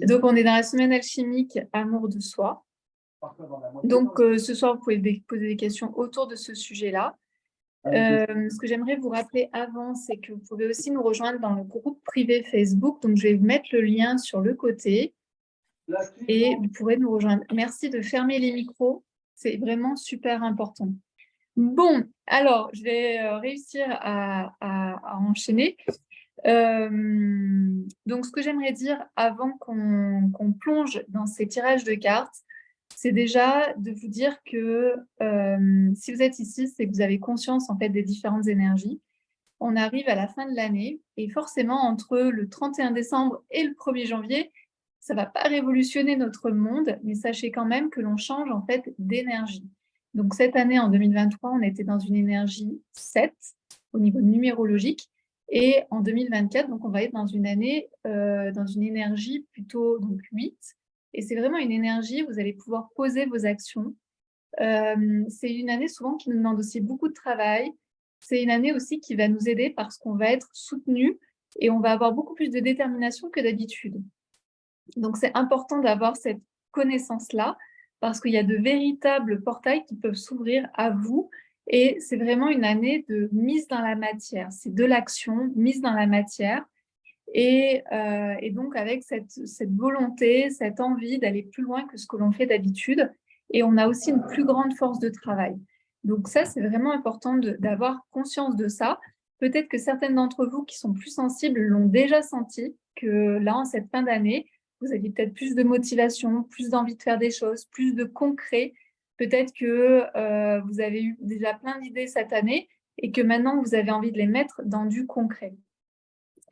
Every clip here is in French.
Donc, on est dans la semaine alchimique Amour de soi. Donc, ce soir, vous pouvez poser des questions autour de ce sujet-là. Ce que j'aimerais vous rappeler avant, c'est que vous pouvez aussi nous rejoindre dans le groupe privé Facebook. Donc, je vais vous mettre le lien sur le côté et vous pourrez nous rejoindre. Merci de fermer les micros. C'est vraiment super important. Bon, alors, je vais réussir à enchaîner. Donc, ce que j'aimerais dire avant qu'on plonge dans ces tirages de cartes, c'est déjà de vous dire que si vous êtes ici, c'est que vous avez conscience en fait des différentes énergies. On arrive à la fin de l'année et forcément entre le 31 décembre et le 1er janvier, ça ne va pas révolutionner notre monde, mais sachez quand même que l'on change en fait d'énergie. Donc cette année, en 2023, on était dans une énergie 7 au niveau numérologique. Et en 2024, donc on va être dans une année, dans une énergie plutôt donc 8. Et c'est vraiment une énergie où vous allez pouvoir poser vos actions. C'est une année souvent qui nous demande aussi beaucoup de travail. C'est une année aussi qui va nous aider parce qu'on va être soutenu et on va avoir beaucoup plus de détermination que d'habitude. Donc, c'est important d'avoir cette connaissance-là parce qu'il y a de véritables portails qui peuvent s'ouvrir à vous et c'est vraiment une année de mise dans la matière. C'est de l'action, mise dans la matière et donc avec cette volonté, cette envie d'aller plus loin que ce que l'on fait d'habitude et on a aussi une plus grande force de travail. Donc ça, c'est vraiment important d'avoir conscience de ça. Peut-être que certaines d'entre vous qui sont plus sensibles l'ont déjà senti, que là, en cette fin d'année, vous avez peut-être plus de motivation, plus d'envie de faire des choses, plus de concret. Peut-être que vous avez eu déjà plein d'idées cette année et que maintenant, vous avez envie de les mettre dans du concret.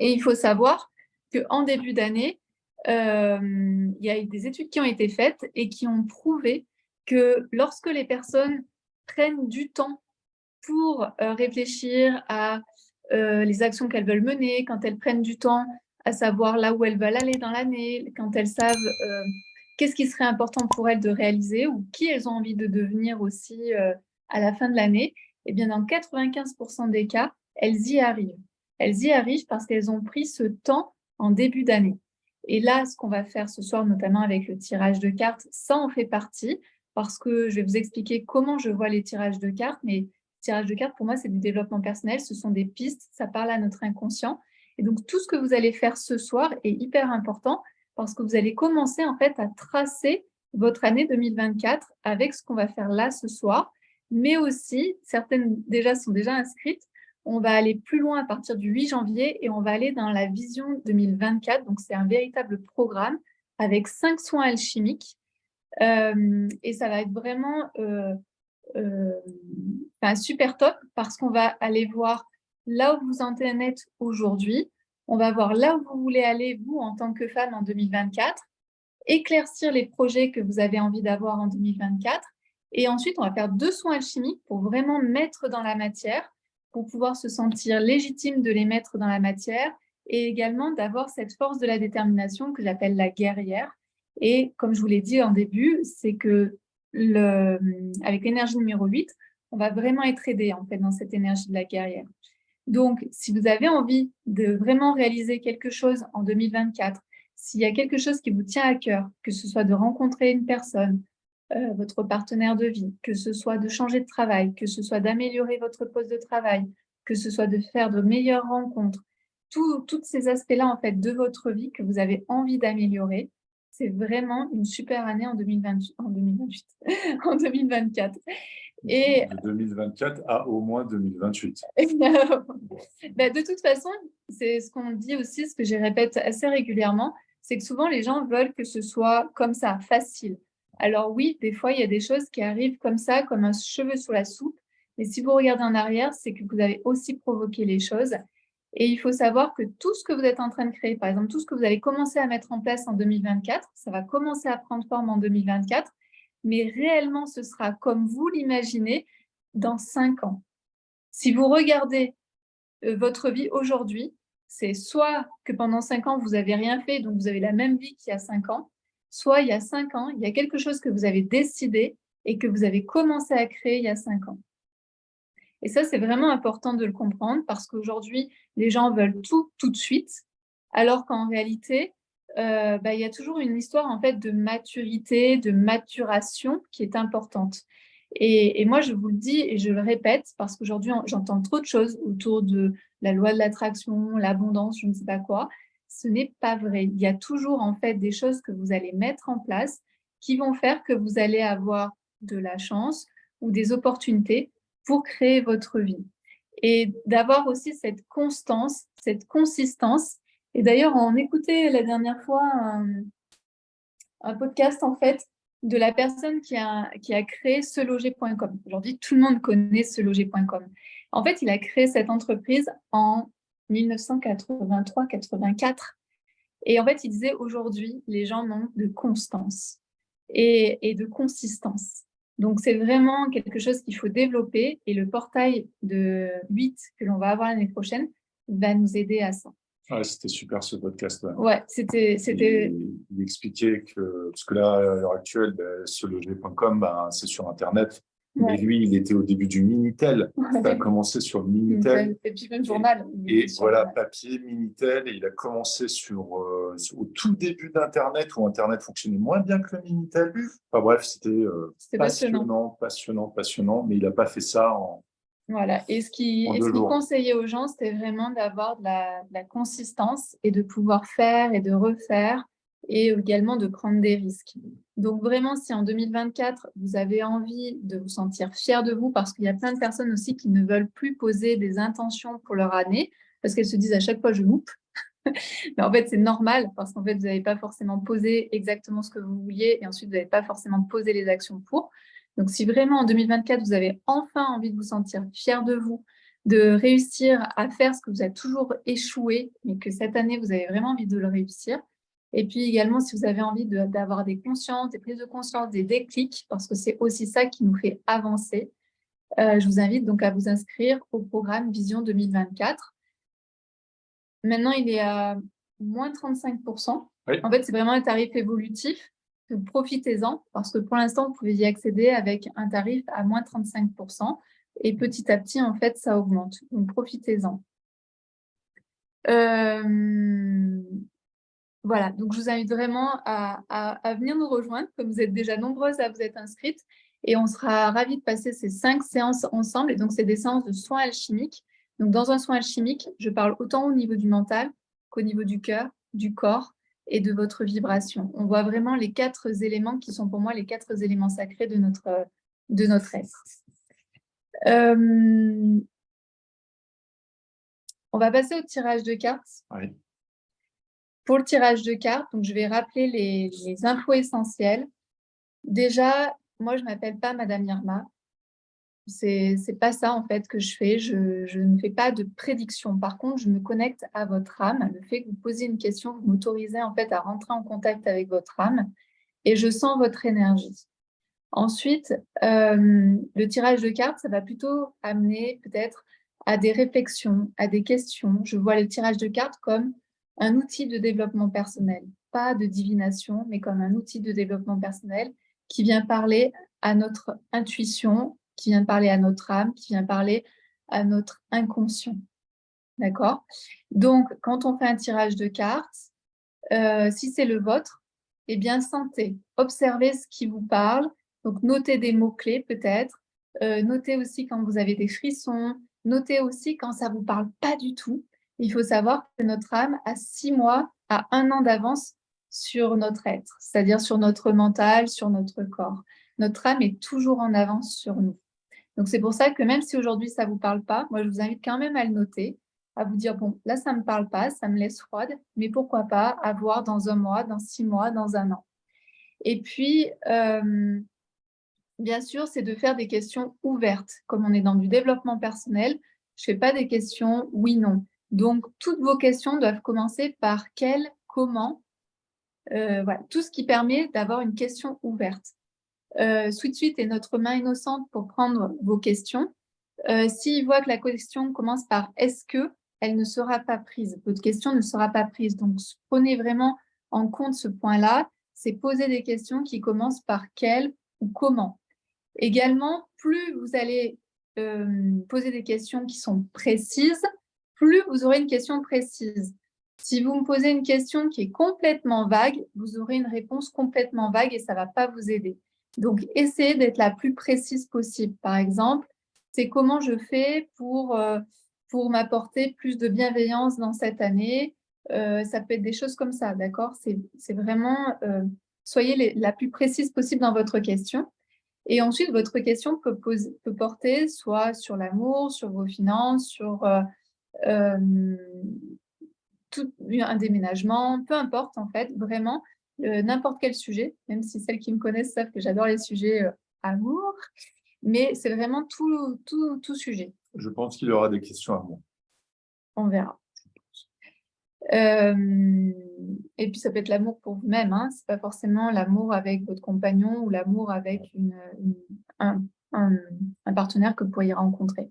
Et il faut savoir qu'en début d'année, il y a eu des études qui ont été faites et qui ont prouvé que lorsque les personnes prennent du temps pour réfléchir à les actions qu'elles veulent mener, quand elles prennent du temps à savoir là où elles veulent aller dans l'année, quand elles savent qu'est-ce qui serait important pour elles de réaliser ou qui elles ont envie de devenir aussi à la fin de l'année, eh bien dans 95% des cas, elles y arrivent. Elles y arrivent parce qu'elles ont pris ce temps en début d'année. Et là, ce qu'on va faire ce soir, notamment avec le tirage de cartes, ça en fait partie, parce que je vais vous expliquer comment je vois les tirages de cartes, mais tirage de cartes, pour moi, c'est du développement personnel, ce sont des pistes, ça parle à notre inconscient. Et donc, tout ce que vous allez faire ce soir est hyper important parce que vous allez commencer en fait à tracer votre année 2024 avec ce qu'on va faire là ce soir, mais aussi, certaines déjà sont déjà inscrites, on va aller plus loin à partir du 8 janvier et on va aller dans la vision 2024. Donc, c'est un véritable programme avec 5 soins alchimiques. Et ça va être vraiment super top parce qu'on va aller voir là où vous en êtes aujourd'hui. On va voir là où vous voulez aller, vous, en tant que femme en 2024, éclaircir les projets que vous avez envie d'avoir en 2024. Et ensuite, on va faire 2 soins alchimiques pour vraiment mettre dans la matière, pour pouvoir se sentir légitime de les mettre dans la matière et également d'avoir cette force de la détermination que j'appelle la guerrière. Et comme je vous l'ai dit en début, c'est que avec l'énergie numéro 8, on va vraiment être aidé en fait dans cette énergie de la guerrière. Donc, si vous avez envie de vraiment réaliser quelque chose en 2024, s'il y a quelque chose qui vous tient à cœur, que ce soit de rencontrer une personne, votre partenaire de vie, que ce soit de changer de travail, que ce soit d'améliorer votre poste de travail, que ce soit de faire de meilleures rencontres, tous ces aspects-là en fait de votre vie que vous avez envie d'améliorer, c'est vraiment une super année en 2028, en 2024. Et de 2024 à au moins 2028. De toute façon, c'est ce qu'on dit aussi, ce que je répète assez régulièrement, c'est que souvent les gens veulent que ce soit comme ça, facile. Alors oui, des fois, il y a des choses qui arrivent comme ça, comme un cheveu sous la soupe, mais si vous regardez en arrière, c'est que vous avez aussi provoqué les choses. Et il faut savoir que tout ce que vous êtes en train de créer, par exemple, tout ce que vous allez commencer à mettre en place en 2024, ça va commencer à prendre forme en 2024, mais réellement, ce sera comme vous l'imaginez dans 5 ans. Si vous regardez votre vie aujourd'hui, c'est soit que pendant 5 ans, vous n'avez rien fait, donc vous avez la même vie qu'il y a 5 ans, soit il y a 5 ans, il y a quelque chose que vous avez décidé et que vous avez commencé à créer il y a 5 ans. Et ça, c'est vraiment important de le comprendre parce qu'aujourd'hui, les gens veulent tout de suite, alors qu'en réalité, il y a toujours une histoire en fait de maturité, de maturation qui est importante. Et moi, je vous le dis et je le répète parce qu'aujourd'hui, j'entends trop de choses autour de la loi de l'attraction, l'abondance, je ne sais pas quoi. Ce n'est pas vrai. Il y a toujours en fait des choses que vous allez mettre en place qui vont faire que vous allez avoir de la chance ou des opportunités pour créer votre vie. Et d'avoir aussi cette constance, cette consistance. Et d'ailleurs, on écoutait la dernière fois un podcast en fait de la personne qui a créé seloger.com. Aujourd'hui, tout le monde connaît seloger.com. En fait, il a créé cette entreprise en 1983-84. Et en fait, il disait aujourd'hui, les gens manquent de constance et de consistance. Donc, c'est vraiment quelque chose qu'il faut développer et le portail de 8 que l'on va avoir l'année prochaine va nous aider à ça. Ouais, c'était super ce podcast. Ouais. Ouais, c'était. Il expliquait que, parce que là, à l'heure actuelle, seloger.com, c'est sur Internet. Ouais. Mais lui, il était au début du Minitel. Ouais. Il a commencé sur le Minitel. Et puis même journal. Et voilà, papier, Minitel. Et il a commencé au tout début d'Internet, où Internet fonctionnait moins bien que le Minitel. Enfin bref, c'était passionnant. Mais il n'a pas fait ça en. Voilà. Et ce qu'il conseillait aux gens, c'était vraiment d'avoir de la consistance et de pouvoir faire et de refaire et également de prendre des risques. Donc vraiment, si en 2024, vous avez envie de vous sentir fier de vous, parce qu'il y a plein de personnes aussi qui ne veulent plus poser des intentions pour leur année, parce qu'elles se disent à chaque fois, je loupe. Mais en fait, c'est normal, parce qu'en fait, vous n'avez pas forcément posé exactement ce que vous vouliez, et ensuite, vous n'avez pas forcément posé les actions pour. Donc, si vraiment en 2024, vous avez enfin envie de vous sentir fier de vous, de réussir à faire ce que vous avez toujours échoué, mais que cette année, vous avez vraiment envie de le réussir. Et puis également, si vous avez envie d'avoir des consciences, des prises de conscience, des déclics, parce que c'est aussi ça qui nous fait avancer, je vous invite donc à vous inscrire au programme Vision 2024. Maintenant, il est à moins 35%. Oui. En fait, c'est vraiment un tarif évolutif. Profitez-en, parce que pour l'instant, vous pouvez y accéder avec un tarif à moins 35%. Et petit à petit, en fait, ça augmente. Donc, profitez-en. Voilà, donc je vous invite vraiment à venir nous rejoindre, comme vous êtes déjà nombreuses à vous être inscrites. Et on sera ravis de passer ces 5 séances ensemble. Et donc, c'est des séances de soins alchimiques. Donc, dans un soin alchimique, je parle autant au niveau du mental qu'au niveau du cœur, du corps et de votre vibration. On voit vraiment les 4 éléments qui sont pour moi les 4 éléments sacrés de notre être. On va passer au tirage de cartes. Oui. Pour le tirage de cartes, donc je vais rappeler les infos essentielles. Déjà, moi, je ne m'appelle pas Madame Irma. C'est pas ça, en fait, que je fais. Je ne fais pas de prédiction. Par contre, je me connecte à votre âme. Le fait que vous posiez une question, vous m'autorisez, en fait, à rentrer en contact avec votre âme et je sens votre énergie. Ensuite, le tirage de cartes, ça va plutôt amener peut-être à des réflexions, à des questions. Je vois le tirage de cartes comme un outil de développement personnel, pas de divination, mais comme un outil de développement personnel qui vient parler à notre intuition, qui vient parler à notre âme, qui vient parler à notre inconscient. D'accord? Donc, quand on fait un tirage de cartes, si c'est le vôtre, eh bien, sentez, observez ce qui vous parle. Donc, notez des mots-clés peut-être. Notez aussi quand vous avez des frissons. Notez aussi quand ça ne vous parle pas du tout. Il faut savoir que notre âme a 6 mois à 1 an d'avance sur notre être, c'est-à-dire sur notre mental, sur notre corps. Notre âme est toujours en avance sur nous. Donc, c'est pour ça que même si aujourd'hui, ça ne vous parle pas, moi, je vous invite quand même à le noter, à vous dire, bon, là, ça ne me parle pas, ça me laisse froide, mais pourquoi pas avoir dans 1 mois, dans 6 mois, dans 1 an. Et puis, bien sûr, c'est de faire des questions ouvertes. Comme on est dans du développement personnel, je ne fais pas des questions oui-non. Donc, toutes vos questions doivent commencer par quel, comment, voilà, tout ce qui permet d'avoir une question ouverte. Sweet est notre main innocente pour prendre vos questions. S'il voit que la question commence par « est-ce que », elle ne sera pas prise. Votre question ne sera pas prise. Donc, prenez vraiment en compte ce point-là. C'est poser des questions qui commencent par « quel » ou « comment ». Également, plus vous allez poser des questions qui sont précises, plus vous aurez une question précise. Si vous me posez une question qui est complètement vague, vous aurez une réponse complètement vague et ça ne va pas vous aider. Donc, essayez d'être la plus précise possible. Par exemple, c'est comment je fais pour m'apporter plus de bienveillance dans cette année. Ça peut être des choses comme ça, d'accord? C'est vraiment, soyez la plus précise possible dans votre question. Et ensuite, votre question peut porter soit sur l'amour, sur vos finances, sur un déménagement, peu importe en fait, vraiment, n'importe quel sujet, même si celles qui me connaissent savent que j'adore les sujets amour, mais c'est vraiment tout sujet. Je pense qu'il y aura des questions à moi. On verra. Et puis ça peut être l'amour pour vous-même, hein. C'est pas forcément l'amour avec votre compagnon ou l'amour avec un partenaire que vous pourriez rencontrer.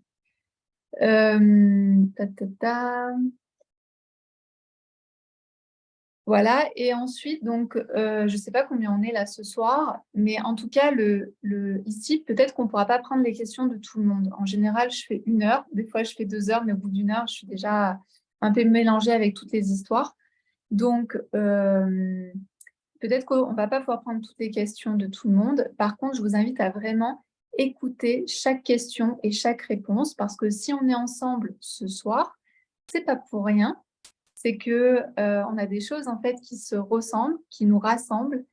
Voilà, et ensuite, donc, je ne sais pas combien on est là ce soir, mais en tout cas, ici, peut-être qu'on ne pourra pas prendre les questions de tout le monde. En général, je fais 1 heure, des fois je fais 2 heures, mais au bout d'1 heure, je suis déjà un peu mélangée avec toutes les histoires. Donc, peut-être qu'on ne va pas pouvoir prendre toutes les questions de tout le monde. Par contre, je vous invite à vraiment écouter chaque question et chaque réponse, parce que si on est ensemble ce soir, ce n'est pas pour rien. C'est que on a des choses en fait qui se ressemblent, qui nous rassemblent.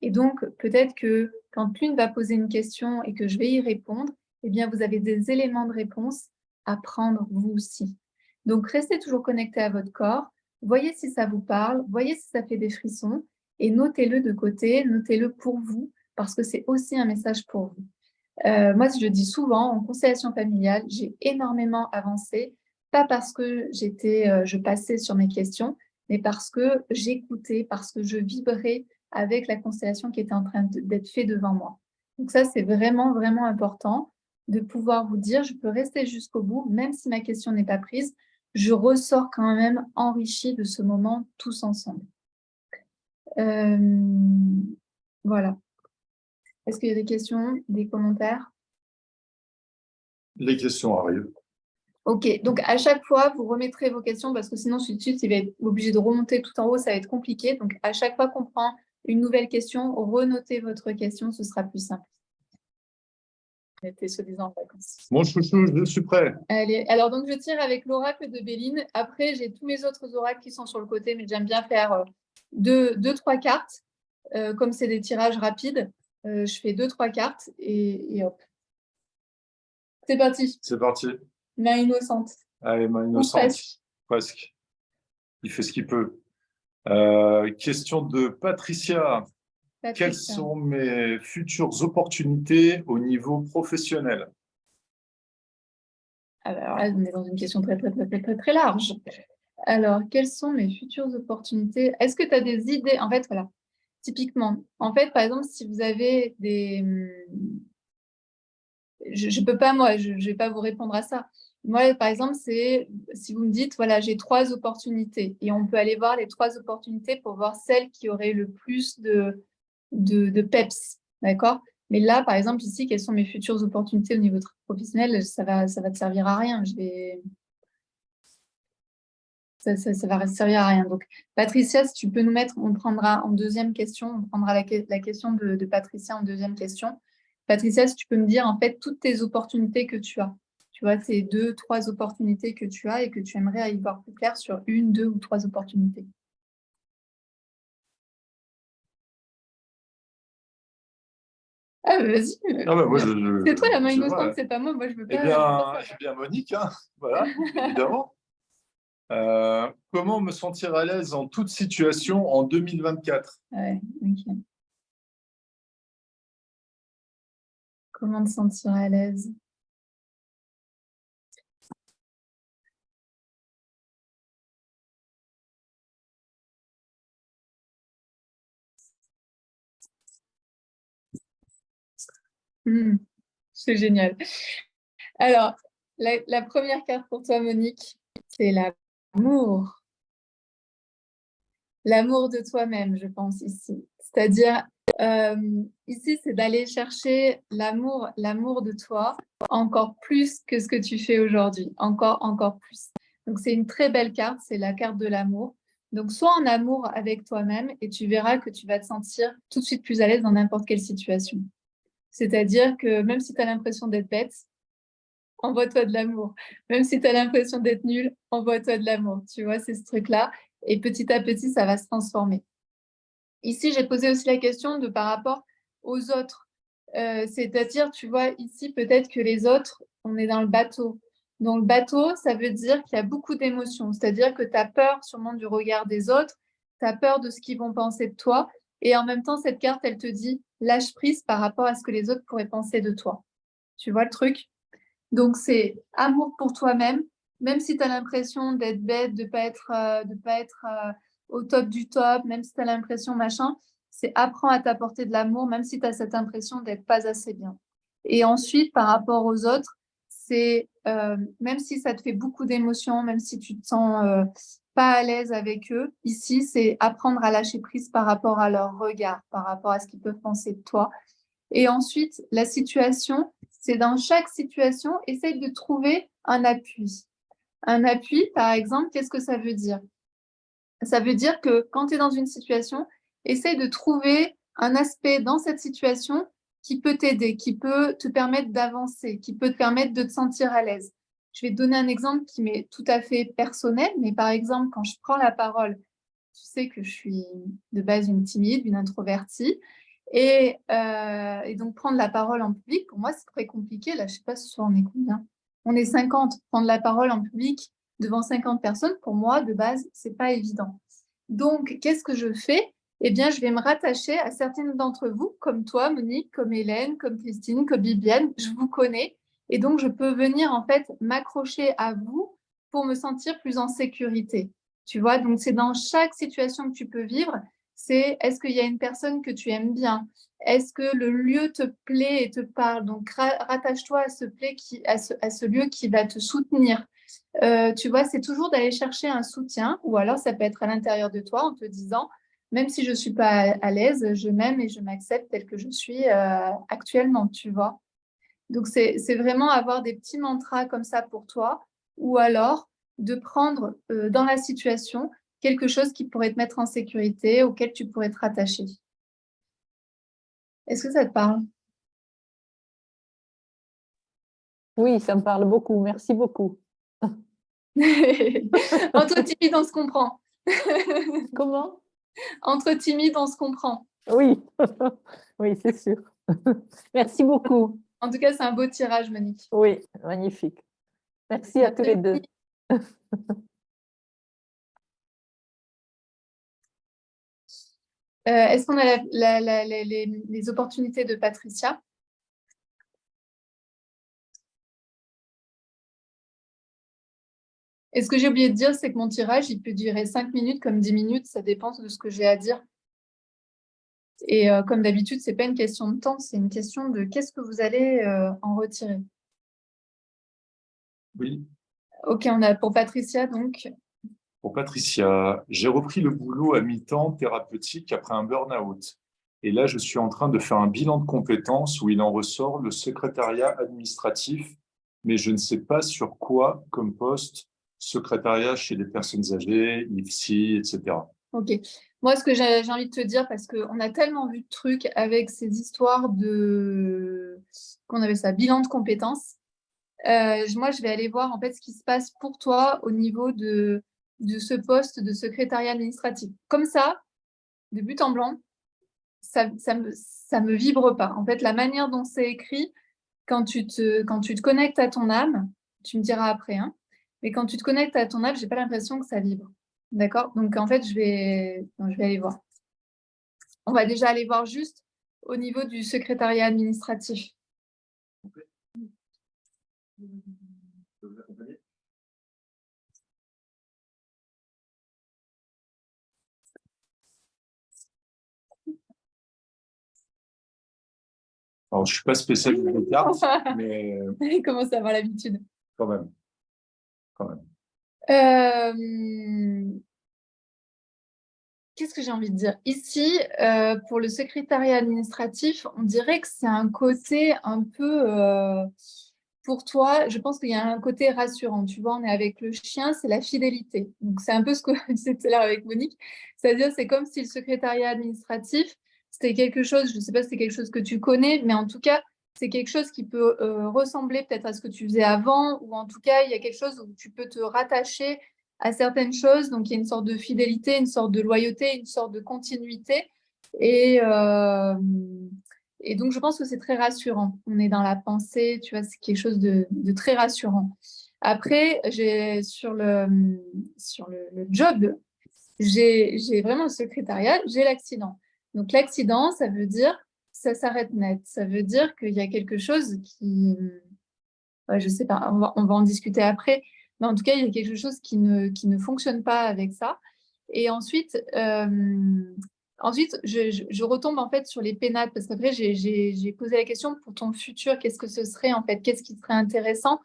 Et donc, peut-être que quand l'une va poser une question et que je vais y répondre, eh bien, vous avez des éléments de réponse à prendre vous aussi. Donc, restez toujours connecté à votre corps. Voyez si ça vous parle, voyez si ça fait des frissons et notez-le de côté, notez-le pour vous, parce que c'est aussi un message pour vous. Moi, je le dis souvent, en constellation familiale, j'ai énormément avancé, pas parce que je passais sur mes questions, mais parce que j'écoutais, parce que je vibrais avec la constellation qui était en train d'être faite devant moi. Donc ça, c'est vraiment, vraiment important de pouvoir vous dire, je peux rester jusqu'au bout, même si ma question n'est pas prise, je ressors quand même enrichie de ce moment tous ensemble. Voilà. Est-ce qu'il y a des questions, des commentaires? Les questions arrivent. Ok, donc à chaque fois, vous remettrez vos questions parce que sinon, tout de suite, il va être obligé de remonter tout en haut, ça va être compliqué. Donc, à chaque fois qu'on prend une nouvelle question, renotez votre question, ce sera plus simple. On était soi-disant en vacances. Mon chouchou, je suis prêt. Allez, alors donc je tire avec l'oracle de Béline. Après, j'ai tous mes autres oracles qui sont sur le côté, mais j'aime bien faire 2-3 cartes. Comme c'est des tirages rapides, je fais 2-3 cartes et hop. C'est parti. C'est parti. Main innocente. Allez, main innocente. Presque. Il fait ce qu'il peut. Question de Patricia. Quelles sont mes futures opportunités au niveau professionnel? Alors là, on est dans une question très, très, très, très, très, très large. Alors, quelles sont mes futures opportunités? Est-ce que tu as des idées? En fait, voilà, typiquement, en fait, par exemple, si vous avez des... Je ne peux pas, moi, je ne vais pas vous répondre à ça. Moi, par exemple, c'est si vous me dites, voilà, j'ai 3 opportunités et on peut aller voir les 3 opportunités pour voir celles qui auraient le plus de peps, d'accord? Mais là, par exemple, ici, quelles sont mes futures opportunités au niveau professionnel? Ça va te servir à rien. Ça va servir à rien. Donc, Patricia, si tu peux nous mettre, on prendra en deuxième question, on prendra la question de Patricia en deuxième question. Patricia, si tu peux me dire en fait toutes tes opportunités que tu as. Tu vois, ces 2-3 opportunités que tu as et que tu aimerais y voir plus clair sur 1, 2 ou 3 opportunités. Ah, vas-y. Ah bah, c'est toi la main innocente, c'est pas moi. Moi, je veux pas. Eh bien, Monique, hein, voilà, évidemment. Comment me sentir à l'aise en toute situation en 2024? Ouais, ok. Comment te sentir à l'aise? C'est génial. Alors, la première carte pour toi, Monique, c'est l'amour. L'amour de toi-même, je pense, ici. C'est-à-dire, ici, c'est d'aller chercher l'amour de toi encore plus que ce que tu fais aujourd'hui. Encore plus. Donc, c'est une très belle carte, c'est la carte de l'amour. Donc, sois en amour avec toi-même et tu verras que tu vas te sentir tout de suite plus à l'aise dans n'importe quelle situation. C'est-à-dire que même si tu as l'impression d'être bête, envoie-toi de l'amour. Même si tu as l'impression d'être nul, envoie-toi de l'amour. Tu vois, c'est ce truc-là. Et petit à petit, ça va se transformer. Ici, j'ai posé aussi la question de par rapport aux autres. C'est-à-dire, tu vois, ici, peut-être que les autres, on est dans le bateau. Dans le bateau, ça veut dire qu'il y a beaucoup d'émotions. C'est-à-dire que tu as peur sûrement du regard des autres, tu as peur de ce qu'ils vont penser de toi. Et en même temps, cette carte, elle te dit, lâche prise par rapport à ce que les autres pourraient penser de toi. Tu vois le truc? Donc, c'est amour pour toi-même, même si tu as l'impression d'être bête, de pas être au top du top, même si tu as l'impression machin, c'est apprends à t'apporter de l'amour, même si tu as cette impression d'être pas assez bien. Et ensuite, par rapport aux autres, c'est même si ça te fait beaucoup d'émotions, même si tu te sens pas à l'aise avec eux, ici, c'est apprendre à lâcher prise par rapport à leur regard, par rapport à ce qu'ils peuvent penser de toi. Et ensuite, la situation, c'est dans chaque situation, essaye de trouver un appui. Un appui, par exemple, qu'est-ce que ça veut dire? Ça veut dire que quand tu es dans une situation, essaye de trouver un aspect dans cette situation qui peut t'aider, qui peut te permettre d'avancer, qui peut te permettre de te sentir à l'aise. Je vais te donner un exemple qui m'est tout à fait personnel, mais par exemple, quand je prends la parole, tu sais que je suis de base une timide, une introvertie. Et donc, prendre la parole en public, pour moi, c'est très compliqué. Là, je ne sais pas ce soir, on est combien? On est 50. Prendre la parole en public devant 50 personnes, pour moi, de base, ce n'est pas évident. Donc, qu'est-ce que je fais? Eh bien, je vais me rattacher à certaines d'entre vous, comme toi, Monique, comme Hélène, comme Christine, comme Bibiane. Je vous connais. Et donc, je peux venir, en fait, m'accrocher à vous pour me sentir plus en sécurité. Tu vois, donc c'est dans chaque situation que tu peux vivre, c'est est-ce qu'il y a une personne que tu aimes bien? Est-ce que le lieu te plaît et te parle? Donc, rattache-toi à à ce lieu qui va te soutenir. Tu vois, c'est toujours d'aller chercher un soutien, ou alors ça peut être à l'intérieur de toi en te disant, même si je ne suis pas à l'aise, je m'aime et je m'accepte telle que je suis actuellement, tu vois. Donc, c'est vraiment avoir des petits mantras comme ça pour toi, ou alors de prendre dans la situation quelque chose qui pourrait te mettre en sécurité, auquel tu pourrais te rattacher. Est-ce que ça te parle? Oui, ça me parle beaucoup. Merci beaucoup. Entre timides, on se comprend. Comment? Entre timides, on se comprend. Oui, oui, c'est sûr. Merci beaucoup. En tout cas, c'est un beau tirage, Monique. Oui, magnifique. Merci à tous les deux. Est-ce qu'on a les opportunités de Patricia? Et ce que j'ai oublié de dire, c'est que mon tirage, il peut durer 5 minutes comme 10 minutes, ça dépend de ce que j'ai à dire. Et comme d'habitude, ce n'est pas une question de temps, c'est une question de qu'est-ce que vous allez en retirer. Oui. Ok, on a pour Patricia, donc. Pour Patricia, j'ai repris le boulot à mi-temps thérapeutique après un burn-out. Et là, je suis en train de faire un bilan de compétences où il en ressort le secrétariat administratif, mais je ne sais pas sur quoi comme poste, secrétariat chez les personnes âgées, IFSI, etc. Ok. Moi, ce que j'ai envie de te dire, parce qu'on a tellement vu de trucs avec ces histoires de, qu'on appelle ça, bilan de compétences, moi, je vais aller voir en fait ce qui se passe pour toi au niveau de ce poste de secrétariat administratif. Comme ça, de but en blanc, ça me vibre pas. En fait, la manière dont c'est écrit, quand tu te connectes à ton âme, tu me diras après, hein, mais quand tu te connectes à ton âme, j'ai pas l'impression que ça vibre. D'accord? Donc, en fait, je vais aller voir. On va déjà aller voir juste au niveau du secrétariat administratif. Alors, je ne suis pas spécialiste des cartes, mais Il commence à avoir l'habitude. quand même. Quand même. Qu'est-ce que j'ai envie de dire? Ici, pour le secrétariat administratif, on dirait que c'est un côté un peu pour toi, je pense qu'il y a un côté rassurant. Tu vois, on est avec le chien, c'est la fidélité. Donc, c'est un peu ce que je disais tout à l'heure avec Monique. C'est-à-dire, c'est comme si le secrétariat administratif, c'était quelque chose, je ne sais pas si c'est quelque chose que tu connais, mais en tout cas, c'est quelque chose qui peut ressembler peut-être à ce que tu faisais avant, ou en tout cas, il y a quelque chose où tu peux te rattacher à certaines choses. Donc, il y a une sorte de fidélité, une sorte de loyauté, une sorte de continuité. Et, et donc, je pense que c'est très rassurant. On est dans la pensée, tu vois, c'est quelque chose de très rassurant. Après, sur le job, j'ai vraiment le secrétariat, j'ai l'accident. Donc, l'accident, ça veut dire ça s'arrête net. Ça veut dire qu'il y a quelque chose qui, ouais, je sais pas, on va en discuter après, mais en tout cas, il y a quelque chose qui ne fonctionne pas avec ça. Et ensuite je retombe en fait sur les pénates, parce qu'après, j'ai posé la question pour ton futur, qu'est-ce que ce serait en fait, qu'est-ce qui serait intéressant?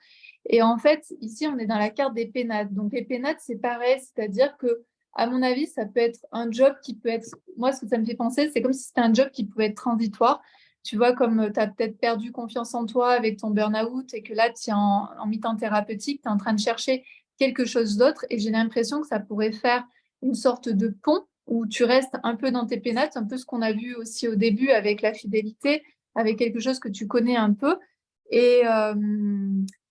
Et en fait, ici, on est dans la carte des pénates. Donc, les pénates, c'est pareil, c'est-à-dire que, à mon avis, ça peut être un job qui peut être, moi, ce que ça me fait penser, c'est comme si c'était un job qui pouvait être transitoire. Tu vois, comme tu as peut-être perdu confiance en toi avec ton burn-out et que là, tu es en mi-temps thérapeutique, tu es en train de chercher quelque chose d'autre. Et j'ai l'impression que ça pourrait faire une sorte de pont où tu restes un peu dans tes pénates, un peu ce qu'on a vu aussi au début avec la fidélité, avec quelque chose que tu connais un peu et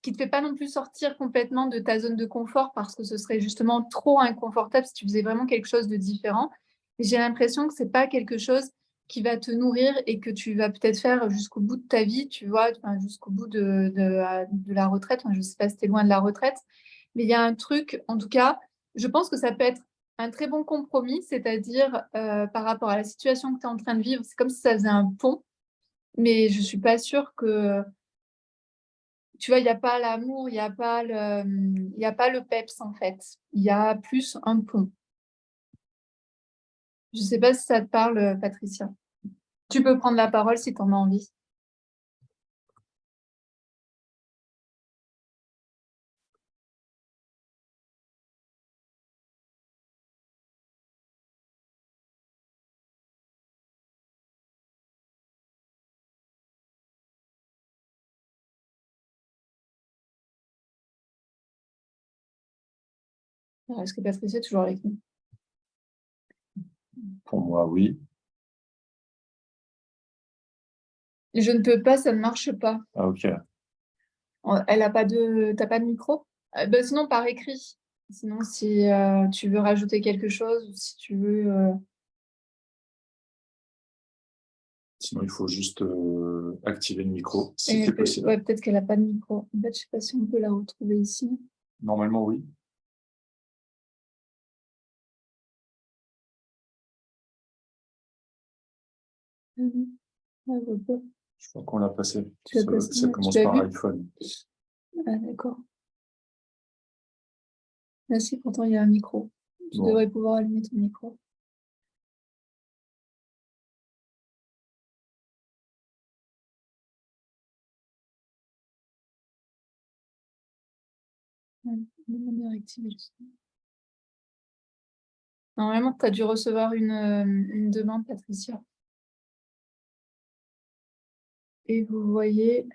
qui ne te fait pas non plus sortir complètement de ta zone de confort parce que ce serait justement trop inconfortable si tu faisais vraiment quelque chose de différent. Et j'ai l'impression que ce n'est pas quelque chose qui va te nourrir et que tu vas peut-être faire jusqu'au bout de ta vie, tu vois, enfin, jusqu'au bout de la retraite. Enfin, je ne sais pas si tu es loin de la retraite, mais il y a un truc, en tout cas, je pense que ça peut être un très bon compromis, c'est-à-dire par rapport à la situation que tu es en train de vivre, c'est comme si ça faisait un pont, mais je ne suis pas sûre que, tu vois, il n'y a pas l'amour, il n'y a pas le peps en fait, il y a plus un pont. Je ne sais pas si ça te parle, Patricia. Tu peux prendre la parole si tu en as envie. Est-ce que Patricia est toujours avec nous? Pour moi, oui. Je ne peux pas, ça ne marche pas. Ah, ok. Elle a pas de, t'as pas de micro? Ben, sinon par écrit. Sinon, si tu veux rajouter quelque chose ou si tu veux. Sinon, il faut juste activer le micro, si c'est possible. Ouais, peut-être qu'elle a pas de micro. En fait, je sais pas si on peut la retrouver ici. Normalement, oui. Mhm. Ouais, je vois pas. Je crois qu'on l'a passé. Tu l'as passé, Ça ouais, commence tu l'as par vu? iPhone. Ah, d'accord. Là, si, pourtant, il y a un micro. Tu Bon. devrais pouvoir allumer ton micro. Ouais, demander à activer le son. Normalement, tu as dû recevoir une demande, Patricia. Et vous voyez.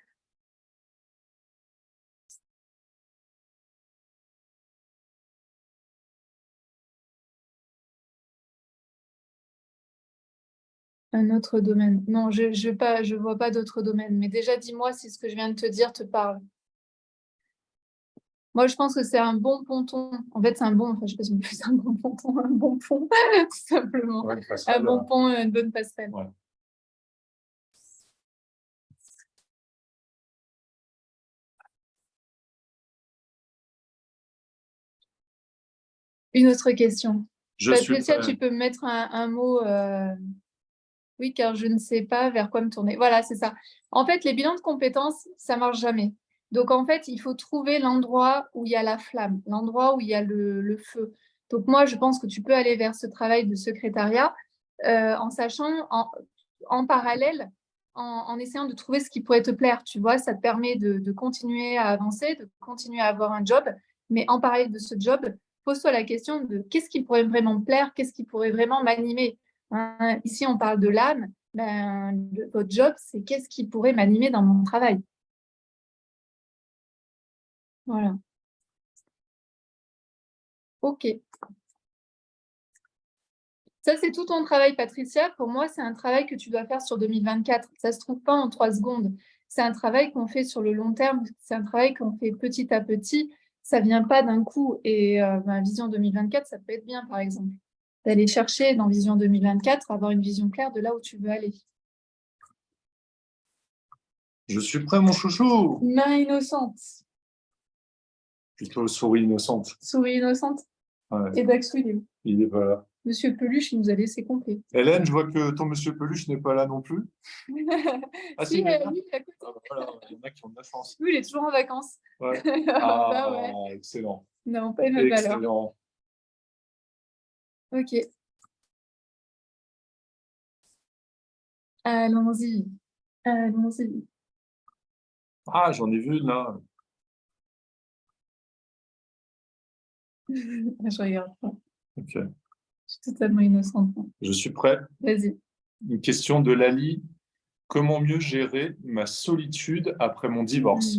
Un autre domaine. Non, je vois pas d'autre domaine. Mais déjà, dis-moi si ce que je viens de te dire te parle. Moi, je pense que c'est un bon ponton. En fait, c'est un bon, enfin, je sais pas si on peut dire un bon ponton, un bon pont, tout simplement. Ouais, Un bon pont, une bonne passerelle. Ouais. Une autre question. Je suis Patricia, prêt. tu peux me mettre un mot. Oui, car je ne sais pas vers quoi me tourner. Voilà, c'est ça. En fait, les bilans de compétences, ça marche jamais. Donc, en fait, il faut trouver l'endroit où il y a la flamme, l'endroit où il y a le feu. Donc, moi, je pense que tu peux aller vers ce travail de secrétariat en sachant, en parallèle, en essayant de trouver ce qui pourrait te plaire. Tu vois, ça te permet de continuer à avancer, de continuer à avoir un job. Mais en parallèle de ce job, pose-toi la question de qu'est-ce qui pourrait vraiment me plaire, qu'est-ce qui pourrait vraiment m'animer. Ici, on parle de l'âme. Ben, votre job, c'est qu'est-ce qui pourrait m'animer dans mon travail. Voilà. OK. Ça, c'est tout ton travail, Patricia. Pour moi, c'est un travail que tu dois faire sur 2024. Ça ne se trouve pas en 3 secondes. C'est un travail qu'on fait sur le long terme. C'est un travail qu'on fait petit à petit. Ça ne vient pas d'un coup. Et Vision 2024, ça peut être bien, par exemple, d'aller chercher dans Vision 2024, avoir une vision claire de là où tu veux aller. Je suis prêt, mon chouchou. Main innocente. Plutôt souris innocente. Souris innocente. Ouais. Et Daxou, il est où? Il est pas là. Monsieur Peluche, il nous a laissé complet. Hélène, je vois que ton monsieur Peluche n'est pas là non plus. Ah, si, il est là. lui, il est à côté. Ah, bah, voilà, il y en a qui ont de la chance. Lui, il est toujours en vacances. Ouais. Bah ouais. Excellent. Non, pas une même valeur. Excellent. Ok. Allons-y. Allons-y. Ah, j'en ai vu une là. Je regarde pas. Ok. Je suis totalement innocente. Je suis prêt. Vas-y. Une question de Lali. Comment mieux gérer ma solitude après mon divorce?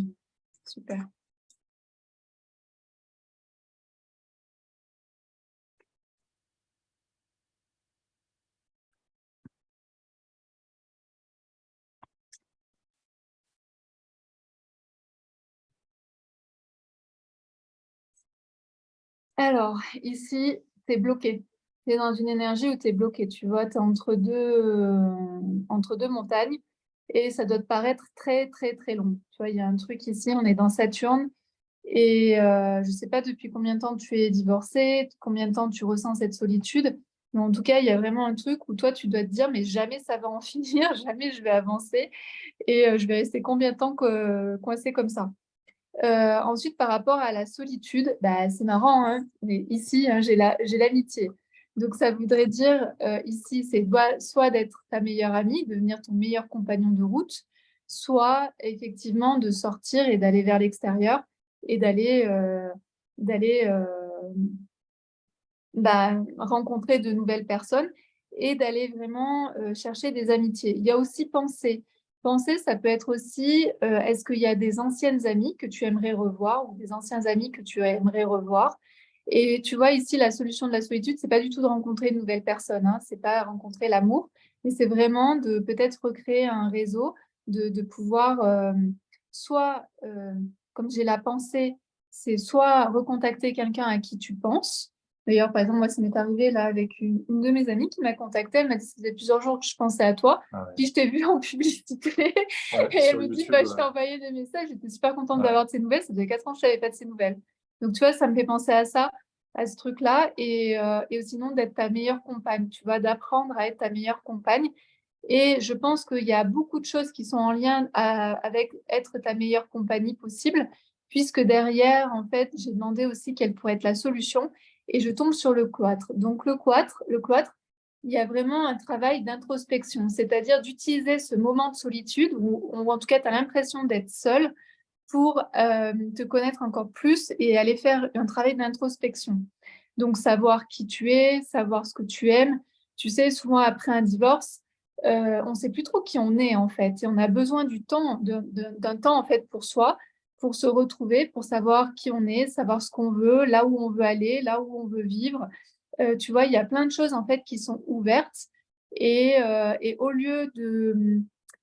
Super. Alors, ici, tu es bloqué. Tu es dans une énergie où tu es bloqué. Tu vois, tu es entre deux montagnes et ça doit te paraître très, très, très long. Tu vois, il y a un truc ici, on est dans Saturne et je ne sais pas depuis combien de temps tu es divorcé, combien de temps tu ressens cette solitude. Mais en tout cas, il y a vraiment un truc où toi, tu dois te dire, mais jamais ça va en finir, jamais je vais avancer et je vais rester combien de temps coincé comme ça. Ensuite, par rapport à la solitude, bah, c'est marrant, hein, mais ici, hein, j'ai l'amitié. Donc, ça voudrait dire, ici, c'est soit d'être ta meilleure amie, devenir ton meilleur compagnon de route, soit effectivement de sortir et d'aller vers l'extérieur et d'aller rencontrer de nouvelles personnes et d'aller vraiment chercher des amitiés. Il y a aussi penser. Penser, ça peut être aussi, est-ce qu'il y a des anciennes amies que tu aimerais revoir ou des anciens amis que tu aimerais revoir? Et tu vois, ici, la solution de la solitude, c'est pas du tout de rencontrer une nouvelle personne, hein, c'est pas rencontrer l'amour, mais c'est vraiment de peut-être recréer un réseau, de pouvoir soit, comme j'ai la pensée, c'est soit recontacter quelqu'un à qui tu penses. D'ailleurs, par exemple, moi, ça m'est arrivé là avec une de mes amies qui m'a contactée. Elle m'a dit que ça faisait plusieurs jours que je pensais à toi. Ah ouais. Puis je t'ai vu en publicité. Ouais, Et elle sur me dit, YouTube, je t'ai envoyé des messages. J'étais super contente Ouais. d'avoir de ces nouvelles. Ça faisait 4 ans que je n'avais pas de ces nouvelles. Donc, tu vois, ça me fait penser à ça, à ce truc-là. Et sinon, d'être ta meilleure compagne. Tu vois, d'apprendre à être ta meilleure compagne. Et je pense qu'il y a beaucoup de choses qui sont en lien avec être ta meilleure compagnie possible, puisque derrière, en fait, j'ai demandé aussi quelle pourrait être la solution et je tombe sur le cloître. Donc le cloître, il y a vraiment un travail d'introspection, c'est-à-dire d'utiliser ce moment de solitude où en tout cas tu as l'impression d'être seul pour te connaître encore plus et aller faire un travail d'introspection. Donc savoir qui tu es, savoir ce que tu aimes. Tu sais, souvent après un divorce, on ne sait plus trop qui on est en fait et on a besoin du temps, d'un temps en fait pour soi, pour se retrouver, pour savoir qui on est, savoir ce qu'on veut, là où on veut aller, là où on veut vivre. Tu vois, il y a plein de choses en fait qui sont ouvertes et au lieu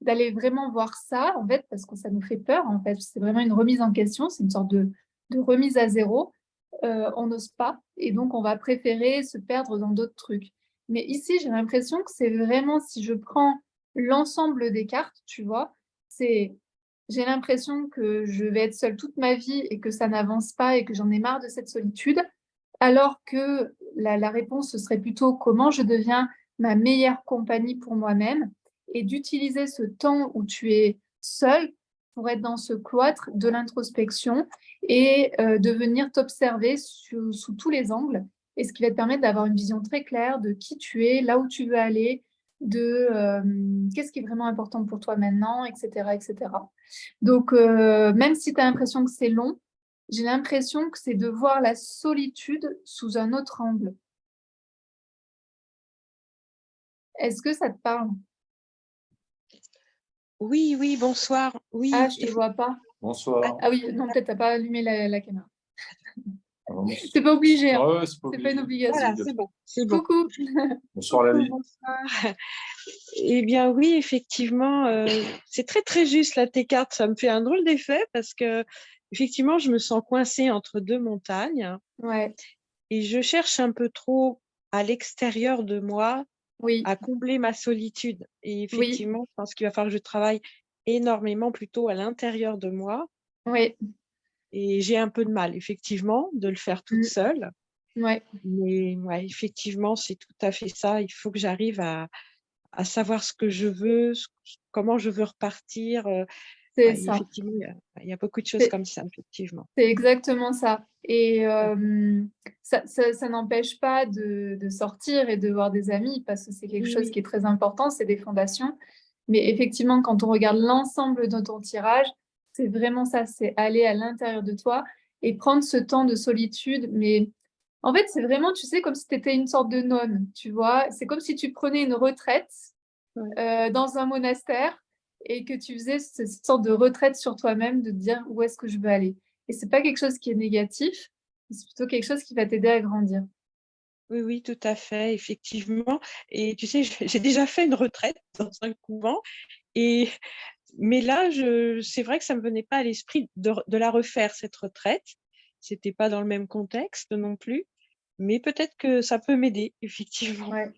d'aller vraiment voir ça en fait parce que ça nous fait peur en fait, c'est vraiment une remise en question, c'est une sorte de remise à zéro. On n'ose pas et donc on va préférer se perdre dans d'autres trucs. Mais ici, j'ai l'impression que c'est vraiment, si je prends l'ensemble des cartes, tu vois, j'ai l'impression que je vais être seule toute ma vie et que ça n'avance pas et que j'en ai marre de cette solitude, alors que la réponse, ce serait plutôt comment je deviens ma meilleure compagnie pour moi-même et d'utiliser ce temps où tu es seule pour être dans ce cloître de l'introspection et de venir t'observer sous tous les angles et ce qui va te permettre d'avoir une vision très claire de qui tu es, là où tu veux aller, de qu'est-ce qui est vraiment important pour toi maintenant, etc. etc. Donc, même si tu as l'impression que c'est long, j'ai l'impression que c'est de voir la solitude sous un autre angle. Est-ce que ça te parle? Oui, bonsoir. Oui, Ah, je te vois pas. Bonsoir. Ah oui, non, peut-être tu n'as pas allumé la caméra. Ah, bon. C'est pas obligé, hein. Ouais, c'est pas C'est pas une obligé. obligation. Voilà, c'est bon, c'est bon. Coucou. Bonsoir, Coucou, Lali. bonsoir. Eh bien oui, effectivement, c'est très très juste là, tes cartes. Ça me fait un drôle d'effet parce que effectivement, je me sens coincée entre deux montagnes Ouais, et je cherche un peu trop à l'extérieur de moi oui, à combler ma solitude. Et oui, effectivement, je pense qu'il va falloir que je travaille énormément plutôt à l'intérieur de moi. oui. Et j'ai un peu de mal, effectivement, de le faire toute seule. Ouais. Mais ouais, effectivement, c'est tout à fait ça. Il faut que j'arrive à savoir ce que je veux, comment je veux repartir. C'est Ouais, ça. effectivement, il y a beaucoup de choses C'est comme ça, effectivement. c'est exactement ça. Et ça n'empêche pas de sortir et de voir des amis parce que c'est quelque Oui, chose oui. qui est très important, c'est des fondations. Mais effectivement, quand on regarde l'ensemble de ton tirage, c'est vraiment ça, c'est aller à l'intérieur de toi et prendre ce temps de solitude. Mais en fait, c'est vraiment, tu sais, comme si tu étais une sorte de nonne, tu vois. C'est comme si tu prenais une retraite Ouais. dans un monastère et que tu faisais cette sorte de retraite sur toi-même, de te dire où est-ce que je veux aller. Et c'est pas quelque chose qui est négatif, c'est plutôt quelque chose qui va t'aider à grandir. Oui, oui, tout à fait, effectivement. Et tu sais, j'ai déjà fait une retraite dans un couvent. Mais là, c'est vrai que ça ne me venait pas à l'esprit de la refaire, cette retraite. C'était pas dans le même contexte non plus. Mais peut-être que ça peut m'aider, effectivement. Ouais.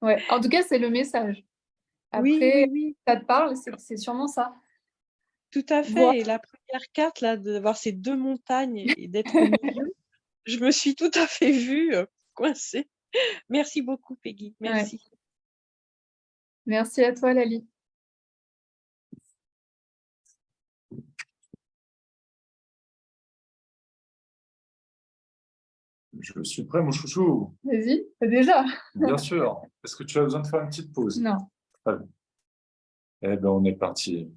Ouais. En tout cas, c'est le message. Oui, Après, oui, oui, ça te parle, c'est sûrement ça. tout à Voilà. fait. Et la première carte, là, d'avoir ces deux montagnes et d'être au milieu, je me suis tout à fait vue coincée. Merci beaucoup, Peggy. Ouais. Merci. Merci à toi, Lali. Je suis prêt, mon chouchou. Vas-y, déjà. Bien sûr. Est-ce que tu as besoin de faire une petite pause? Non. Très bien. Eh bien, on est parti.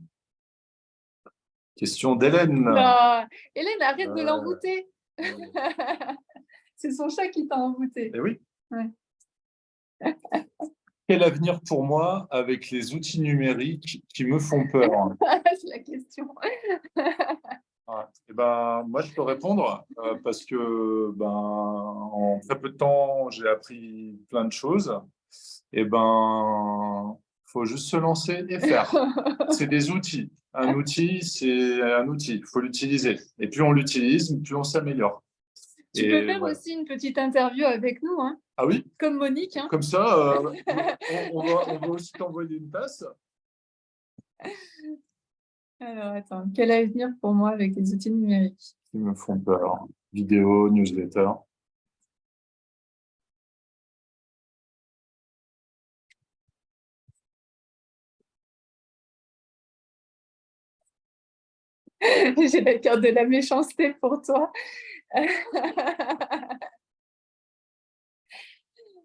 Question d'Hélène. Non. Hélène, arrête de Ouais. l'embouter. C'est son chat qui t'a embouté. Eh oui. Ouais. Quel avenir pour moi avec les outils numériques qui me font peur? C'est la question. Ouais. Eh ben, moi, je peux répondre parce que en très peu de temps, j'ai appris plein de choses. Eh ben, faut juste se lancer et faire. C'est des outils. Un outil, c'est un outil. Il faut l'utiliser. Et plus on l'utilise, plus on s'améliore. Tu peux Et faire voilà. aussi une petite interview avec nous, hein, Ah oui? comme Monique. Hein. Comme ça, on va aussi t'envoyer une tasse. Alors, attends, quel avenir pour moi avec les outils numériques? Qui me font peur. Vidéo, newsletter. J'ai la carte de la méchanceté pour toi.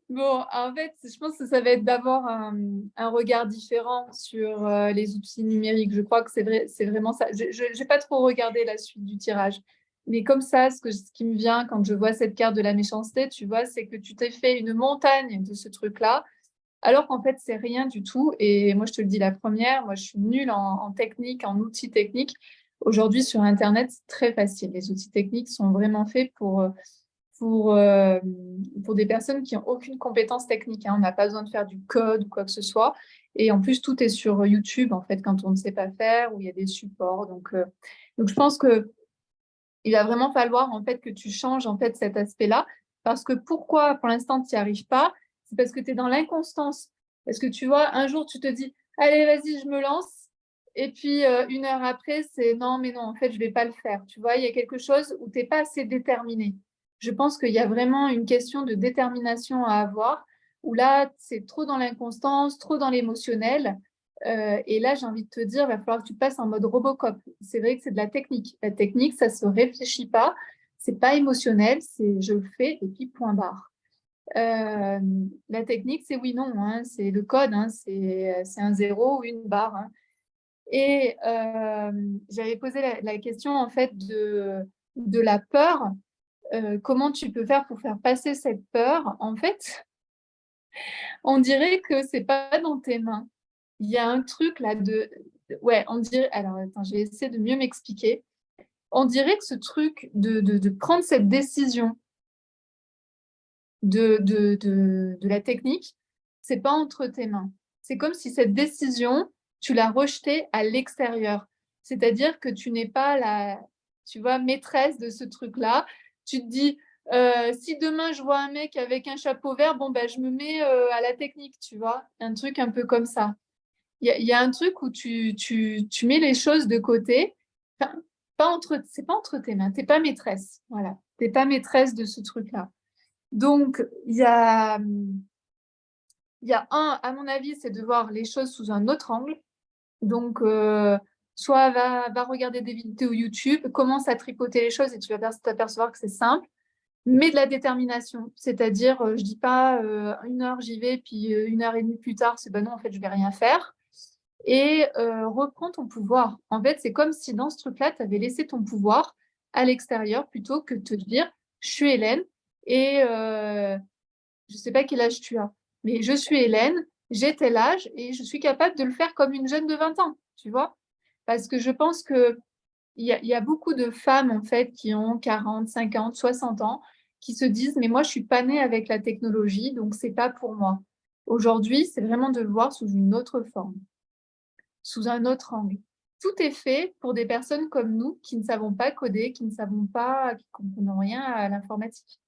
Bon, en fait, je pense que ça va être d'avoir un regard différent sur les outils numériques. Je crois que c'est vrai, c'est vraiment ça. Je n'ai pas trop regardé la suite du tirage. Mais comme ça, ce qui me vient quand je vois cette carte de la méchanceté, tu vois, c'est que tu t'es fait une montagne de ce truc-là, alors qu'en fait, c'est rien du tout. Et moi, je te le dis la première, moi, je suis nulle en technique, en outils techniques. Aujourd'hui, sur Internet, c'est très facile. Les outils techniques sont vraiment faits pour, euh, pour des personnes qui n'ont aucune compétence technique. Hein. On n'a pas besoin de faire du code ou quoi que ce soit. Et en plus, tout est sur YouTube, en fait, quand on ne sait pas faire, où il y a des supports. Donc je pense que il va vraiment falloir, en fait, que tu changes, en fait, cet aspect-là. Parce que pourquoi, pour l'instant, tu n'y arrives pas? C'est parce que tu es dans l'inconstance. Parce que tu vois, un jour, tu te dis, allez, vas-y, je me lance. Et puis, une heure après, c'est non, mais non, en fait, je ne vais pas le faire. Tu vois, il y a quelque chose où tu n'es pas assez déterminé. Je pense qu'il y a vraiment une question de détermination à avoir, où là, c'est trop dans l'inconstance, trop dans l'émotionnel. Et là, j'ai envie de te dire, il va falloir que tu passes en mode Robocop. C'est vrai que c'est de la technique. La technique, ça ne se réfléchit pas, c'est pas émotionnel, c'est je le fais et puis point barre. La technique, c'est oui, non, hein, c'est le code, hein, c'est un zéro ou une barre. Hein. Et j'avais posé la question en fait de la peur. Comment tu peux faire pour faire passer cette peur? En fait, on dirait que c'est pas dans tes mains. Il y a un truc là de... Ouais, on dirait... Alors, attends, je vais essayer de mieux m'expliquer. on dirait que ce truc de prendre cette décision de la technique, c'est pas entre tes mains. C'est comme si cette décision, tu l'as rejetée à l'extérieur. C'est-à-dire que tu n'es pas la, tu vois, maîtresse de ce truc-là. Tu te dis, si demain je vois un mec avec un chapeau vert, bon, ben, je me mets à la technique, tu vois. Un truc un peu comme ça. Il y a un truc où tu mets les choses de côté. Enfin, c'est pas entre tes mains. T'es pas maîtresse. Voilà. T'es pas maîtresse de ce truc-là. Donc, il y a à mon avis, c'est de voir les choses sous un autre angle. Donc, soit va regarder des vidéos YouTube, commence à tripoter les choses et tu vas t'apercevoir que c'est simple, mais de la détermination. C'est-à-dire, je dis pas 1 heure j'y vais, puis 1 heure et demie plus tard, c'est ben non, en fait, je vais rien faire. Et reprends ton pouvoir. En fait, c'est comme si dans ce truc-là, tu avais laissé ton pouvoir à l'extérieur plutôt que de te dire, je suis Hélène et je ne sais pas quel âge tu as, mais je suis Hélène, j'ai tel âge et je suis capable de le faire comme une jeune de 20 ans, tu vois? Parce que je pense qu'il y a beaucoup de femmes, en fait, qui ont 40, 50, 60 ans, qui se disent, mais moi, je ne suis pas née avec la technologie, donc ce n'est pas pour moi. Aujourd'hui, c'est vraiment de le voir sous une autre forme, sous un autre angle. Tout est fait pour des personnes comme nous qui ne savons pas coder, qui ne savons pas, qui ne comprenons rien à l'informatique.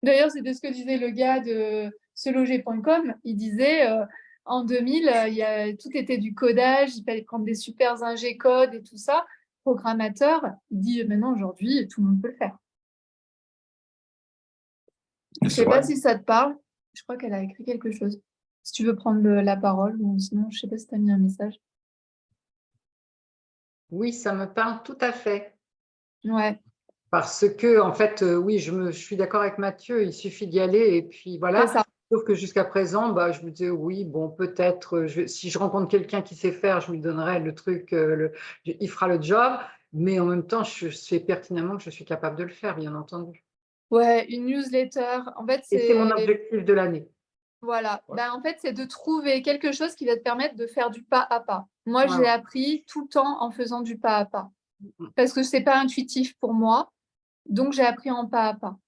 D'ailleurs, c'était ce que disait le gars de seloger.com. Il disait en 2000, tout était du codage, il fallait prendre des super ingé code et tout ça. Programmateur, il dit maintenant aujourd'hui, tout le monde peut le faire. Je ne sais pas si ça te parle. Je crois qu'elle a écrit quelque chose. Si tu veux prendre la parole, ou sinon, je ne sais pas si tu as mis un message. Oui, ça me parle tout à fait. Ouais. Parce que, en fait, oui, je suis d'accord avec Mathieu, il suffit d'y aller et puis voilà. C'est ça. Sauf que jusqu'à présent, bah, je me disais, oui, bon, peut-être, si je rencontre quelqu'un qui sait faire, je lui donnerai le truc, il fera le job, mais en même temps, je sais pertinemment que je suis capable de le faire, bien entendu. Ouais, une newsletter. En fait, Et c'est mon objectif de l'année. Voilà. Ouais. Ben, en fait, c'est de trouver quelque chose qui va te permettre de faire du pas à pas. Moi, Ouais, j'ai ouais. appris tout le temps en faisant du pas à pas. Parce que c'est pas intuitif pour moi. Donc, j'ai appris en pas à pas.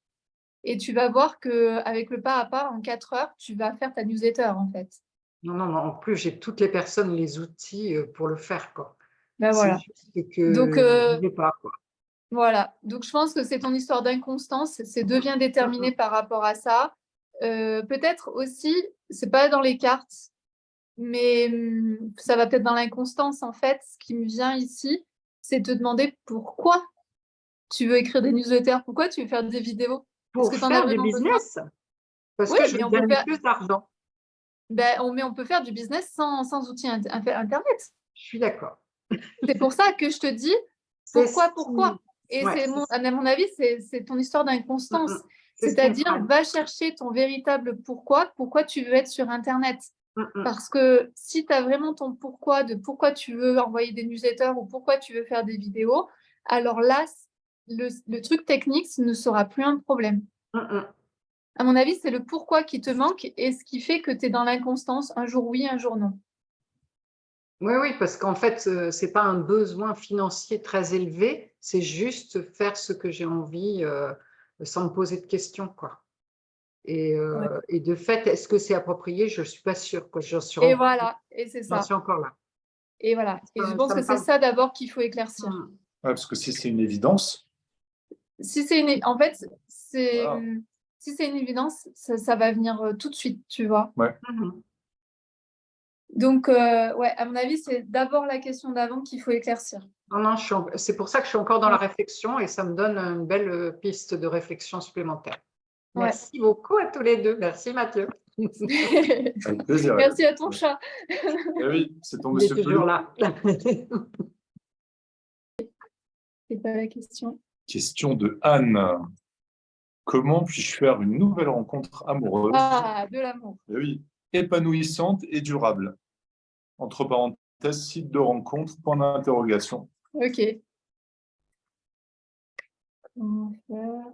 Et tu vas voir qu'avec le pas à pas, en 4 heures, tu vas faire ta newsletter, en fait. Non, non, non, en plus, j'ai toutes les personnes, les outils pour le faire, quoi. Ben C'est voilà. juste que Donc, je n'y vais pas, quoi. voilà. Donc, je pense que c'est ton histoire d'inconstance. C'est deviens déterminé par rapport à ça. Peut-être aussi, c'est pas dans les cartes, mais ça va peut-être dans l'inconstance, en fait. Ce qui me vient ici, c'est te demander pourquoi tu veux écrire des newsletters, pourquoi tu veux faire des vidéos. Est-ce Pour que tu en as faire du vraiment besoin? business, parce Oui, que je mais veux gagner plus d'argent. on peut faire du business sans outils Internet. Je suis d'accord. C'est pour ça que je te dis C'est pourquoi. Et ouais, à mon avis, c'est ton histoire d'inconstance. c'est ce qui me C'est-à-dire, freine. va chercher ton véritable pourquoi tu veux être sur Internet. Mm. Parce que si tu as vraiment ton pourquoi, de pourquoi tu veux envoyer des newsletters ou pourquoi tu veux faire des vidéos, alors là, le truc technique ce ne sera plus un problème. À mon avis, c'est le pourquoi qui te manque et ce qui fait que tu es dans l'inconstance, un jour oui, un jour non. Oui, oui, parce qu'en fait, ce n'est pas un besoin financier très élevé, c'est juste faire ce que j'ai envie sans me poser de questions, quoi. Et de fait, est-ce que c'est approprié? Je ne suis pas sûre, quoi. Et voilà, et c'est J'en ça. suis encore là. Et voilà. Et je pense Ça que me c'est parle. ça d'abord qu'il faut éclaircir. Mm. Ouais, parce que si c'est une évidence, Si c'est en fait, voilà. si c'est une évidence, ça va venir tout de suite, tu vois. Ouais. Donc, ouais, à mon avis, c'est d'abord la question d'avant qu'il faut éclaircir. Non, non, c'est pour ça que je suis encore dans la réflexion et ça me donne une belle piste de réflexion supplémentaire. Ouais. Merci beaucoup à tous les deux. Merci Mathieu. Avec plaisir. Merci à ton chat. Eh oui, c'est ton Il est monsieur toujours Pelou. là. C'est pas la question. Question de Anne. Comment puis-je faire une nouvelle rencontre amoureuse, Ah, de l'amour. eh oui, épanouissante et durable? Entre parenthèses, site de rencontre, point d'interrogation. Ok. Comment faire?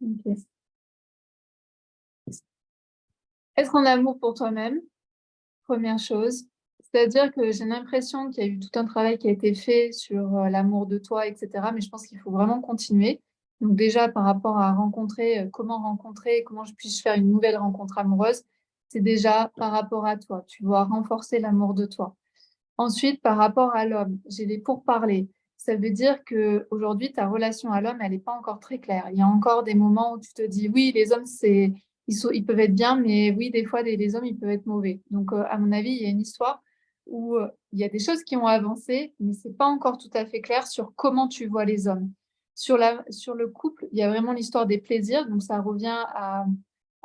Ok. Être en amour pour toi-même, première chose. C'est-à-dire que j'ai l'impression qu'il y a eu tout un travail qui a été fait sur l'amour de toi, etc. Mais je pense qu'il faut vraiment continuer. Donc déjà, par rapport à rencontrer, comment je puisse faire une nouvelle rencontre amoureuse, c'est déjà par rapport à toi. Tu dois renforcer l'amour de toi. Ensuite, par rapport à l'homme, j'ai les pourparlers. Ça veut dire que aujourd'hui, ta relation à l'homme, elle n'est pas encore très claire. Il y a encore des moments où tu te dis, oui, les hommes, ils peuvent être bien, mais oui, des fois, les hommes, ils peuvent être mauvais. Donc, à mon avis, il y a une histoire où il y a des choses qui ont avancé, mais c'est pas encore tout à fait clair sur comment tu vois les hommes. Sur le couple, il y a vraiment l'histoire des plaisirs. Donc, ça revient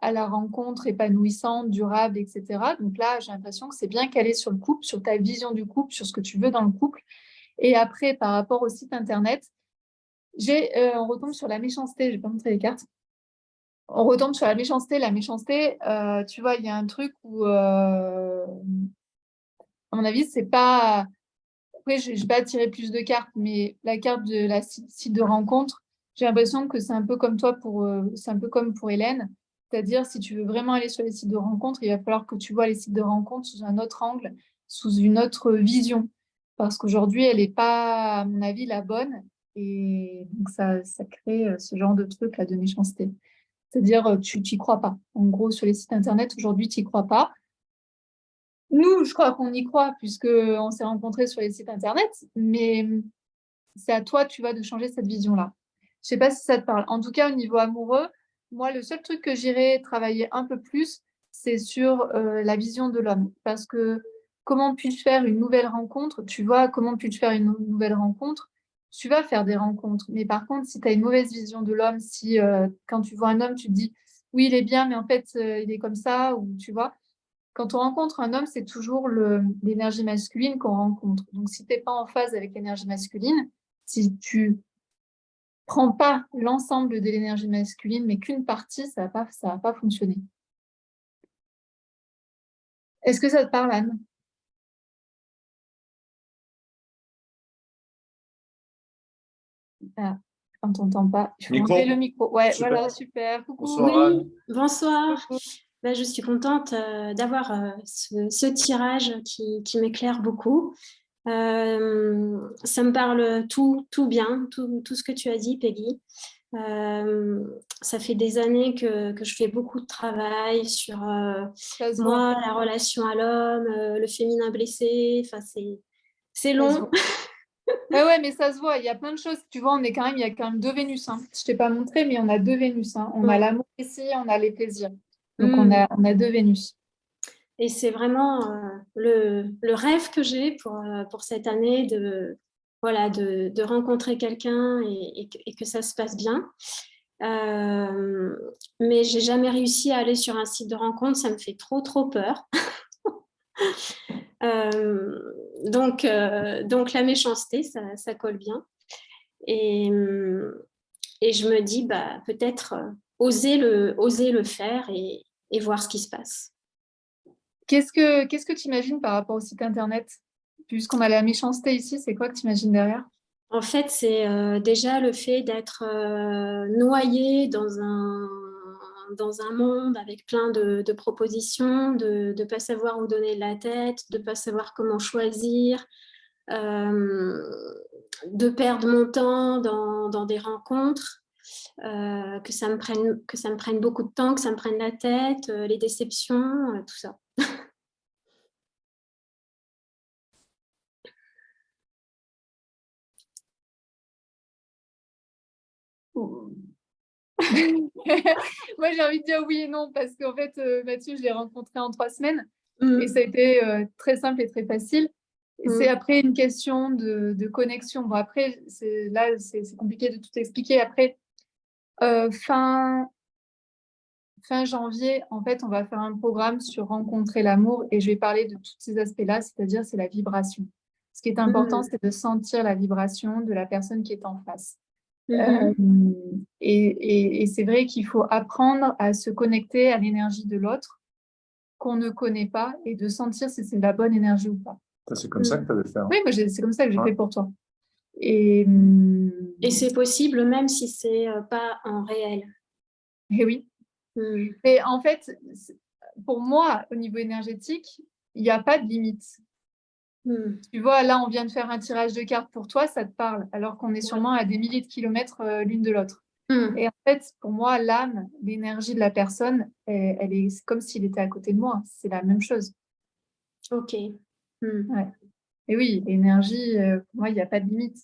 à la rencontre épanouissante, durable, etc. Donc là, j'ai l'impression que c'est bien calé sur le couple, sur ta vision du couple, sur ce que tu veux dans le couple. Et après, par rapport au site internet, on retombe sur la méchanceté. Je vais pas montrer les cartes. On retombe sur la méchanceté. La méchanceté, tu vois, il y a un truc où, à mon avis, c'est pas. Après, je vais pas tirer plus de cartes, mais la carte de la site de rencontre, j'ai l'impression que c'est un peu comme toi c'est un peu comme pour Hélène. C'est-à-dire, si tu veux vraiment aller sur les sites de rencontre, il va falloir que tu vois les sites de rencontre sous un autre angle, sous une autre vision. Parce qu'aujourd'hui, elle n'est pas, à mon avis, la bonne. Et donc, ça crée ce genre de truc là de méchanceté. C'est-à-dire, tu n'y crois pas. En gros, sur les sites internet, aujourd'hui, tu n'y crois pas. Nous, je crois qu'on y croit puisqu'on s'est rencontrés sur les sites internet, mais c'est à toi, tu vois, de changer cette vision-là. Je sais pas si ça te parle. En tout cas, au niveau amoureux, moi, le seul truc que j'irais travailler un peu plus, c'est sur la vision de l'homme. Parce que comment puis-je faire une nouvelle rencontre? Tu vois, comment puis-je faire une nouvelle rencontre? Tu vas faire des rencontres. Mais par contre, si tu as une mauvaise vision de l'homme, si quand tu vois un homme, tu te dis, oui, il est bien, mais en fait, il est comme ça, ou tu vois. Quand on rencontre un homme, c'est toujours l'énergie masculine qu'on rencontre. Donc, si tu n'es pas en phase avec l'énergie masculine, si tu prends pas l'ensemble de l'énergie masculine, mais qu'une partie, ça va pas fonctionner. Est-ce que ça te parle, Anne? Ah, on t'entend pas. Il faut Micro. enlever le micro. Ouais, Super. voilà, super. Coucou. Bonsoir, Anne. Oui, bonsoir. Coucou. Ben, je suis contente d'avoir ce tirage qui m'éclaire beaucoup. Ça me parle tout bien, tout ce que tu as dit, Peggy. Ça fait des années que je fais beaucoup de travail sur moi, la relation à l'homme, le féminin blessé. Enfin, c'est long. Ouais, mais ça se voit. Il y a plein de choses. Tu vois, il y a quand même 2 Vénus. Hein. Je t'ai pas montré, mais on a 2 Vénus. Hein. On a l'amour ici, on a les plaisirs. Donc, on a 2 Vénus. Et c'est vraiment le rêve que j'ai pour cette année de rencontrer quelqu'un et que ça se passe bien. Mais j'ai jamais réussi à aller sur un site de rencontre, ça me fait trop peur. Donc la méchanceté, ça colle bien. Et je me dis, bah, peut-être oser le faire et voir ce qui se passe. Qu'est-ce que tu imagines par rapport au site internet? Puisqu'on a la méchanceté ici, c'est quoi que tu imagines derrière? En fait, c'est déjà le fait d'être noyé dans un monde avec plein de propositions, de ne pas savoir où donner la tête, de ne pas savoir comment choisir, de perdre mon temps dans des rencontres, que ça me prenne beaucoup de temps, que ça me prenne la tête, les déceptions, tout ça. Moi, j'ai envie de dire oui et non, parce qu'en fait, Mathieu, je l'ai rencontré en 3 semaines et ça a été très simple et très facile. Et c'est après une question de connexion. Bon, après, c'est compliqué de tout expliquer. Après, fin janvier, en fait, on va faire un programme sur rencontrer l'amour et je vais parler de tous ces aspects-là, c'est-à-dire c'est la vibration. Ce qui est important, c'est de sentir la vibration de la personne qui est en face. Et c'est vrai qu'il faut apprendre à se connecter à l'énergie de l'autre qu'on ne connaît pas et de sentir si c'est la bonne énergie ou pas. C'est comme ça que tu avais fait. Hein. Oui, moi, c'est comme ça que j'ai fait pour toi. Et c'est possible même si c'est pas en réel. Et oui. Mais en fait, pour moi, au niveau énergétique, il n'y a pas de limite. Tu vois, là, on vient de faire un tirage de cartes pour toi, ça te parle, alors qu'on est sûrement à des milliers de kilomètres l'une de l'autre. Et en fait, pour moi, l'âme, l'énergie de la personne, elle est comme s'il était à côté de moi. C'est la même chose. Ok. Ouais. Et oui, l'énergie, pour moi, il n'y a pas de limite.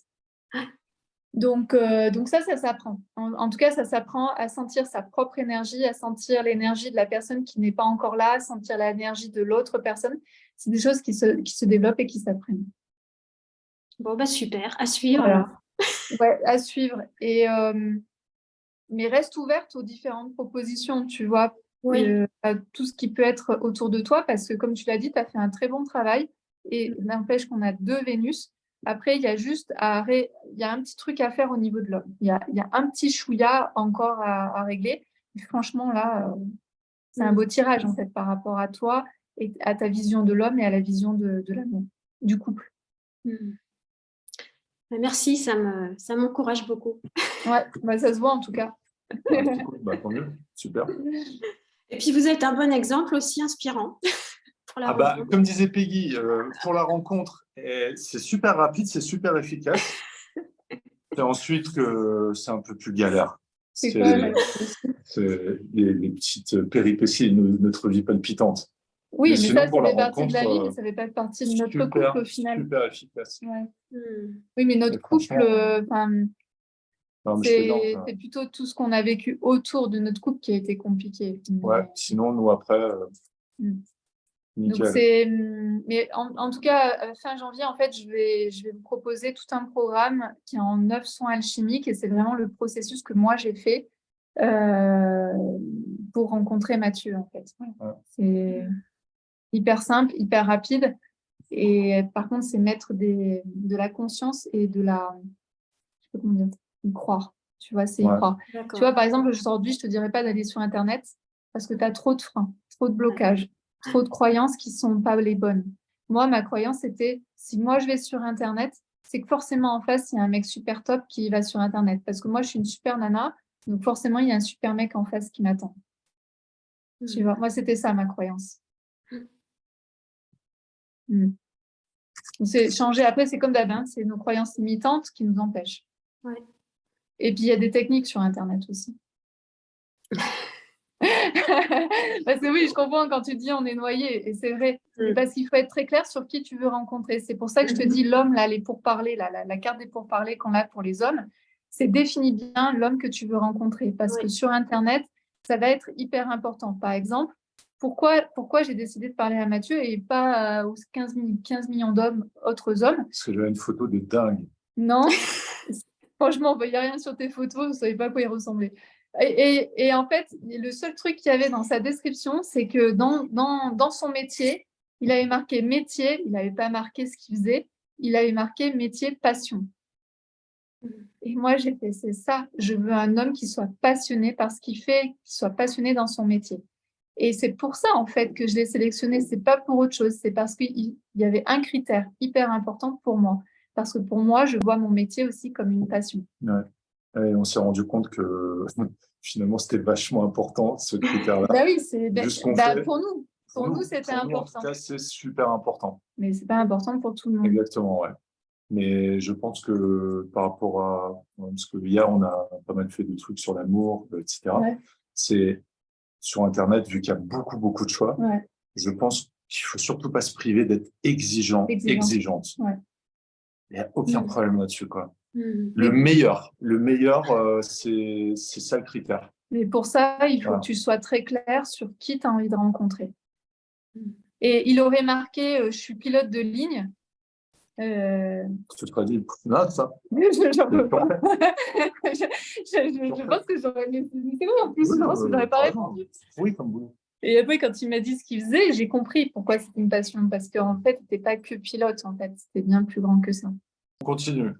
Donc ça s'apprend. En tout cas, ça s'apprend à sentir sa propre énergie, à sentir l'énergie de la personne qui n'est pas encore là, à sentir l'énergie de l'autre personne. C'est des choses qui se développent et qui s'apprennent. Bon, bah super, à suivre Voilà. alors. Ouais, à suivre. Mais reste ouverte aux différentes propositions, tu vois, à tout ce qui peut être autour de toi, parce que comme tu l'as dit, tu as fait un très bon travail et n'empêche qu'on a 2 Vénus. Après, il y a juste il y a un petit truc à faire au niveau de l'homme. Il y a un petit chouïa encore à régler. Et franchement, là, c'est un beau tirage en fait par rapport à toi et à ta vision de l'homme et à la vision de l'amour, du couple. Merci, ça m'encourage beaucoup. Ouais, bah, ça se voit en tout cas. Bah, tant mieux, super. Et puis vous êtes un bon exemple aussi inspirant pour la rencontre. Comme disait Peggy, pour la rencontre, c'est super rapide, c'est super efficace. Et ensuite que c'est un peu plus galère. C'est quoi les petites péripéties de notre vie palpitante. Oui, mais sinon, ça pour la fait partie de la vie, rencontre, mais ça fait pas partie de notre couple au final. Super efficace. Ouais. Oui, mais notre couple, c'est plutôt tout ce qu'on a vécu autour de notre couple qui a été compliqué. Ouais, sinon, nous, après, nickel. Donc mais en tout cas, fin janvier, en fait, je vais vous proposer tout un programme qui est en 9 soins alchimiques et c'est vraiment le processus que moi j'ai fait pour rencontrer Mathieu, en fait. Ouais. C'est hyper simple, hyper rapide. Et par contre, c'est mettre de la conscience et de la, je sais pas comment dire, y croire. Tu vois, c'est y croire. Tu vois, par exemple, aujourd'hui, je te dirais pas d'aller sur Internet parce que tu as trop de freins, trop de blocages, trop de croyances qui sont pas les bonnes. Moi, ma croyance, c'était, si moi, je vais sur Internet, c'est que forcément, en face, il y a un mec super top qui va sur Internet. Parce que moi, je suis une super nana, donc forcément, il y a un super mec en face qui m'attend. Tu vois, moi, c'était ça, ma croyance. C'est changer. Après, c'est comme d'hab, hein, c'est nos croyances limitantes qui nous empêchent. Ouais. Et puis, il y a des techniques sur Internet aussi. Parce que oui, je comprends quand tu dis on est noyé, et c'est vrai. Parce qu'il faut être très clair sur qui tu veux rencontrer. C'est pour ça que je te dis l'homme, là, les pourparlers, la carte des pourparlers qu'on a pour les hommes, c'est définit bien l'homme que tu veux rencontrer. Parce que sur Internet, ça va être hyper important. Par exemple, pourquoi j'ai décidé de parler à Mathieu et pas aux 15 millions d'hommes, autres hommes? Parce que j'avais une photo de dingue. Non, franchement, vous voyez rien sur tes photos, vous ne savez pas à quoi il ressemblait. Et en fait, le seul truc qu'il y avait dans sa description, c'est que dans son métier, il avait marqué métier, il n'avait pas marqué ce qu'il faisait, il avait marqué métier passion. Et moi, j'ai fait, c'est ça, je veux un homme qui soit passionné par ce qu'il fait, qui soit passionné dans son métier. Et c'est pour ça, en fait, que je l'ai sélectionné, c'est pas pour autre chose, c'est parce qu'il y avait un critère hyper important pour moi. Parce que pour moi, je vois mon métier aussi comme une passion. Ouais. Et on s'est rendu compte que finalement, c'était vachement important, ce critère-là. Bah oui, pour nous. Pour nous, c'était important. En tout cas, c'est super important. Mais c'est pas important pour tout le monde. Exactement, ouais. Mais je pense que par rapport à... Parce que hier, on a pas mal fait de trucs sur l'amour, etc. Ouais. C'est sur Internet, vu qu'il y a beaucoup, beaucoup de choix, je pense qu'il faut surtout pas se priver d'être exigeante. Ouais. Il n'y a aucun problème là-dessus, quoi. Le meilleur, c'est ça le critère. Mais pour ça, il faut que tu sois très clair sur qui tu as envie de rencontrer. Et il aurait marqué je suis pilote de ligne. Tu te dit non, ça. J'en peux pas. Je pense que j'aurais mis. C'est bon, en plus, je pense que j'aurais pas répondu. Oui, comme vous. Et après, quand il m'a dit ce qu'il faisait, j'ai compris pourquoi c'était une passion. Parce qu'en fait, c'était pas que pilote, en fait. C'était bien plus grand que ça. On continue.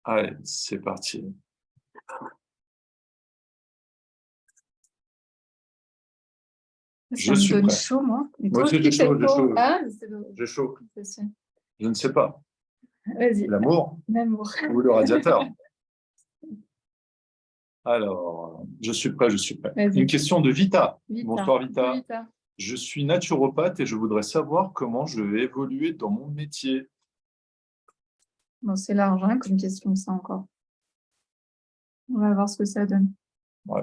Allez, c'est parti. Ça me donne chaud, moi. Moi aussi, j'ai chaud. Ah, j'ai chaud. Je ne sais pas. Vas-y. L'amour ou le radiateur. Alors, je suis prêt, je suis prêt. Vas-y. Une question de Vita. Vita. Bonsoir Vita. Vita. Je suis naturopathe et je voudrais savoir comment je vais évoluer dans mon métier. Bon, c'est large hein, comme question, ça encore. On va voir ce que ça donne. Ouais,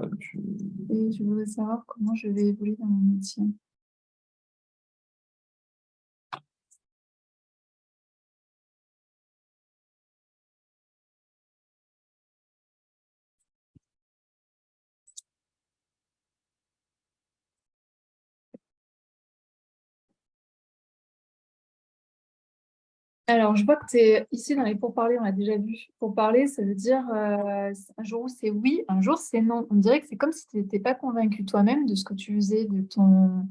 Et je voudrais savoir comment je vais évoluer dans mon métier. Alors, je vois que tu es ici dans les pourparlers, on l'a déjà vu. Pourparler, ça veut dire un jour où c'est oui, un jour c'est non. On dirait que c'est comme si tu n'étais pas convaincu toi-même de ce que tu faisais, de ton...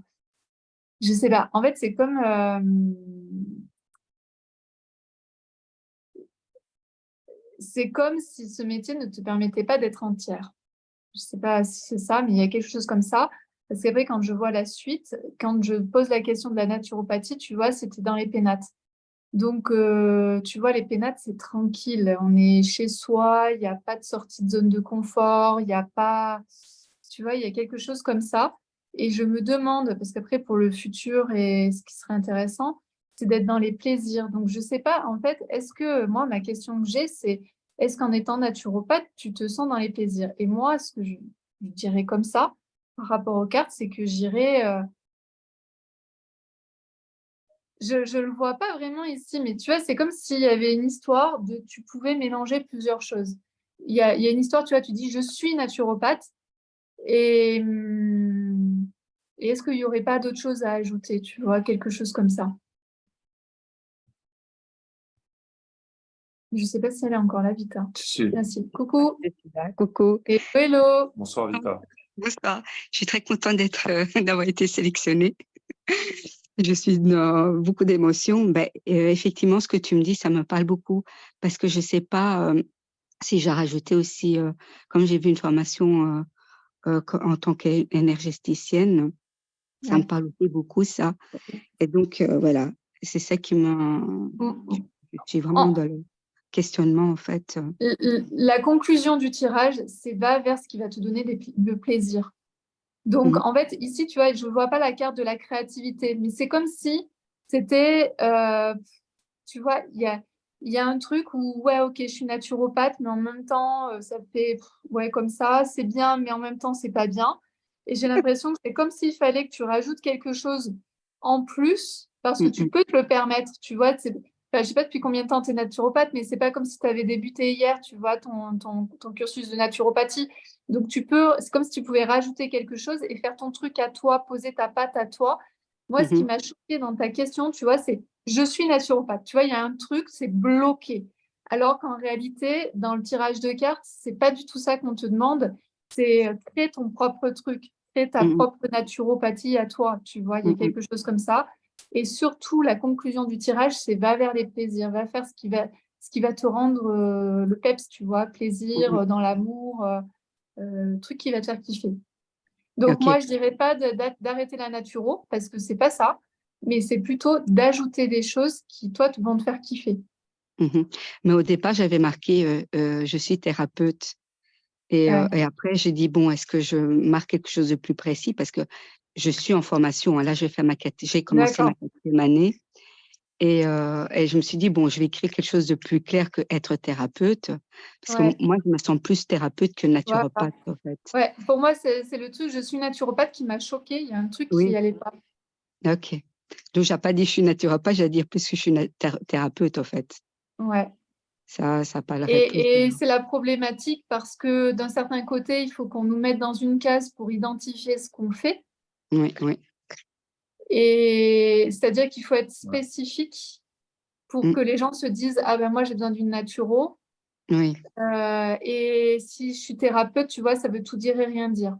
Je sais pas. En fait, c'est comme... c'est comme si ce métier ne te permettait pas d'être entière. Je sais pas si c'est ça, mais il y a quelque chose comme ça. Parce qu'après, quand je vois la suite, quand je pose la question de la naturopathie, tu vois, c'était dans les pénates. Donc, tu vois, les pénates, c'est tranquille. On est chez soi, il n'y a pas de sortie de zone de confort, il n'y a pas... Tu vois, il y a quelque chose comme ça. Et je me demande, parce qu'après, pour le futur, et ce qui serait intéressant, c'est d'être dans les plaisirs. Donc, je ne sais pas, en fait, est-ce que, moi, ma question que j'ai, c'est, est-ce qu'en étant naturopathe, tu te sens dans les plaisirs? Et moi, ce que je dirais comme ça, par rapport aux cartes, c'est que j'irais... Je ne le vois pas vraiment ici, mais tu vois, c'est comme s'il y avait une histoire de tu pouvais mélanger plusieurs choses. Il y a une histoire, tu vois, tu dis je suis naturopathe et, et est-ce qu'il n'y aurait pas d'autres choses à ajouter, tu vois, quelque chose comme ça. Je ne sais pas si elle est encore là, Vita. Si. Merci. Coucou. Coucou. Et hello. Bonsoir Vita. Bonsoir, je suis très contente d'avoir été sélectionnée. Je suis dans beaucoup d'émotions. Effectivement, ce que tu me dis, ça me parle beaucoup parce que je ne sais pas si j'ai rajouté aussi, comme j'ai vu une formation en tant qu'énergéticienne, ça me parle aussi beaucoup, ça. Et donc, voilà, c'est ça qui m'a... Je suis vraiment dans le questionnement, en fait. La conclusion du tirage, c'est va vers ce qui va te donner le plaisir. Donc, en fait, ici, tu vois, je ne vois pas la carte de la créativité, mais c'est comme si c'était, tu vois, il y a un truc où, ouais, ok, je suis naturopathe, mais en même temps, ça fait, ouais, comme ça, c'est bien, mais en même temps, c'est pas bien. Et j'ai l'impression que c'est comme s'il fallait que tu rajoutes quelque chose en plus, parce que tu peux te le permettre, tu vois. Enfin, je sais pas depuis combien de temps tu es naturopathe, mais c'est pas comme si tu avais débuté hier, tu vois, ton cursus de naturopathie. Donc, c'est comme si tu pouvais rajouter quelque chose et faire ton truc à toi, poser ta patte à toi. Moi, ce qui m'a choqué dans ta question, tu vois, c'est je suis naturopathe. Tu vois, il y a un truc, c'est bloqué. Alors qu'en réalité, dans le tirage de cartes, c'est pas du tout ça qu'on te demande. C'est créer ton propre truc, créer ta propre naturopathie à toi. Tu vois, il y a quelque chose comme ça. Et surtout, la conclusion du tirage, c'est va vers les plaisirs, va faire ce qui va te rendre le peps, tu vois, plaisir dans l'amour, truc qui va te faire kiffer. Donc, moi, je dirais pas d'arrêter la naturo, parce que c'est pas ça, mais c'est plutôt d'ajouter des choses qui, toi, vont te faire kiffer. Mais au départ, j'avais marqué je suis thérapeute. Et après, j'ai dit, bon, est-ce que je marque quelque chose de plus précis? Parce que je suis en formation. Là, j'ai commencé ma 4e année. Et je me suis dit, bon, je vais écrire quelque chose de plus clair que être thérapeute. Parce que moi, je me sens plus thérapeute que naturopathe, en fait. Ouais, pour moi, c'est le truc, je suis naturopathe qui m'a choquée. Il y a un truc qui n'allait pas. Ok. Donc, je n'ai pas dit je suis naturopathe, j'ai dire plus que je suis thérapeute, en fait. Ouais. Ça parlerait plus. Et c'est la problématique parce que d'un certain côté, il faut qu'on nous mette dans une case pour identifier ce qu'on fait. Oui, oui. Et c'est-à-dire qu'il faut être spécifique pour que les gens se disent « Ah ben moi, j'ai besoin d'une naturo. » Oui. Et si je suis thérapeute, tu vois, ça veut tout dire et rien dire.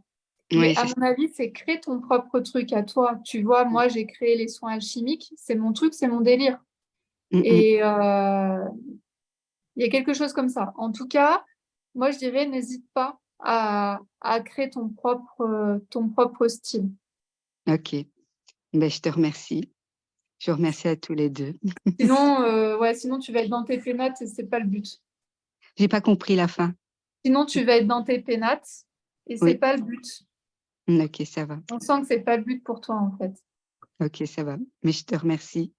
Mais à mon avis, c'est créer ton propre truc à toi. Tu vois, moi, j'ai créé les soins alchimiques. C'est mon truc, c'est mon délire. Et il y a quelque chose comme ça. En tout cas, moi, je dirais, n'hésite pas à créer ton propre style. Ok. Ben, je te remercie. Je vous remercie à tous les deux. Sinon, sinon tu vas être dans tes pénates et c'est pas le but. J'ai pas compris la fin. Sinon, tu vas être dans tes pénates et c'est Oui. pas le but. Ok, ça va. On sent que c'est pas le but pour toi, en fait. Ok, ça va. Mais je te remercie.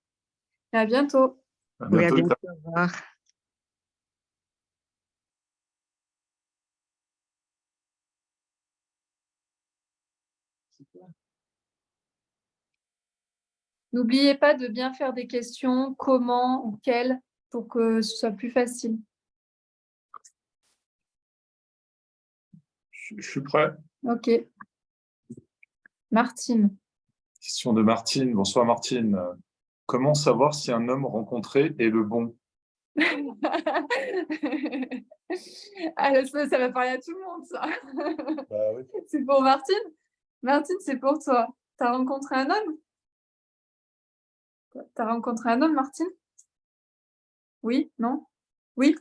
À bientôt. À Oui, à bientôt. bientôt. Au revoir. N'oubliez pas de bien faire des questions, comment ou quelles, pour que ce soit plus facile. Je suis prêt. Ok. Martine. Question de Martine. Bonsoir Martine. Comment savoir si un homme rencontré est le bon? Ah, ça va parler à tout le monde, ça. Bah oui. C'est pour Martine? Martine, c'est pour toi. T'as rencontré un homme? T'as rencontré un homme, Martine? Oui? Non? Oui?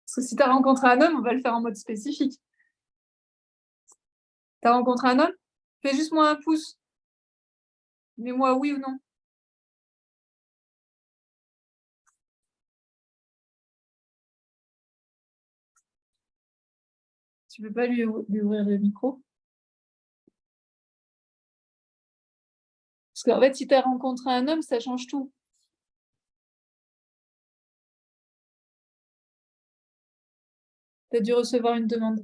Parce que si t'as rencontré un homme, on va le faire en mode spécifique. T'as rencontré un homme? Fais juste moi un pouce. Mets-moi oui ou non. Tu peux pas lui ouvrir le micro? Parce qu'en fait, si tu as rencontré un homme, ça change tout. Tu as dû recevoir une demande.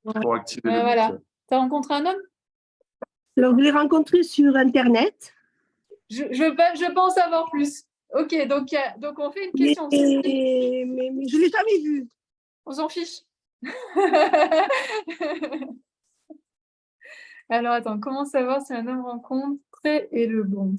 Pour activer le Voilà. micro. Tu as rencontré un homme? Alors, je l'ai rencontré sur Internet. Je peux en savoir plus. Ok, donc on fait une question. Mais je ne l'ai jamais vu. On s'en fiche. Alors, attends, comment savoir si un homme rencontré est le bon?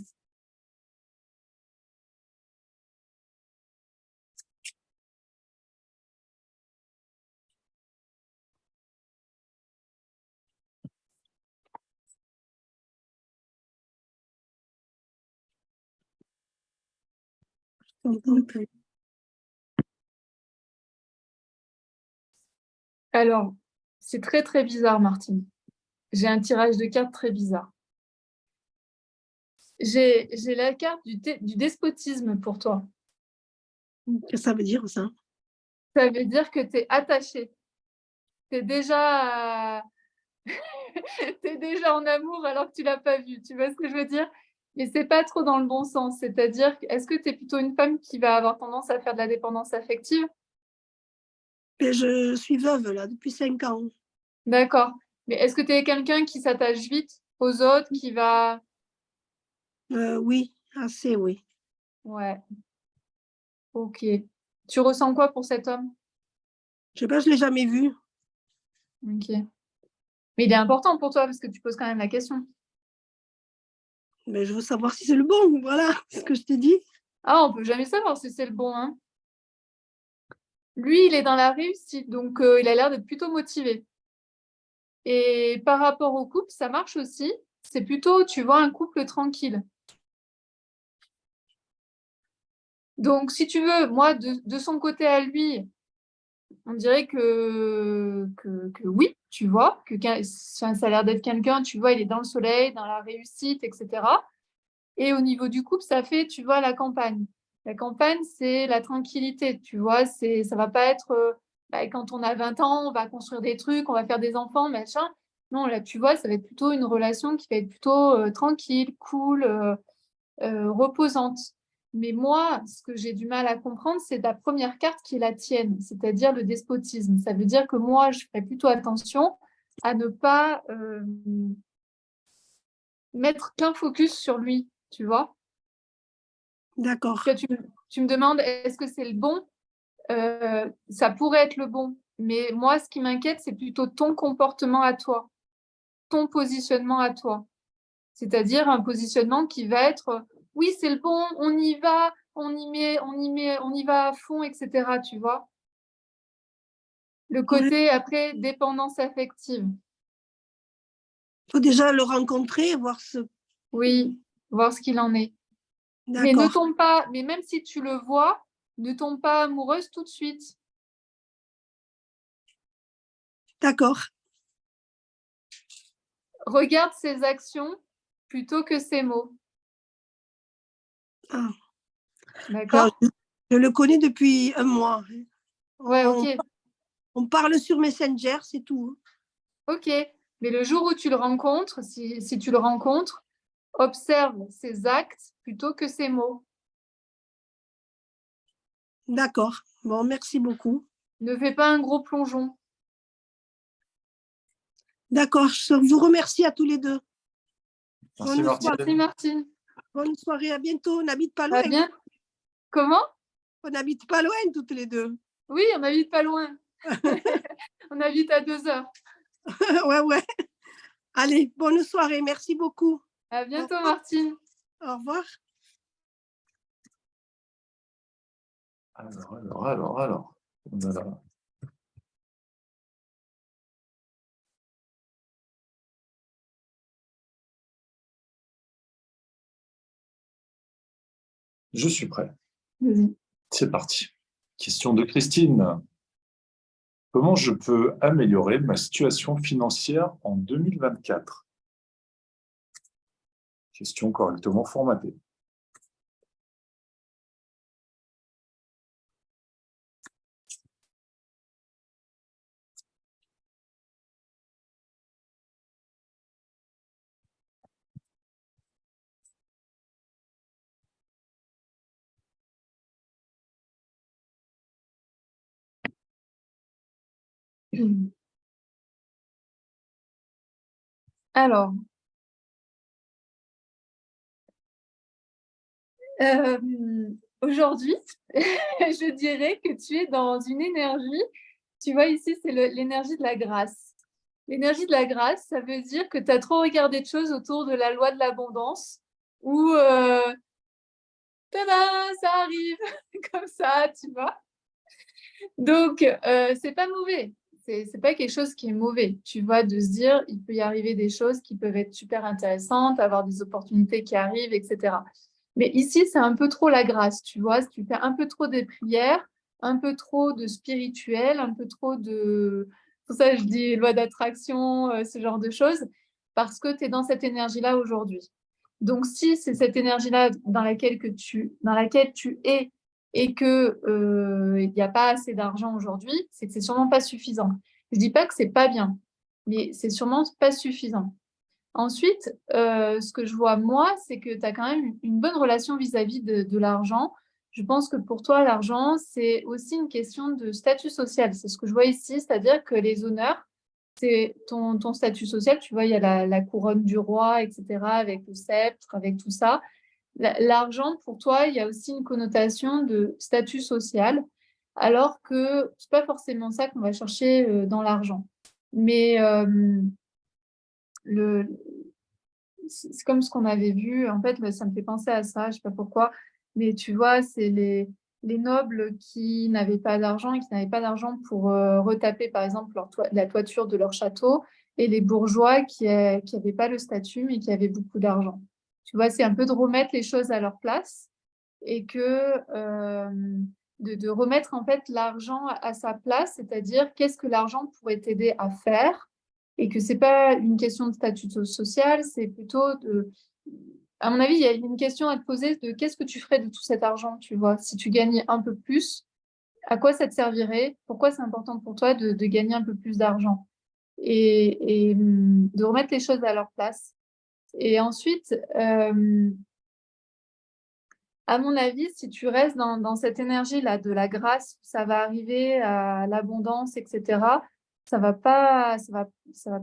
Alors, c'est très, très bizarre, Martine. J'ai un tirage de cartes très bizarre. J'ai la carte du despotisme pour toi. Qu'est-ce que ça veut dire, ça? Ça veut dire que tu es attaché. Tu es déjà... T'es déjà en amour alors que tu l'as pas vu. Tu vois ce que je veux dire? Mais c'est pas trop dans le bon sens. C'est-à-dire, est-ce que tu es plutôt une femme qui va avoir tendance à faire de la dépendance affective? Et je suis veuve, là, depuis 5 ans. D'accord. Mais est-ce que tu es quelqu'un qui s'attache vite aux autres, qui va... Oui, assez, oui. Ouais. Ok. Tu ressens quoi pour cet homme? Je sais pas, je ne l'ai jamais vu. Ok. Mais il est important pour toi parce que tu poses quand même la question. Mais je veux savoir si c'est le bon, voilà ce que je t'ai dit. Ah, on peut jamais savoir si c'est le bon, hein. Lui, il est dans la réussite, donc il a l'air d'être plutôt motivé. Et par rapport au couple, ça marche aussi. C'est plutôt, tu vois, un couple tranquille. Donc, si tu veux, moi, de son côté à lui, on dirait que oui, tu vois, ça a l'air d'être quelqu'un, tu vois, il est dans le soleil, dans la réussite, etc. Et au niveau du couple, ça fait, tu vois, la campagne. La campagne, c'est la tranquillité, tu vois, ça va pas être, quand on a 20 ans, on va construire des trucs, on va faire des enfants, machin. Non, là, tu vois, ça va être plutôt une relation qui va être plutôt tranquille, cool, reposante. Mais moi, ce que j'ai du mal à comprendre, c'est la première carte qui est la tienne, c'est-à-dire le despotisme. Ça veut dire que moi, je ferai plutôt attention à ne pas mettre qu'un focus sur lui, tu vois. D'accord. Tu me demandes, est-ce que c'est le bon? Ça pourrait être le bon, mais moi, ce qui m'inquiète, c'est plutôt ton comportement à toi, ton positionnement à toi. C'est-à-dire un positionnement qui va être, oui, c'est le bon, on y va, on y va à fond, etc. Tu vois? Le côté, après, dépendance affective. Il faut déjà le rencontrer, voir ce... Oui, voir ce qu'il en est. Mais ne D'accord. tombe pas, mais même si tu le vois, ne tombe pas amoureuse tout de suite. D'accord. Regarde ses actions plutôt que ses mots. Ah. D'accord? Je le connais depuis un mois. Ouais, ok. On parle sur Messenger, c'est tout. Ok. Mais le jour où tu le rencontres, si tu le rencontres, observe ses actes plutôt que ses mots. D'accord. Bon, merci beaucoup. Ne fais pas un gros plongeon. D'accord. Je vous remercie à tous les deux. Merci, Martine. Merci, Martine. Bonne soirée. À bientôt. On n'habite pas À loin. bien. Comment? On n'habite pas loin toutes les deux. Oui, on habite pas loin. On habite à 2 heures. Ouais, ouais. Allez, bonne soirée. Merci beaucoup. À bientôt, Martine. Au revoir. Alors. Voilà. Je suis prêt. Vas-y. C'est parti. Question de Christine. Comment je peux améliorer ma situation financière en 2024? Question correctement formatée. Alors, aujourd'hui, je dirais que tu es dans une énergie. Tu vois, ici, c'est l'énergie de la grâce. L'énergie de la grâce, ça veut dire que tu as trop regardé de choses autour de la loi de l'abondance où, tada, ça arrive comme ça, tu vois. Donc, c'est pas mauvais. C'est pas quelque chose qui est mauvais. Tu vois, de se dire, il peut y arriver des choses qui peuvent être super intéressantes, avoir des opportunités qui arrivent, etc. Mais ici, c'est un peu trop la grâce, tu vois. Si tu fais un peu trop des prières, un peu trop de spirituel, un peu trop de... Pour ça, je dis loi d'attraction, ce genre de choses, parce que tu es dans cette énergie-là aujourd'hui. Donc, si c'est cette énergie-là dans laquelle tu es et que il n'y a pas assez d'argent aujourd'hui, c'est que c'est sûrement pas suffisant. Je dis pas que c'est pas bien, mais c'est sûrement pas suffisant. Ensuite, ce que je vois moi, c'est que tu as quand même une bonne relation vis-à-vis de l'argent. Je pense que pour toi, l'argent, c'est aussi une question de statut social. C'est ce que je vois ici, c'est-à-dire que les honneurs, c'est ton statut social. Tu vois, il y a la couronne du roi, etc., avec le sceptre, avec tout ça. L'argent, pour toi, il y a aussi une connotation de statut social, alors que c'est pas forcément ça qu'on va chercher dans l'argent. Mais c'est comme ce qu'on avait vu. En fait, ça me fait penser à ça, je sais pas pourquoi. Mais tu vois, c'est les nobles qui n'avaient pas d'argent et qui n'avaient pas d'argent pour retaper, par exemple, la toiture de leur château, et les bourgeois qui n'avaient pas le statut, mais qui avaient beaucoup d'argent. Tu vois, c'est un peu de remettre les choses à leur place et de remettre en fait l'argent à sa place, c'est-à-dire qu'est-ce que l'argent pourrait t'aider à faire, et que c'est pas une question de statut social, c'est plutôt à mon avis, il y a une question à te poser de qu'est-ce que tu ferais de tout cet argent, tu vois, si tu gagnais un peu plus, à quoi ça te servirait, pourquoi c'est important pour toi de gagner un peu plus d'argent, et de remettre les choses à leur place. Et ensuite, à mon avis, si tu restes dans cette énergie-là de la grâce, ça va arriver à l'abondance, etc., ça va pas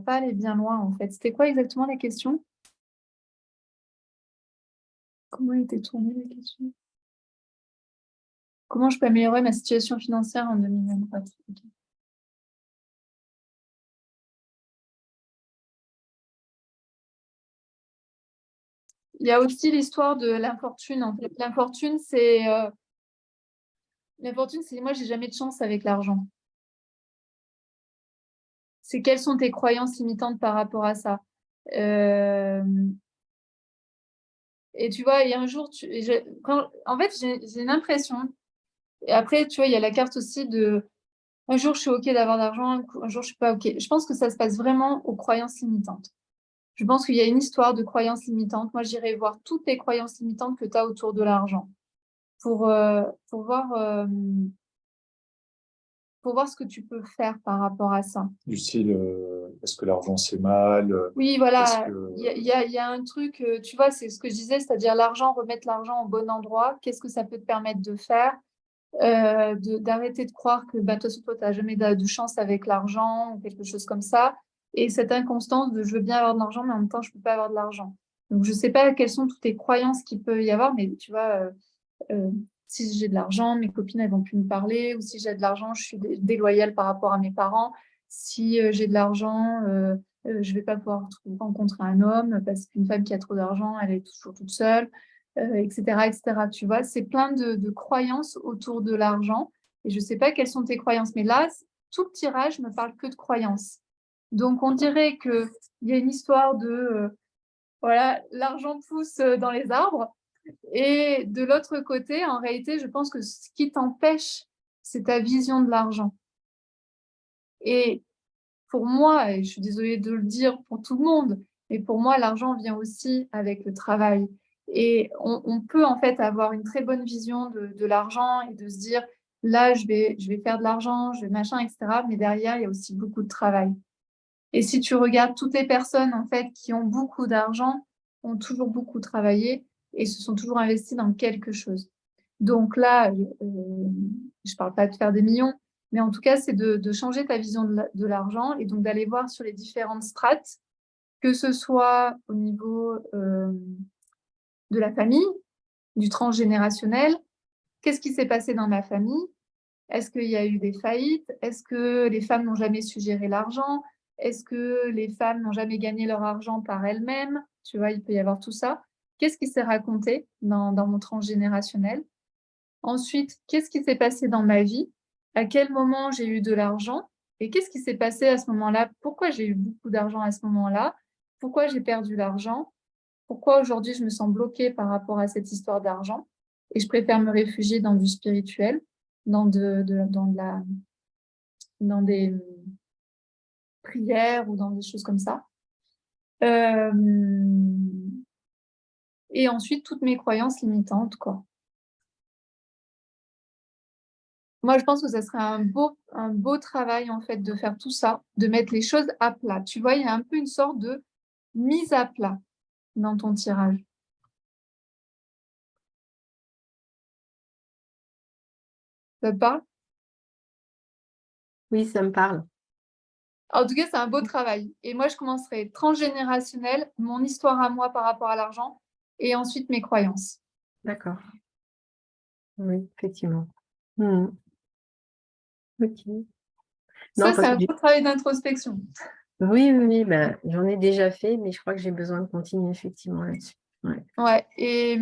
aller bien loin, en fait. C'était quoi exactement la question? Comment était tournée la question? Comment je peux améliorer ma situation financière en 2024? Ok. Il y a aussi l'histoire de l'infortune. En fait, l'infortune, moi, j'ai jamais de chance avec l'argent. C'est quelles sont tes croyances limitantes par rapport à ça? Et tu vois, il y a un jour, en fait, j'ai une impression. Et après, tu vois, il y a la carte aussi de un jour, je suis OK d'avoir d'argent, un jour, je suis pas OK. Je pense que ça se passe vraiment aux croyances limitantes. Je pense qu'il y a une histoire de croyances limitantes. Moi, j'irai voir toutes les croyances limitantes que tu as autour de l'argent pour voir ce que tu peux faire par rapport à ça. Du style, est-ce que l'argent c'est mal? Oui, voilà, il y a un truc, tu vois, c'est ce que je disais, c'est-à-dire remettre l'argent au bon endroit. Qu'est-ce que ça peut te permettre de faire? D'arrêter de croire que bah, toi, tu n'as jamais de chance avec l'argent ou quelque chose comme ça. Et cette inconstance de je veux bien avoir de l'argent, mais en même temps, je ne peux pas avoir de l'argent. Donc, je ne sais pas quelles sont toutes les croyances qu'il peut y avoir, mais tu vois, si j'ai de l'argent, mes copines, elles vont plus me parler, ou si j'ai de l'argent, je suis déloyale par rapport à mes parents. Si j'ai de l'argent, je vais pas pouvoir rencontrer un homme parce qu'une femme qui a trop d'argent, elle est toujours toute seule, etc., etc. Tu vois, c'est plein de croyances autour de l'argent. Et je sais pas quelles sont tes croyances, mais là, tout le tirage ne parle que de croyances. Donc, on dirait qu'il y a une histoire de, voilà, l'argent pousse dans les arbres. Et de l'autre côté, en réalité, je pense que ce qui t'empêche, c'est ta vision de l'argent. Et pour moi, et je suis désolée de le dire pour tout le monde, mais pour moi, l'argent vient aussi avec le travail. Et on peut en fait avoir une très bonne vision de l'argent et de se dire, là, je vais faire de l'argent, je vais machin, etc. Mais derrière, il y a aussi beaucoup de travail. Et si tu regardes toutes les personnes en fait qui ont beaucoup d'argent, ont toujours beaucoup travaillé et se sont toujours investis dans quelque chose. Donc là, je parle pas de faire des millions, mais en tout cas, c'est de changer ta vision de l'argent et donc d'aller voir sur les différentes strates, que ce soit au niveau de la famille, du transgénérationnel. Qu'est-ce qui s'est passé dans ma famille? Est-ce qu'il y a eu des faillites? Est-ce que les femmes n'ont jamais su gérer l'argent? Est-ce que les femmes n'ont jamais gagné leur argent par elles-mêmes? Tu vois, il peut y avoir tout ça. Qu'est-ce qui s'est raconté dans mon transgénérationnel? Ensuite, qu'est-ce qui s'est passé dans ma vie? À quel moment j'ai eu de l'argent? Et qu'est-ce qui s'est passé à ce moment-là? Pourquoi j'ai eu beaucoup d'argent à ce moment-là? Pourquoi j'ai perdu l'argent? Pourquoi aujourd'hui je me sens bloquée par rapport à cette histoire d'argent? Et je préfère me réfugier dans du spirituel, dans des prières ou dans des choses comme ça. Et ensuite, toutes mes croyances limitantes, quoi. Moi, je pense que ça serait un beau travail, en fait, de faire tout ça, de mettre les choses à plat. Tu vois, il y a un peu une sorte de mise à plat dans ton tirage. Ça te parle? Oui, ça me parle. En tout cas, c'est un beau travail. Et moi, je commencerai transgénérationnel, mon histoire à moi par rapport à l'argent, et ensuite mes croyances. D'accord. Oui, effectivement. Ok. Ça, Non, c'est un beau travail d'introspection. Oui, ben, j'en ai déjà fait, mais je crois que j'ai besoin de continuer effectivement là-dessus. Ouais, et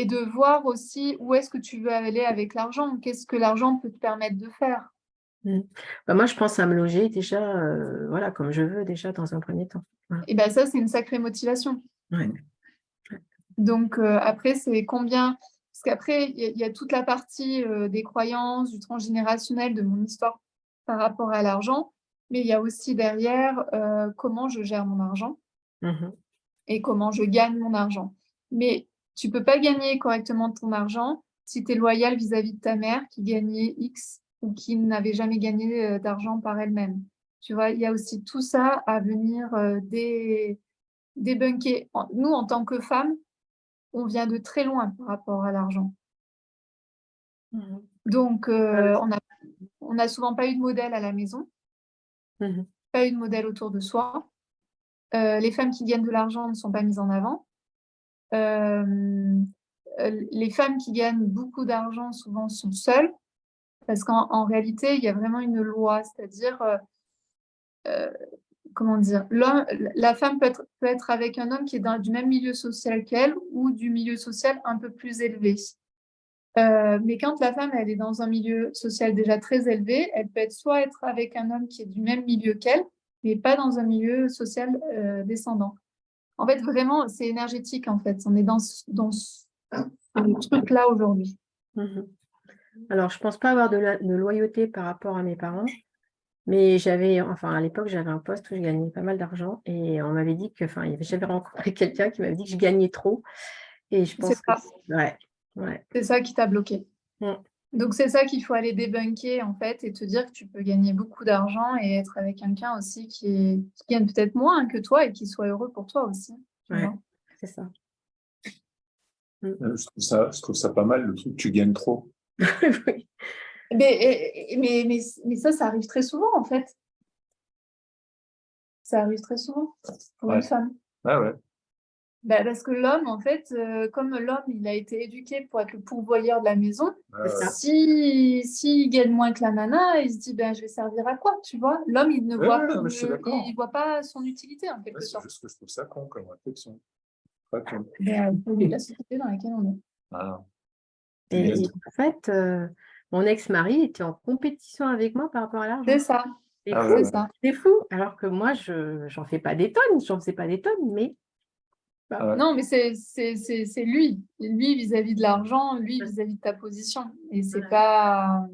de voir aussi où est-ce que tu veux aller avec l'argent. Qu'est-ce que l'argent peut te permettre de faire? Ben, moi, je pense à me loger déjà, voilà, comme je veux déjà dans un premier temps. Voilà. Et ben ça, c'est une sacrée motivation. Ouais. Donc après, c'est combien? Parce qu'après, il y a toute la partie des croyances, du transgénérationnel, de mon histoire par rapport à l'argent. Mais il y a aussi derrière comment je gère mon argent et comment je gagne mon argent. Mais tu ne peux pas gagner correctement ton argent si tu es loyal vis-à-vis de ta mère qui gagnait X ou qui n'avait jamais gagné d'argent par elle-même. Tu vois, il y a aussi tout ça à venir débunker. Nous, en tant que femmes, on vient de très loin par rapport à l'argent. Donc, on n'a souvent pas eu de modèle à la maison, pas eu de modèle autour de soi. Les femmes qui gagnent de l'argent ne sont pas mises en avant. Les femmes qui gagnent beaucoup d'argent souvent sont seules, parce qu'en réalité, il y a vraiment une loi, c'est-à-dire, comment dire, la femme peut être avec un homme qui est du même milieu social qu'elle ou du milieu social un peu plus élevé. Mais quand la femme, elle est dans un milieu social déjà très élevé, elle peut soit être avec un homme qui est du même milieu qu'elle, mais pas dans un milieu social descendant. En fait, vraiment, c'est énergétique, en fait. On est dans ce truc-là aujourd'hui. Alors, je ne pense pas avoir de loyauté par rapport à mes parents, mais à l'époque, j'avais un poste où je gagnais pas mal d'argent et on m'avait dit que, j'avais rencontré quelqu'un qui m'avait dit que je gagnais trop. Et je pense que, Ouais. C'est ça qui t'a bloqué. Mm. Donc, c'est ça qu'il faut aller débunker, en fait, et te dire que tu peux gagner beaucoup d'argent et être avec quelqu'un aussi qui gagne peut-être moins que toi et qui soit heureux pour toi aussi. Tu Ouais, vois. c'est ça. Je trouve ça pas mal, le truc, tu gagnes trop. Oui. Mais ça arrive très souvent, en fait. Ça arrive très souvent pour une femme. Ah ouais. Parce que l'homme, en fait, comme l'homme, il a été éduqué pour être le pourvoyeur de la maison, C'est ça. s'il gagne moins que la nana, il se dit, je vais servir à quoi, tu vois? L'homme, il ne voit, mais je suis d'accord. il voit pas son utilité, en quelque C'est sorte. juste que je trouve ça con comme réflexion. Pas con. Pour la société dans laquelle on est. Voilà. Et en fait, mon ex-mari était en compétition avec moi par rapport à l'argent. C'est ça. C'est Ah fou, ouais. ça. c'est fou. Alors que moi, j'en fais pas des tonnes, j'en faisais pas des tonnes, mais Ouais. Non, mais c'est lui. Lui vis-à-vis de l'argent, lui vis-à-vis de ta position. Et c'est pas...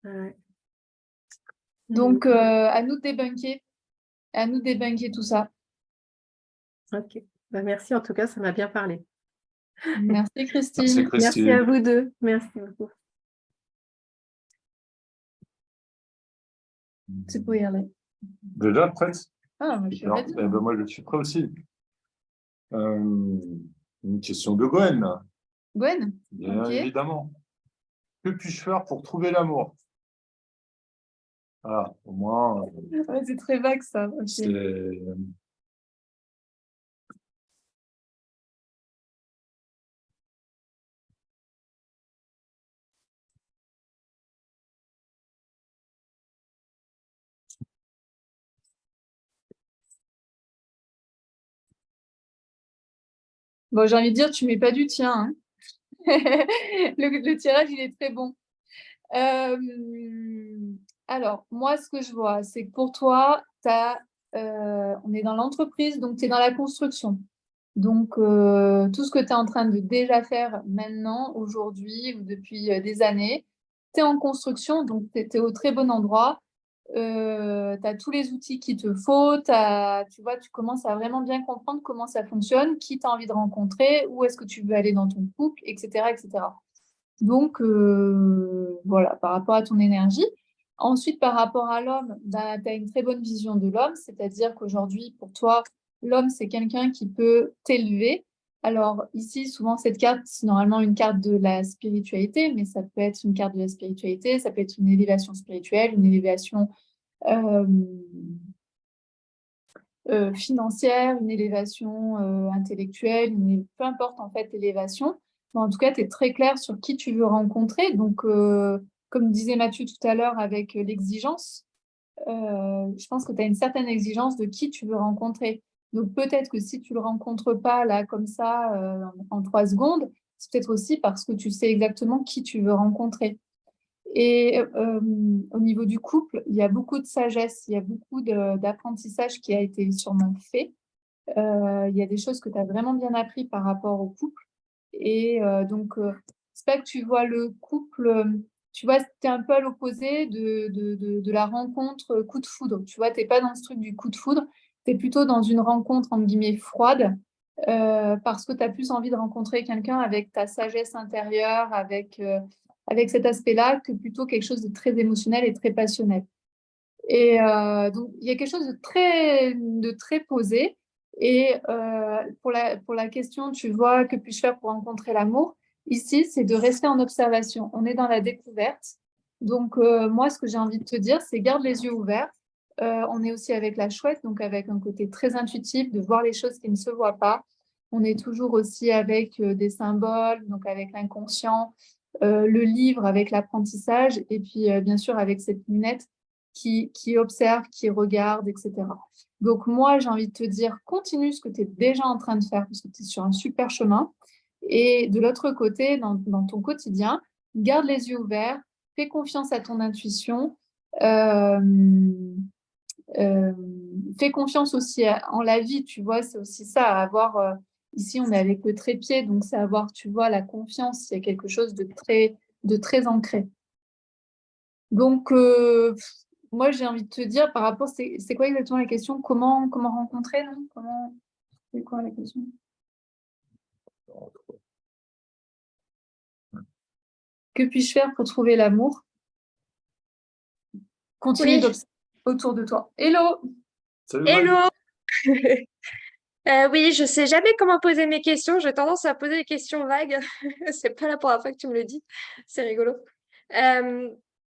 ouais. Donc, à nous de débunker. À nous de débunker tout ça. Ok. Merci, en tout cas, ça m'a bien parlé. Merci, Christine. Merci, Merci Christine. à vous deux. Merci beaucoup. Tu peux y aller. Déjà prête? Ah, moi, je suis ready. Moi, je suis prêt aussi. Une question de Gwen, Gwen? bien Ok. évidemment. Que puis-je faire pour trouver l'amour? Ah, au moins, Ouais, c'est très vague, ça. Ok. c'est... Bon, j'ai envie de dire, tu mets pas du tien, hein. Le tirage, il est très bon. Alors, moi, ce que je vois, c'est que pour toi, on est dans l'entreprise, donc tu es dans la construction. Donc, tout ce que tu es en train de déjà faire maintenant, aujourd'hui ou depuis des années, tu es en construction, donc tu es au très bon endroit. Tu as tous les outils qu'il te faut, tu vois, tu commences à vraiment bien comprendre comment ça fonctionne, qui tu as envie de rencontrer, où est-ce que tu veux aller dans ton couple, etc., etc. Donc, voilà, par rapport à ton énergie. Ensuite, par rapport à l'homme, tu as une très bonne vision de l'homme, c'est-à-dire qu'aujourd'hui, pour toi, l'homme, c'est quelqu'un qui peut t'élever. Alors, ici, souvent, cette carte, c'est normalement une carte de la spiritualité, mais ça peut être une carte de la spiritualité, ça peut être une élévation spirituelle, une élévation financière, une élévation intellectuelle, peu importe en fait l'élévation. Mais en tout cas, tu es très clair sur qui tu veux rencontrer. Donc, comme disait Mathieu tout à l'heure avec l'exigence, je pense que tu as une certaine exigence de qui tu veux rencontrer. Donc, peut-être que si tu ne le rencontres pas là, comme ça, en 3 secondes, c'est peut-être aussi parce que tu sais exactement qui tu veux rencontrer. Et au niveau du couple, il y a beaucoup de sagesse, il y a beaucoup d'apprentissage qui a été sûrement fait. Il y a des choses que tu as vraiment bien appris par rapport au couple. Et donc, c'est pas que tu vois le couple, tu vois, tu es un peu à l'opposé de la rencontre coup de foudre. Tu vois, tu n'es pas dans ce truc du coup de foudre, tu es plutôt dans une rencontre, entre guillemets, froide, parce que tu as plus envie de rencontrer quelqu'un avec ta sagesse intérieure, avec cet aspect-là, que plutôt quelque chose de très émotionnel et très passionnel. Et donc, il y a quelque chose de très posé. Et pour la question, tu vois, que puis-je faire pour rencontrer l'amour? Ici, c'est de rester en observation. On est dans la découverte. Donc, moi, ce que j'ai envie de te dire, c'est garde les yeux ouverts. On est aussi avec la chouette, donc avec un côté très intuitif, de voir les choses qui ne se voient pas. On est toujours aussi avec des symboles, donc avec l'inconscient, le livre avec l'apprentissage, et puis bien sûr avec cette lunette qui observe, qui regarde, etc. Donc moi, j'ai envie de te dire, continue ce que tu es déjà en train de faire, parce que tu es sur un super chemin. Et de l'autre côté, dans ton quotidien, garde les yeux ouverts, fais confiance à ton intuition, euh, fais confiance aussi en la vie, tu vois, c'est aussi ça, avoir... ici, on est avec le trépied, donc c'est avoir, tu vois, la confiance, il y a quelque chose de très ancré. Donc, moi, j'ai envie de te dire, par rapport, c'est quoi exactement la question? Comment rencontrer, non? C'est quoi la question? Que puis-je faire pour trouver l'amour? Continue Oui, d'observer autour de toi. Hello! Salut Greg. hello! Oui, je sais jamais comment poser mes questions. J'ai tendance à poser des questions vagues. C'est pas la première fois que tu me le dis. C'est rigolo. Euh,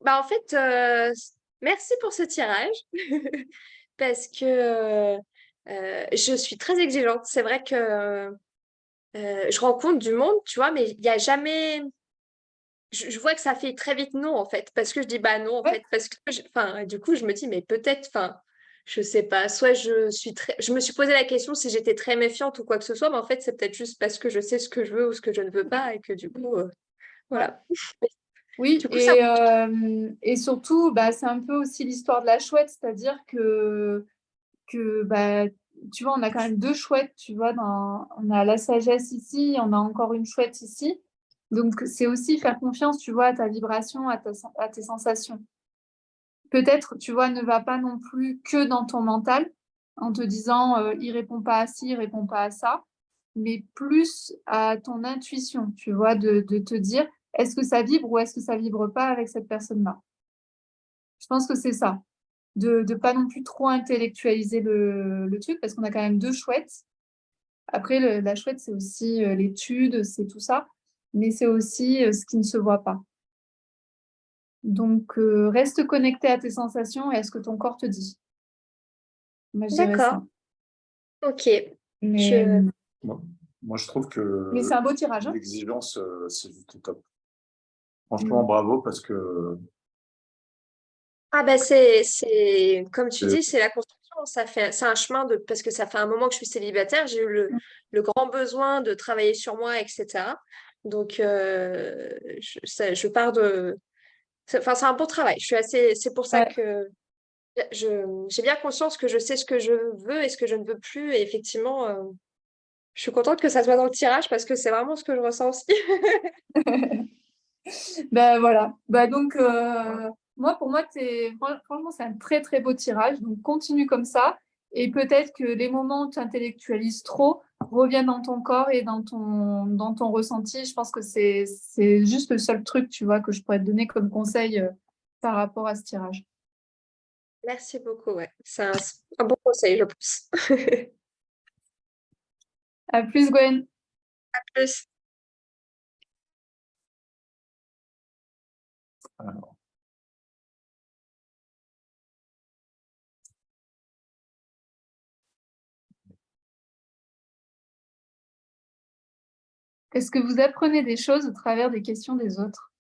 en fait, merci pour ce tirage parce que je suis très exigeante. C'est vrai que je rencontre du monde, tu vois, mais il n'y a jamais. Je vois que ça fait très vite non, en fait, parce que je dis bah non, en Ouais. fait, parce que enfin, du coup, je me dis, mais peut-être, enfin, je sais pas, soit je me suis posé la question si j'étais très méfiante ou quoi que ce soit, mais en fait, c'est peut-être juste parce que je sais ce que je veux ou ce que je ne veux pas, et que du coup, voilà. Oui, Du coup, ça. et surtout, bah, c'est un peu aussi l'histoire de la chouette, c'est-à-dire que bah, tu vois, on a quand même deux chouettes, tu vois, on a la sagesse ici, on a encore une chouette ici. Donc, c'est aussi faire confiance, tu vois, à ta vibration, à tes sensations. Peut-être, tu vois, ne va pas non plus que dans ton mental en te disant il répond pas à ci, il répond pas à ça, mais plus à ton intuition, tu vois, de te dire est-ce que ça vibre ou est-ce que ça vibre pas avec cette personne-là. Je pense que c'est ça, de ne pas non plus trop intellectualiser le truc parce qu'on a quand même deux chouettes. Après, la chouette, c'est aussi l'étude, c'est tout ça, mais c'est aussi ce qui ne se voit pas. Donc, reste connecté à tes sensations et à ce que ton corps te dit. Moi, je dirais D'accord, ça. ok. Mais, Je... Moi, je trouve mais que c'est un beau tirage, hein. l'exigence, c'est juste top. Franchement, bravo parce que Ah ben comme tu c'est dis, c'est la construction. C'est un chemin parce que ça fait un moment que je suis célibataire. J'ai eu le grand besoin de travailler sur moi, etc. Donc, je pars de. Enfin, c'est un bon travail. C'est pour ça Ouais. que j'ai bien conscience que je sais ce que je veux et ce que je ne veux plus. Et effectivement, je suis contente que ça soit dans le tirage parce que c'est vraiment ce que je ressens aussi. Ben voilà. Bah donc, moi, pour moi, franchement, c'est un très, très beau tirage. Donc, continue comme ça. Et peut-être que les moments où tu intellectualises trop reviennent dans ton corps et dans ton ressenti. Je pense que c'est juste le seul truc, tu vois, que je pourrais te donner comme conseil par rapport à ce tirage. Merci beaucoup. Ouais. C'est un bon conseil, je pense. À plus, Gwen. À plus. Est-ce que vous apprenez des choses au travers des questions des autres?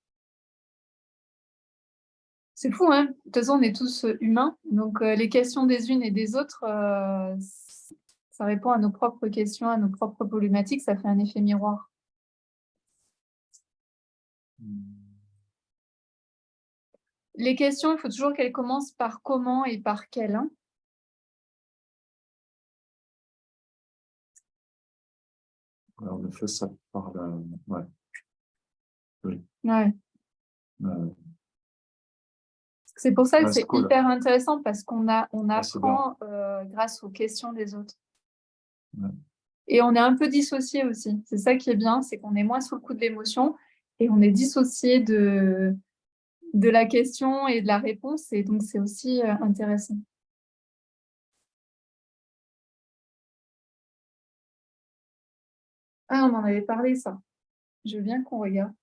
C'est fou, hein? De toute façon, on est tous humains. Donc, les questions des unes et des autres, ça répond à nos propres questions, à nos propres problématiques. Ça fait un effet miroir. Les questions, il faut toujours qu'elles commencent par comment et par quel, hein. Alors, en effet, ça parle. Ouais. Oui. Ouais. Ouais. C'est pour ça que Ouais, c'est c'est cool. hyper intéressant parce on c'est bien. apprend grâce aux questions des autres. Ouais. Et on est un peu dissocié aussi. C'est ça qui est bien, c'est qu'on est moins sous le coup de l'émotion et on est dissocié de la question et de la réponse. Et donc, c'est aussi intéressant. Ah, on en avait parlé, ça. Je veux bien qu'on regarde.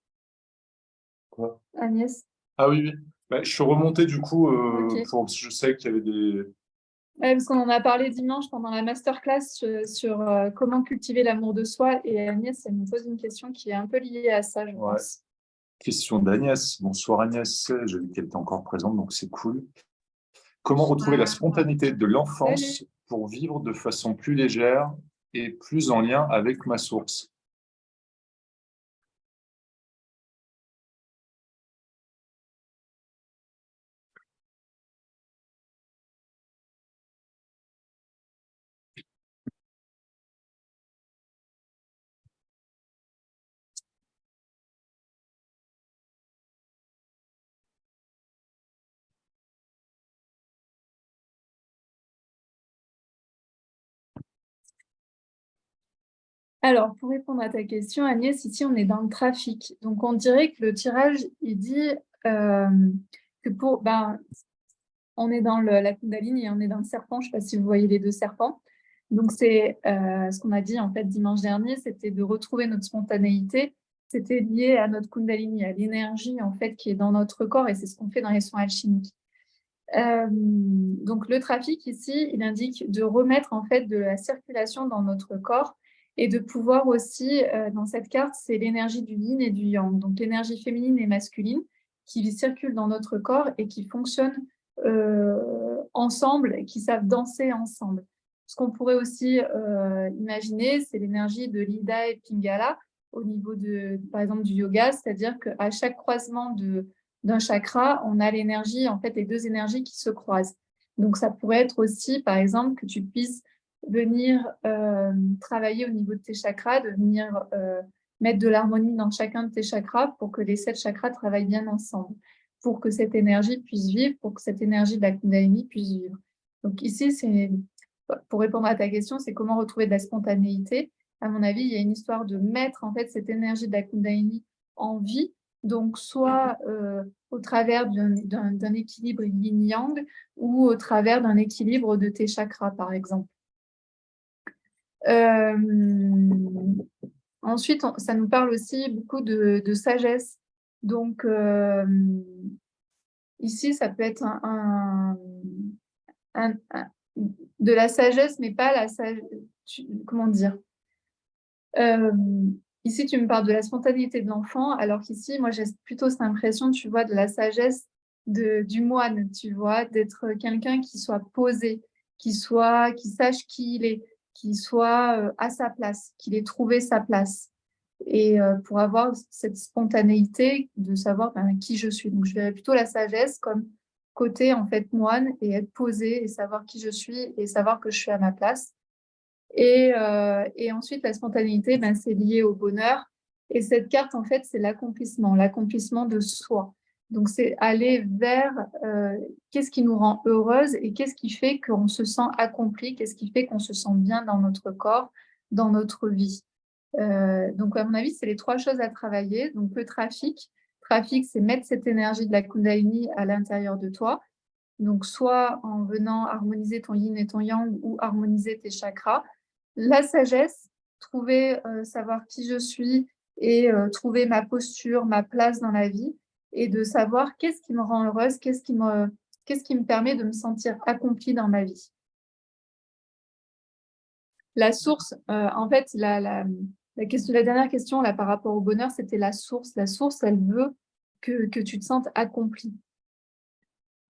Quoi? Agnès. Ah oui, oui. Bah, je suis remonté du coup, Ok. je sais qu'il y avait des. Ouais, parce qu'on en a parlé dimanche pendant la masterclass sur comment cultiver l'amour de soi. Et Agnès, elle me pose une question qui est un peu liée à ça, je Ouais. pense. Question d'Agnès. Bonsoir Agnès, j'ai vu qu'elle était encore présente, donc c'est cool. Comment retrouver la spontanéité de l'enfance Salut. pour vivre de façon plus légère et plus en lien avec ma source? Alors, pour répondre à ta question, Agnès, ici, on est dans le trafic. Donc, on dirait que le tirage, il dit que on est dans la Kundalini et on est dans le serpent. Je ne sais pas si vous voyez les deux serpents. Donc, c'est ce qu'on a dit, en fait, dimanche dernier, c'était de retrouver notre spontanéité. C'était lié à notre Kundalini, à l'énergie, en fait, qui est dans notre corps, et c'est ce qu'on fait dans les soins alchimiques. Donc, le trafic, ici, il indique de remettre, en fait, de la circulation dans notre corps et de pouvoir aussi, dans cette carte, c'est l'énergie du yin et du yang. Donc, l'énergie féminine et masculine qui circulent dans notre corps et qui fonctionnent ensemble et qui savent danser ensemble. Ce qu'on pourrait aussi imaginer, c'est l'énergie de l'Ida et Pingala au niveau par exemple, du yoga, c'est-à-dire qu'à chaque croisement d'un chakra, on a l'énergie, en fait, les deux énergies qui se croisent. Donc, ça pourrait être aussi, par exemple, que tu puisses venir travailler au niveau de tes chakras, de venir mettre de l'harmonie dans chacun de tes chakras pour que les 7 chakras travaillent bien ensemble, pour que cette énergie puisse vivre, pour que cette énergie de la Kundalini puisse vivre. Donc ici, pour répondre à ta question, c'est comment retrouver de la spontanéité. À mon avis, il y a une histoire de mettre en fait cette énergie de la Kundalini en vie, donc soit au travers d'un équilibre yin-yang ou au travers d'un équilibre de tes chakras, par exemple. Ensuite, ça nous parle aussi beaucoup de sagesse. Donc, ici, ça peut être de la sagesse, mais pas la sagesse. Comment dire? Ici, tu me parles de la spontanéité de l'enfant, alors qu'ici, moi, j'ai plutôt cette impression, tu vois, de la sagesse du moine, tu vois, d'être quelqu'un qui soit posé, qui sache qui il est, qui soit à sa place, qu'il ait trouvé sa place. Et pour avoir cette spontanéité de savoir qui je suis. Donc, je verrais plutôt la sagesse comme côté, en fait, moine et être posé et savoir qui je suis et savoir que je suis à ma place. Et ensuite, la spontanéité, c'est lié au bonheur. Et cette carte, en fait, c'est l'accomplissement de soi. Donc, c'est aller vers qu'est-ce qui nous rend heureuse et qu'est-ce qui fait qu'on se sent accompli, qu'est-ce qui fait qu'on se sent bien dans notre corps, dans notre vie. Donc, à mon avis, c'est les 3 choses à travailler. Donc, le trafic. Trafic, c'est mettre cette énergie de la Kundalini à l'intérieur de toi. Donc, soit en venant harmoniser ton yin et ton yang ou harmoniser tes chakras. La sagesse, savoir qui je suis et trouver ma posture, ma place dans la vie et de savoir qu'est-ce qui me rend heureuse, qu'est-ce qui me permet de me sentir accomplie dans ma vie. La source, en fait, la dernière question là, par rapport au bonheur, c'était la source. La source, elle veut que tu te sentes accomplie.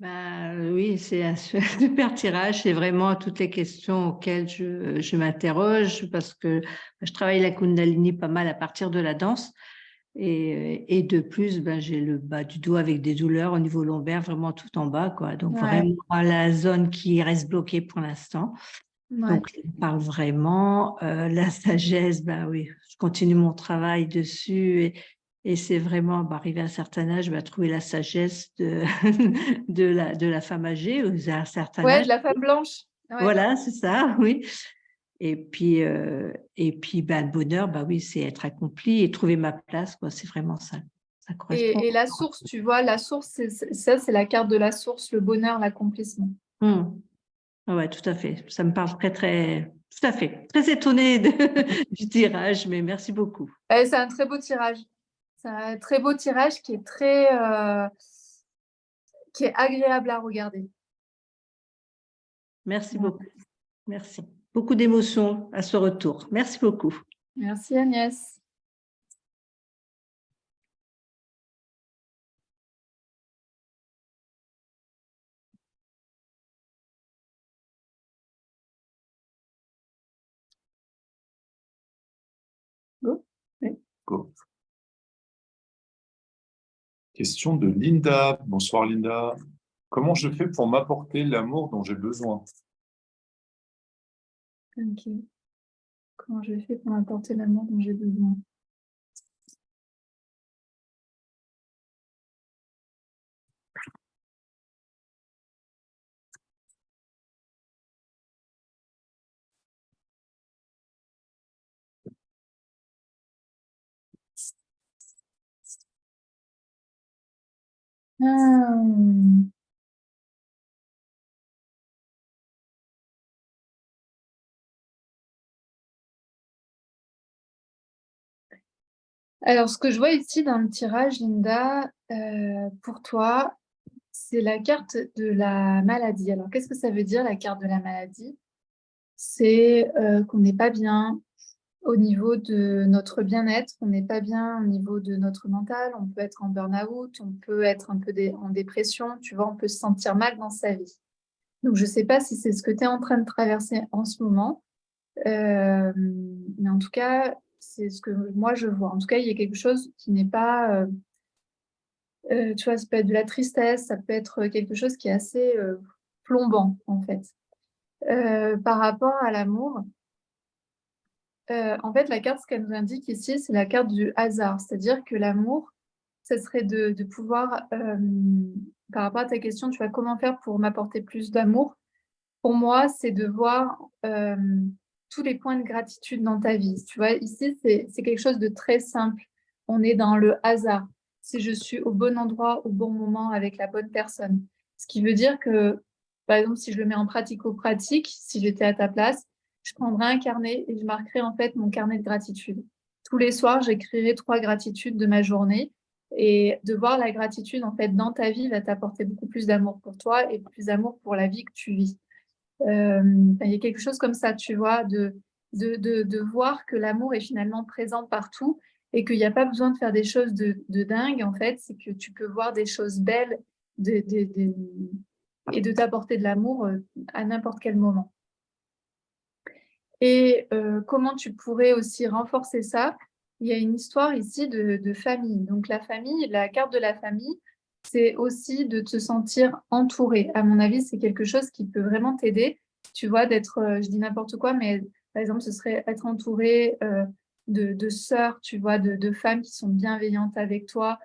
Oui, c'est un super tirage. C'est vraiment toutes les questions auxquelles je m'interroge parce que je travaille la Kundalini pas mal à partir de la danse. Et de plus, j'ai le bas du dos avec des douleurs au niveau lombaire, vraiment tout en bas, quoi. Donc, vraiment la zone qui reste bloquée pour l'instant. Ouais. Donc, on parle vraiment la sagesse. Oui, je continue mon travail dessus et c'est vraiment, arrivé à un certain âge, trouver la sagesse de la femme âgée à un certain âge. De la femme blanche. Ouais. Voilà, c'est ça, oui. Et puis le bonheur, oui, c'est être accompli et trouver ma place, quoi. C'est vraiment ça. Ça correspond. Et la source, tu vois, la source, c'est la carte de la source, le bonheur, l'accomplissement. Oui, tout à fait. Ça me parle très, très, tout à fait. Très étonnée du tirage, mais merci beaucoup. C'est un très beau tirage. C'est un très beau tirage qui est qui est agréable à regarder. Merci beaucoup. Merci. Beaucoup d'émotions à ce retour. Merci beaucoup. Merci Agnès. Go. Oui. Go. Question de Linda. Bonsoir Linda. Comment je fais pour m'apporter l'amour dont j'ai besoin? Ok. Comment je fais pour m'apporter l'amour dont j'ai besoin? Hmm. Alors, ce que je vois ici dans le tirage, Linda, pour toi, c'est la carte de la maladie. Alors, qu'est-ce que ça veut dire, la carte de la maladie? C'est qu'on n'est pas bien au niveau de notre bien-être, on n'est pas bien au niveau de notre mental, on peut être en burn-out, on peut être un peu en dépression, tu vois, on peut se sentir mal dans sa vie. Donc, je ne sais pas si c'est ce que tu es en train de traverser en ce moment, mais en tout cas, c'est ce que moi je vois. En tout cas, il y a quelque chose qui n'est pas, tu vois, ça peut être de la tristesse, ça peut être quelque chose qui est assez plombant, en fait. Par rapport à l'amour, en fait, la carte, ce qu'elle nous indique ici, c'est la carte du hasard. C'est-à-dire que l'amour, ce serait de pouvoir, par rapport à ta question, tu vois, comment faire pour m'apporter plus d'amour? Pour moi, c'est de voir tous les points de gratitude dans ta vie. Tu vois, ici, c'est quelque chose de très simple. On est dans le hasard. Si je suis au bon endroit, au bon moment, avec la bonne personne. Ce qui veut dire que, par exemple, si je le mets en pratico-pratique, si j'étais à ta place, je prendrais un carnet et je marquerais en fait mon carnet de gratitude. Tous les soirs, j'écrirai 3 gratitudes de ma journée. Et de voir la gratitude en fait dans ta vie va t'apporter beaucoup plus d'amour pour toi et plus d'amour pour la vie que tu vis. Il y a quelque chose comme ça, tu vois, de voir que l'amour est finalement présent partout et qu'il n'y a pas besoin de faire des choses de dingue, en fait, c'est que tu peux voir des choses belles et de t'apporter de l'amour à n'importe quel moment. Et comment tu pourrais aussi renforcer ça? Il y a une histoire ici de famille. Donc la famille, la carte de la famille, c'est aussi de te sentir entouré. À mon avis, c'est quelque chose qui peut vraiment t'aider. Tu vois, d'être, je dis n'importe quoi, mais par exemple, ce serait être entouré de sœurs, tu vois, de femmes qui sont bienveillantes avec toi.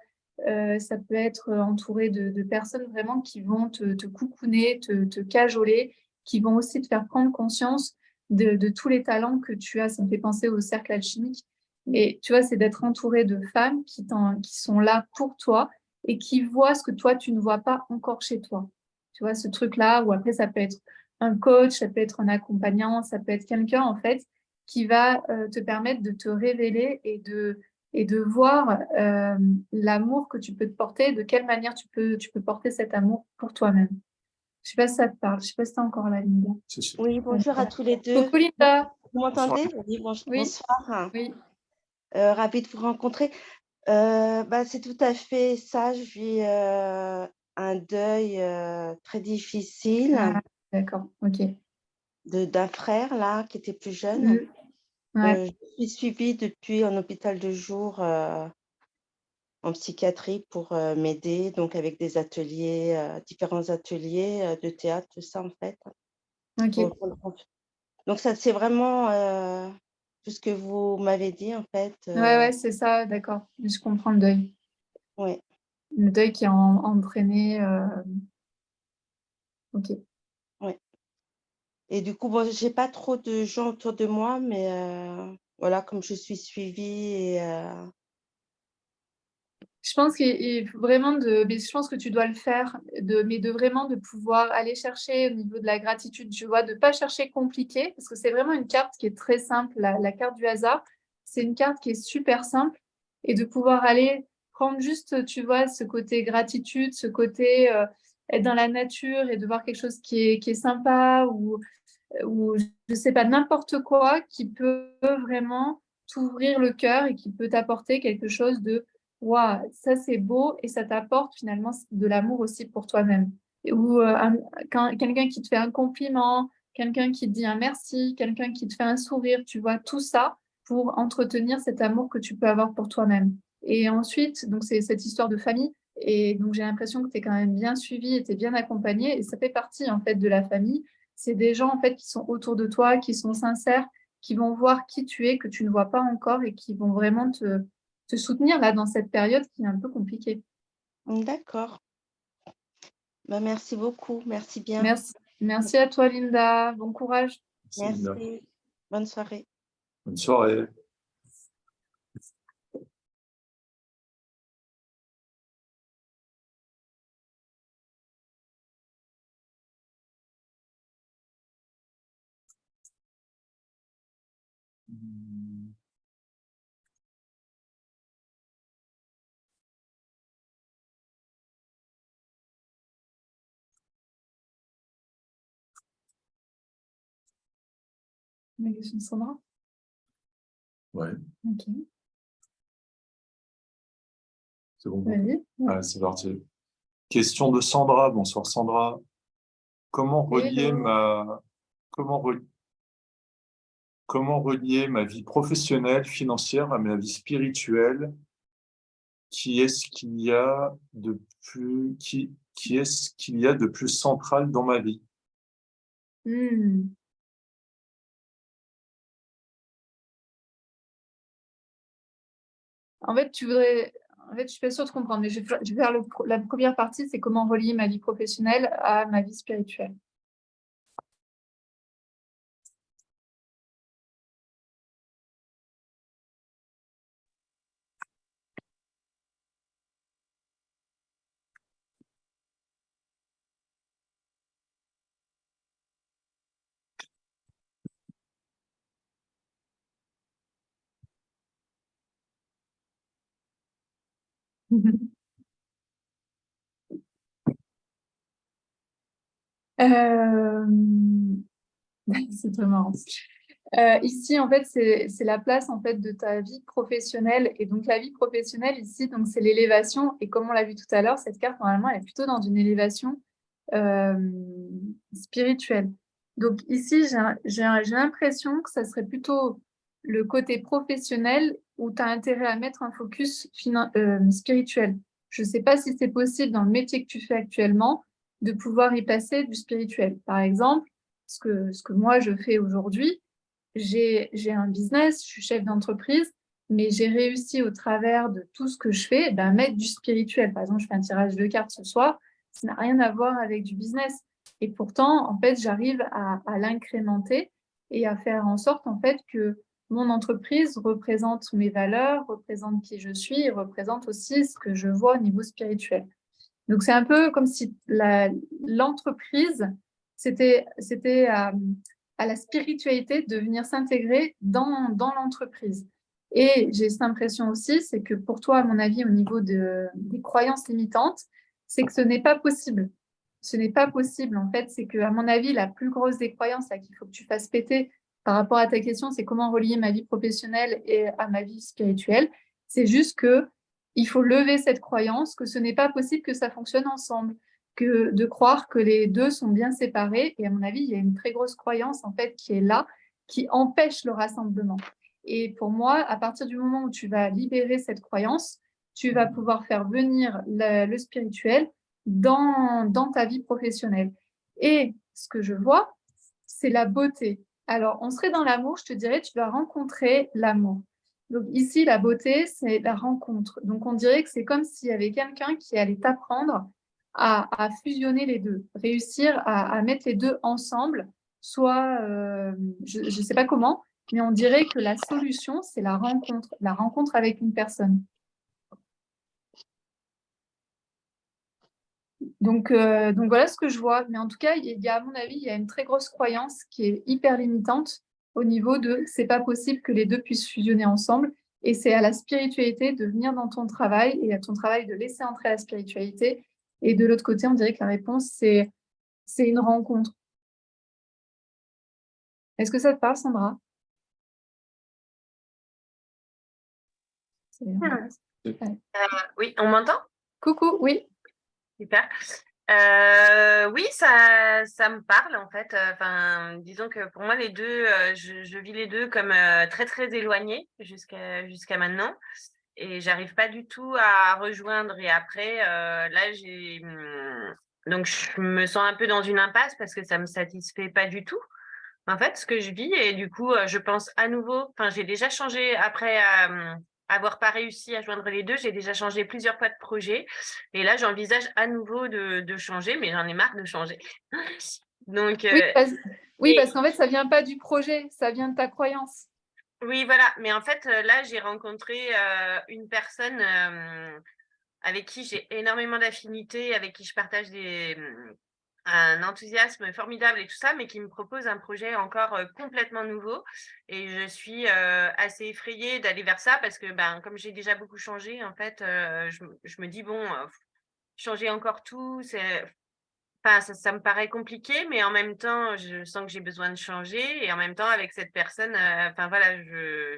Ça peut être entouré de personnes vraiment qui vont te coucouner, te cajoler, qui vont aussi te faire prendre conscience de tous les talents que tu as. Ça me fait penser au cercle alchimique. Et tu vois, c'est d'être entouré de femmes qui sont là pour toi et qui voient ce que toi, tu ne vois pas encore chez toi. Tu vois, ce truc-là, ou après, ça peut être un coach, ça peut être un accompagnant, ça peut être quelqu'un, en fait, qui va te permettre de te révéler et de voir l'amour que tu peux te porter, de quelle manière tu peux porter cet amour pour toi-même. Je sais pas si ça te parle, je sais pas si t'es encore là, Linda. Oui, bonjour à tous les deux. Coucou Linda. Vous m'entendez? Oui, Oui. bonsoir. Oui. Ravie de vous rencontrer. C'est tout à fait ça. Je vis un deuil très difficile Ah, d'accord, ok. d'un frère là qui était plus jeune. Ouais. Je suis suivie depuis un hôpital de jour en psychiatrie pour m'aider, donc avec des ateliers, différents ateliers de théâtre, tout ça en fait. Ok. Donc ça, c'est vraiment tout ce que vous m'avez dit en fait. Ouais, c'est ça, d'accord. Je comprends le deuil. Ouais. Le deuil qui a entraîné. Ok. Ouais. Et du coup, bon, j'ai pas trop de gens autour de moi, mais voilà, comme je suis suivie Je pense qu'il faut vraiment mais je pense que tu dois le faire, mais de vraiment de pouvoir aller chercher au niveau de la gratitude, tu vois, de pas chercher compliqué, parce que c'est vraiment une carte qui est très simple, la carte du hasard, c'est une carte qui est super simple, et de pouvoir aller prendre juste, tu vois, ce côté gratitude, ce côté être dans la nature et de voir quelque chose qui est sympa, ou je sais pas, n'importe quoi qui peut vraiment t'ouvrir le cœur et qui peut t'apporter quelque chose de waouh, ça c'est beau et ça t'apporte finalement de l'amour aussi pour toi-même. Ou quelqu'un qui te fait un compliment, quelqu'un qui te dit un merci, quelqu'un qui te fait un sourire, tu vois, tout ça pour entretenir cet amour que tu peux avoir pour toi-même. Et ensuite, donc c'est cette histoire de famille. Et donc j'ai l'impression que tu es quand même bien suivi et tu es bien accompagné. Et ça fait partie en fait de la famille. C'est des gens en fait qui sont autour de toi, qui sont sincères, qui vont voir qui tu es, que tu ne vois pas encore et qui vont vraiment te soutenir là dans cette période qui est un peu compliquée. D'accord. Merci beaucoup. Merci bien. Merci à toi, Linda. Bon courage. Merci. Bonne soirée. Bonne soirée. La question de Sandra. Ouais, Ok. c'est bon. Vas-y. Ouais. Allez, c'est parti. Question de Sandra. Bonsoir Sandra. Comment relier Hello. comment relier ma vie professionnelle, financière à ma vie spirituelle? Qui est-ce qu'il y a de plus, qui est-ce qu'il y a de plus central dans ma vie? Hmm. En fait, je suis pas sûre de comprendre, mais je vais faire la première partie, c'est comment relier ma vie professionnelle à ma vie spirituelle. Euh, C'est très marrant. Ici, en fait, c'est la place en fait de ta vie professionnelle. Et donc, la vie professionnelle, ici, donc c'est l'élévation. Et comme on l'a vu tout à l'heure, cette carte, normalement, elle est plutôt dans une élévation euh, spirituelle. Donc, ici, j'ai l'impression que ça serait plutôt le côté professionnel où tu as intérêt à mettre un focus spirituel. Je ne sais pas si c'est possible dans le métier que tu fais actuellement de pouvoir y passer du spirituel. Par exemple, ce que moi je fais aujourd'hui, j'ai un business, je suis chef d'entreprise, mais j'ai réussi au travers de tout ce que je fais, à mettre du spirituel. Par exemple, je fais un tirage de cartes ce soir, ça n'a rien à voir avec du business. Et pourtant, en fait, j'arrive à l'incrémenter et à faire en sorte, en fait, que mon entreprise représente mes valeurs, représente qui je suis et représente aussi ce que je vois au niveau spirituel. Donc, c'est un peu comme si l'entreprise, c'était à la spiritualité de venir s'intégrer dans l'entreprise. Et j'ai cette impression aussi, c'est que pour toi, à mon avis, au niveau des croyances limitantes, c'est que ce n'est pas possible. Ce n'est pas possible, en fait. C'est que, à mon avis, la plus grosse des croyances là, qu'il faut que tu fasses péter par rapport à ta question, c'est comment relier ma vie professionnelle et à ma vie spirituelle. C'est juste que il faut lever cette croyance que ce n'est pas possible que ça fonctionne ensemble, que de croire que les deux sont bien séparés. Et à mon avis, il y a une très grosse croyance en fait qui est là, qui empêche le rassemblement. Et pour moi, à partir du moment où tu vas libérer cette croyance, tu vas pouvoir faire venir le spirituel dans ta vie professionnelle. Et ce que je vois, c'est la beauté. Alors, on serait dans l'amour, je te dirais, tu vas rencontrer l'amour. Donc ici, la beauté, c'est la rencontre. Donc on dirait que c'est comme s'il y avait quelqu'un qui allait t'apprendre à fusionner les deux, réussir à mettre les deux ensemble, soit, je ne sais pas comment, mais on dirait que la solution, c'est la rencontre avec une personne. Donc voilà ce que je vois. Mais en tout cas, il y a, à mon avis, il y a une très grosse croyance qui est hyper limitante au niveau de c'est pas possible que les deux puissent fusionner ensemble. Et c'est à la spiritualité de venir dans ton travail et à ton travail de laisser entrer la spiritualité. Et de l'autre côté, on dirait que la réponse, c'est une rencontre. Est-ce que ça te parle, Sandra? Oui, on m'entend? Coucou, oui. Super. Oui, ça me parle en fait. Enfin, disons que pour moi, les deux, je vis les deux comme très, très éloignés jusqu'à maintenant. Et j'arrive pas du tout à rejoindre. Et après, là, donc, je me sens un peu dans une impasse parce que ça me satisfait pas du tout. En fait, ce que je vis, et du coup, je pense à nouveau, enfin, j'ai déjà changé après avoir pas réussi à joindre les deux, j'ai déjà changé plusieurs fois de projet. Et là, j'envisage à nouveau de changer, mais j'en ai marre de changer. Donc, oui, parce qu'en fait, ça vient pas du projet, ça vient de ta croyance. Oui, voilà. Mais en fait, là, j'ai rencontré une personne avec qui j'ai énormément d'affinités, avec qui je partage un enthousiasme formidable et tout ça, mais qui me propose un projet encore complètement nouveau. Et je suis assez effrayée d'aller vers ça parce que, comme j'ai déjà beaucoup changé, en fait, je me dis, bon, changer encore tout, enfin, ça me paraît compliqué, mais en même temps, je sens que j'ai besoin de changer. Et en même temps, avec cette personne, enfin voilà,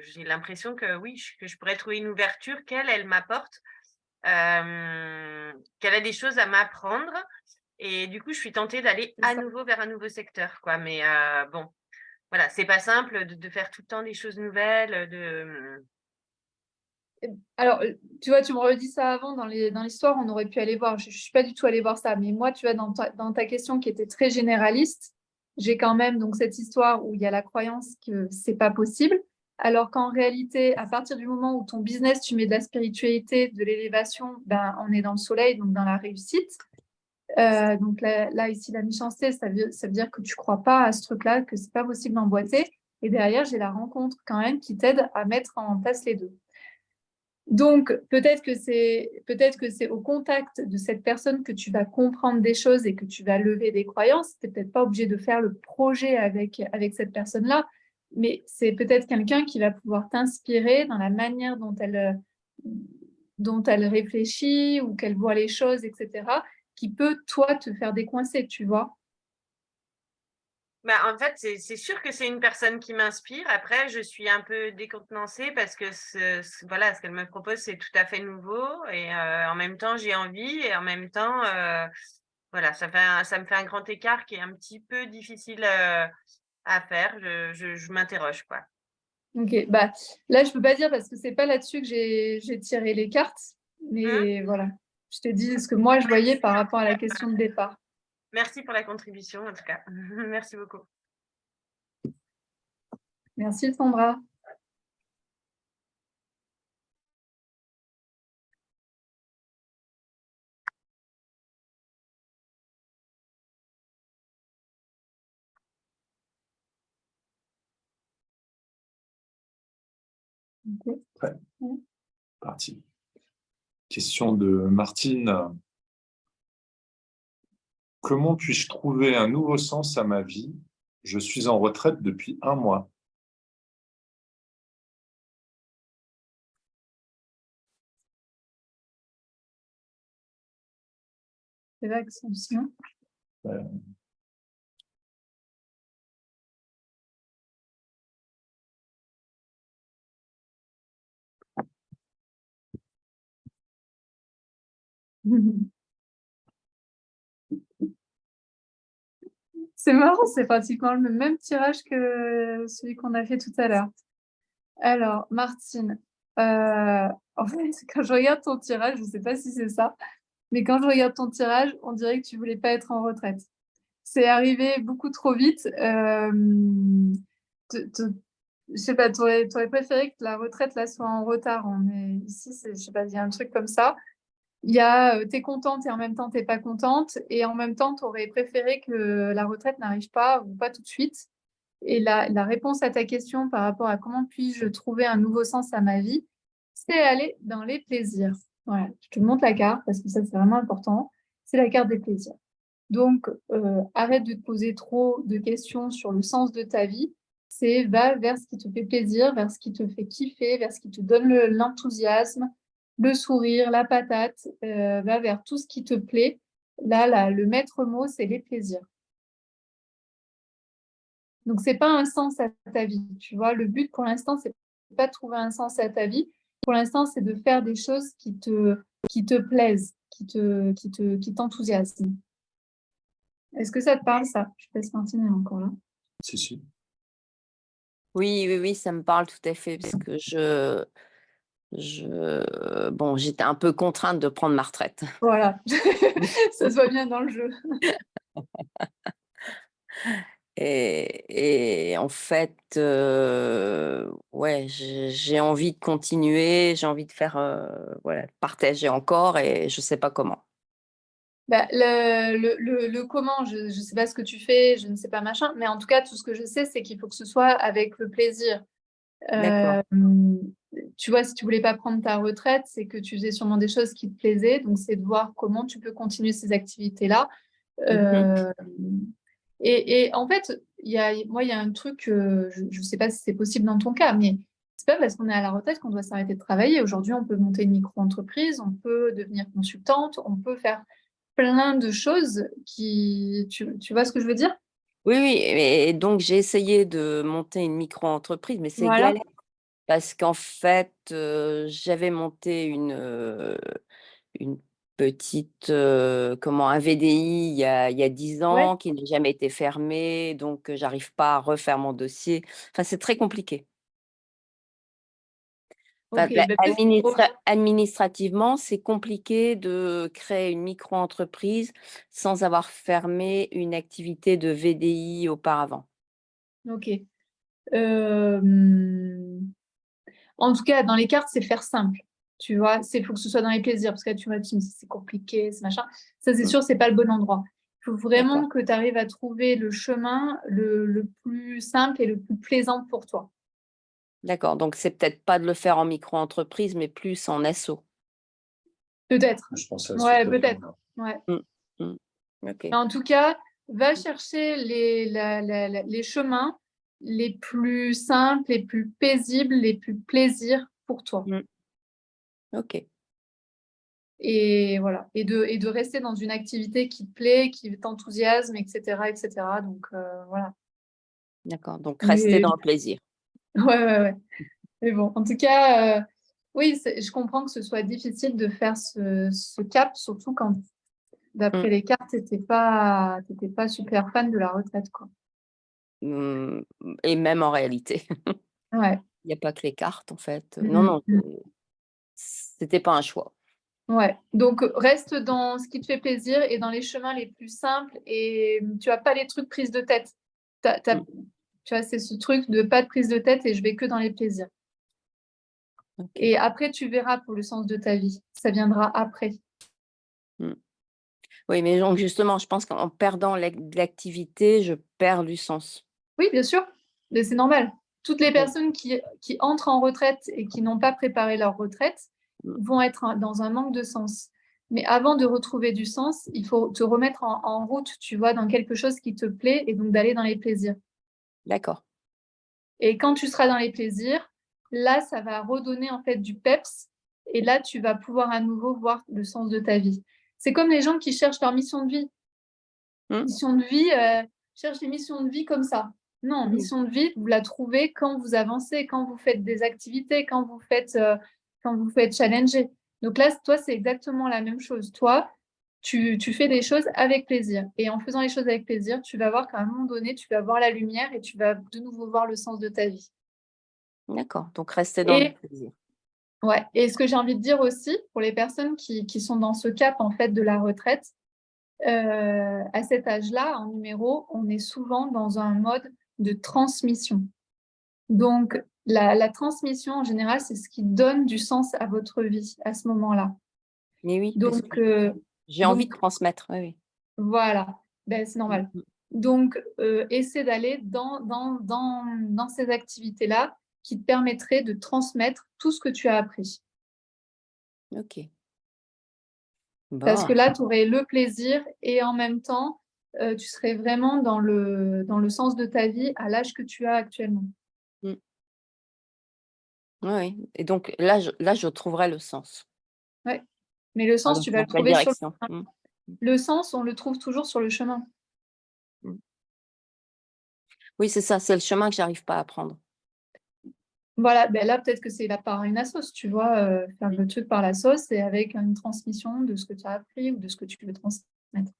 j'ai l'impression que oui, que je pourrais trouver une ouverture qu'elle m'apporte, qu'elle a des choses à m'apprendre. Et du coup, je suis tentée d'aller à nouveau vers un nouveau secteur, quoi. Mais bon, voilà, c'est pas simple de faire tout le temps des choses nouvelles, Alors, tu vois, tu me redis ça avant dans l'histoire, on aurait pu aller voir. Je ne suis pas du tout allée voir ça, mais moi, tu vois, dans ta question qui était très généraliste, j'ai quand même donc cette histoire où il y a la croyance que c'est pas possible, alors qu'en réalité, à partir du moment où ton business, tu mets de la spiritualité, de l'élévation, on est dans le soleil, donc dans la réussite. Donc là, ici, la méchanceté, ça veut dire que tu crois pas à ce truc-là, que c'est pas possible d'emboîter. Et derrière, j'ai la rencontre quand même qui t'aide à mettre en place les deux. Donc, peut-être que c'est au contact de cette personne que tu vas comprendre des choses et que tu vas lever des croyances. Tu n'es peut-être pas obligé de faire le projet avec cette personne-là, mais c'est peut-être quelqu'un qui va pouvoir t'inspirer dans la manière dont elle réfléchit ou qu'elle voit les choses, etc., qui peut, toi, te faire décoincer, tu vois. En fait, c'est sûr que c'est une personne qui m'inspire. Après, je suis un peu décontenancée parce que voilà, ce qu'elle me propose, c'est tout à fait nouveau. Et en même temps, j'ai envie. Et en même temps, voilà, ça me fait un grand écart qui est un petit peu difficile à faire. Je m'interroge, quoi. Ok, là, je peux pas dire parce que c'est pas là-dessus que j'ai tiré les cartes. Mais voilà, je te dis ce que moi, je voyais par rapport à la question de départ. Merci pour la contribution, en tout cas. Merci beaucoup. Merci, Sandra. Okay. Prêt. Parti. Question de Martine. Comment puis-je trouver un nouveau sens à ma vie? Je suis en retraite depuis 1 mois. C'est l'extension. C'est marrant, c'est pratiquement le même tirage que celui qu'on a fait tout à l'heure. Alors, Martine, en fait, quand je regarde ton tirage, je ne sais pas si c'est ça, mais quand je regarde ton tirage, on dirait que tu ne voulais pas être en retraite. C'est arrivé beaucoup trop vite. Je sais pas, tu aurais préféré que la retraite là soit en retard. Ici, je sais pas, il y a un truc comme ça. Il y a t'es contente et en même temps t'es pas contente, et en même temps tu aurais préféré que la retraite n'arrive pas ou pas tout de suite. Et la réponse à ta question par rapport à comment puis-je trouver un nouveau sens à ma vie, c'est aller dans les plaisirs. Voilà, je te montre la carte parce que ça c'est vraiment important. C'est la carte des plaisirs. Donc, arrête de te poser trop de questions sur le sens de ta vie. Va vers ce qui te fait plaisir, vers ce qui te fait kiffer, vers ce qui te donne l'enthousiasme, le sourire, la patate. Va vers tout ce qui te plaît. Là, le maître mot, c'est les plaisirs. Donc, c'est pas un sens à ta vie. Tu vois, le but pour l'instant, c'est pas de trouver un sens à ta vie. Pour l'instant, c'est de faire des choses qui te plaisent, qui t'enthousiasment. Est-ce que ça te parle, ça? Je sais pas si Martine est encore là. Si. Oui, ça me parle tout à fait, parce que j'étais un peu contrainte de prendre ma retraite. Voilà, ça se voit bien dans le jeu. Et en fait, j'ai envie de continuer, j'ai envie de faire, partager encore, et je ne sais pas comment. Le comment, je ne sais pas ce que tu fais, je ne sais pas machin, mais en tout cas, tout ce que je sais, c'est qu'il faut que ce soit avec le plaisir. Tu vois, si tu voulais pas prendre ta retraite, c'est que tu faisais sûrement des choses qui te plaisaient, donc c'est de voir comment tu peux continuer ces activités-là. Euh, et en fait, moi, il y a un truc, je ne sais pas si c'est possible dans ton cas, mais c'est pas parce qu'on est à la retraite qu'on doit s'arrêter de travailler. Aujourd'hui, on peut monter une micro-entreprise, on peut devenir consultante, on peut faire plein de choses tu vois ce que je veux dire? Oui, oui, et donc j'ai essayé de monter une micro-entreprise, mais c'est Voilà. galère parce qu'en fait, j'avais monté une petite, un VDI il y a 10 Ouais. ans qui n'a jamais été fermé, donc j'arrive pas à refaire mon dossier. Enfin, c'est très compliqué. Enfin, Ok, ben peut-être administrativement, c'est compliqué de créer une micro-entreprise sans avoir fermé une activité de VDI auparavant. ok. Euh, En tout cas, dans les cartes, c'est faire simple. Tu vois, il faut que ce soit dans les plaisirs. Parce que là, tu me dis, c'est compliqué, c'est machin. Ça, c'est sûr, c'est pas le bon endroit. Il faut D'accord. vraiment que tu arrives à trouver le chemin le plus simple et le plus plaisant pour toi. D'accord, donc c'est peut-être pas de le faire en micro-entreprise, mais plus en asso. Peut-être. Je pensais à Ouais, ce peut-être. là. Ouais. Ok. Mais en tout cas, va chercher les chemins les plus simples, les plus paisibles, les plus plaisirs pour toi. Ok. Et voilà, et de rester dans une activité qui te plaît, qui t'enthousiasme, etc., etc. Donc voilà. D'accord, donc rester dans le plaisir. Ouais. Mais bon, en tout cas, oui, je comprends que ce soit difficile de faire ce cap, surtout quand, d'après les cartes, t'étais pas super fan de la retraite, quoi. Et même en réalité. Ouais. Il n'y a pas que les cartes, en fait. Non, c'était pas un choix. Ouais, donc reste dans ce qui te fait plaisir et dans les chemins les plus simples et tu as pas les trucs prises de tête. Tu vois, c'est ce truc de pas de prise de tête et je vais que dans les plaisirs. Et après, tu verras pour le sens de ta vie. Ça viendra après. Oui, mais donc justement, je pense qu'en perdant l'activité, je perds du sens. Oui, bien sûr, mais c'est normal. Toutes les personnes qui entrent en retraite et qui n'ont pas préparé leur retraite vont être dans un manque de sens. Mais avant de retrouver du sens, il faut te remettre en route, tu vois, dans quelque chose qui te plaît et donc d'aller dans les plaisirs. D'accord. Et quand tu seras dans les plaisirs, là, ça va redonner en fait du peps et là, tu vas pouvoir à nouveau voir le sens de ta vie. C'est comme les gens qui cherchent leur mission de vie. Mission de vie, cherche les missions de vie comme ça. Non, mission de vie, vous la trouvez quand vous avancez, quand vous faites des activités, quand vous faites challenger. Donc là, toi, c'est exactement la même chose. Toi, tu fais des choses avec plaisir. Et en faisant les choses avec plaisir, tu vas voir qu'à un moment donné, tu vas voir la lumière et tu vas de nouveau voir le sens de ta vie. D'accord, donc rester dans le plaisir. Ouais. Et ce que j'ai envie de dire aussi, pour les personnes qui sont dans ce cap en fait de la retraite, à cet âge-là, en numéro, on est souvent dans un mode de transmission. Donc, la transmission, en général, c'est ce qui donne du sens à votre vie à ce moment-là. Mais oui, donc, j'ai envie de transmettre. Oui. Voilà, ben, c'est normal. Donc, essaie d'aller dans ces activités-là qui te permettraient de transmettre tout ce que tu as appris. Ok. Parce que là, tu aurais le plaisir et en même temps, tu serais vraiment dans le sens de ta vie à l'âge que tu as actuellement. Oui, et donc là, je trouverai le sens. Ouais, mais le sens, tu vas le trouver sur le chemin. Le sens, on le trouve toujours sur le chemin. Oui, c'est ça, c'est le chemin que j'arrive pas à prendre. Voilà, ben là, peut-être que c'est là par une assos, tu vois, faire le truc par la sauce et avec une transmission de ce que tu as appris ou de ce que tu veux transmettre.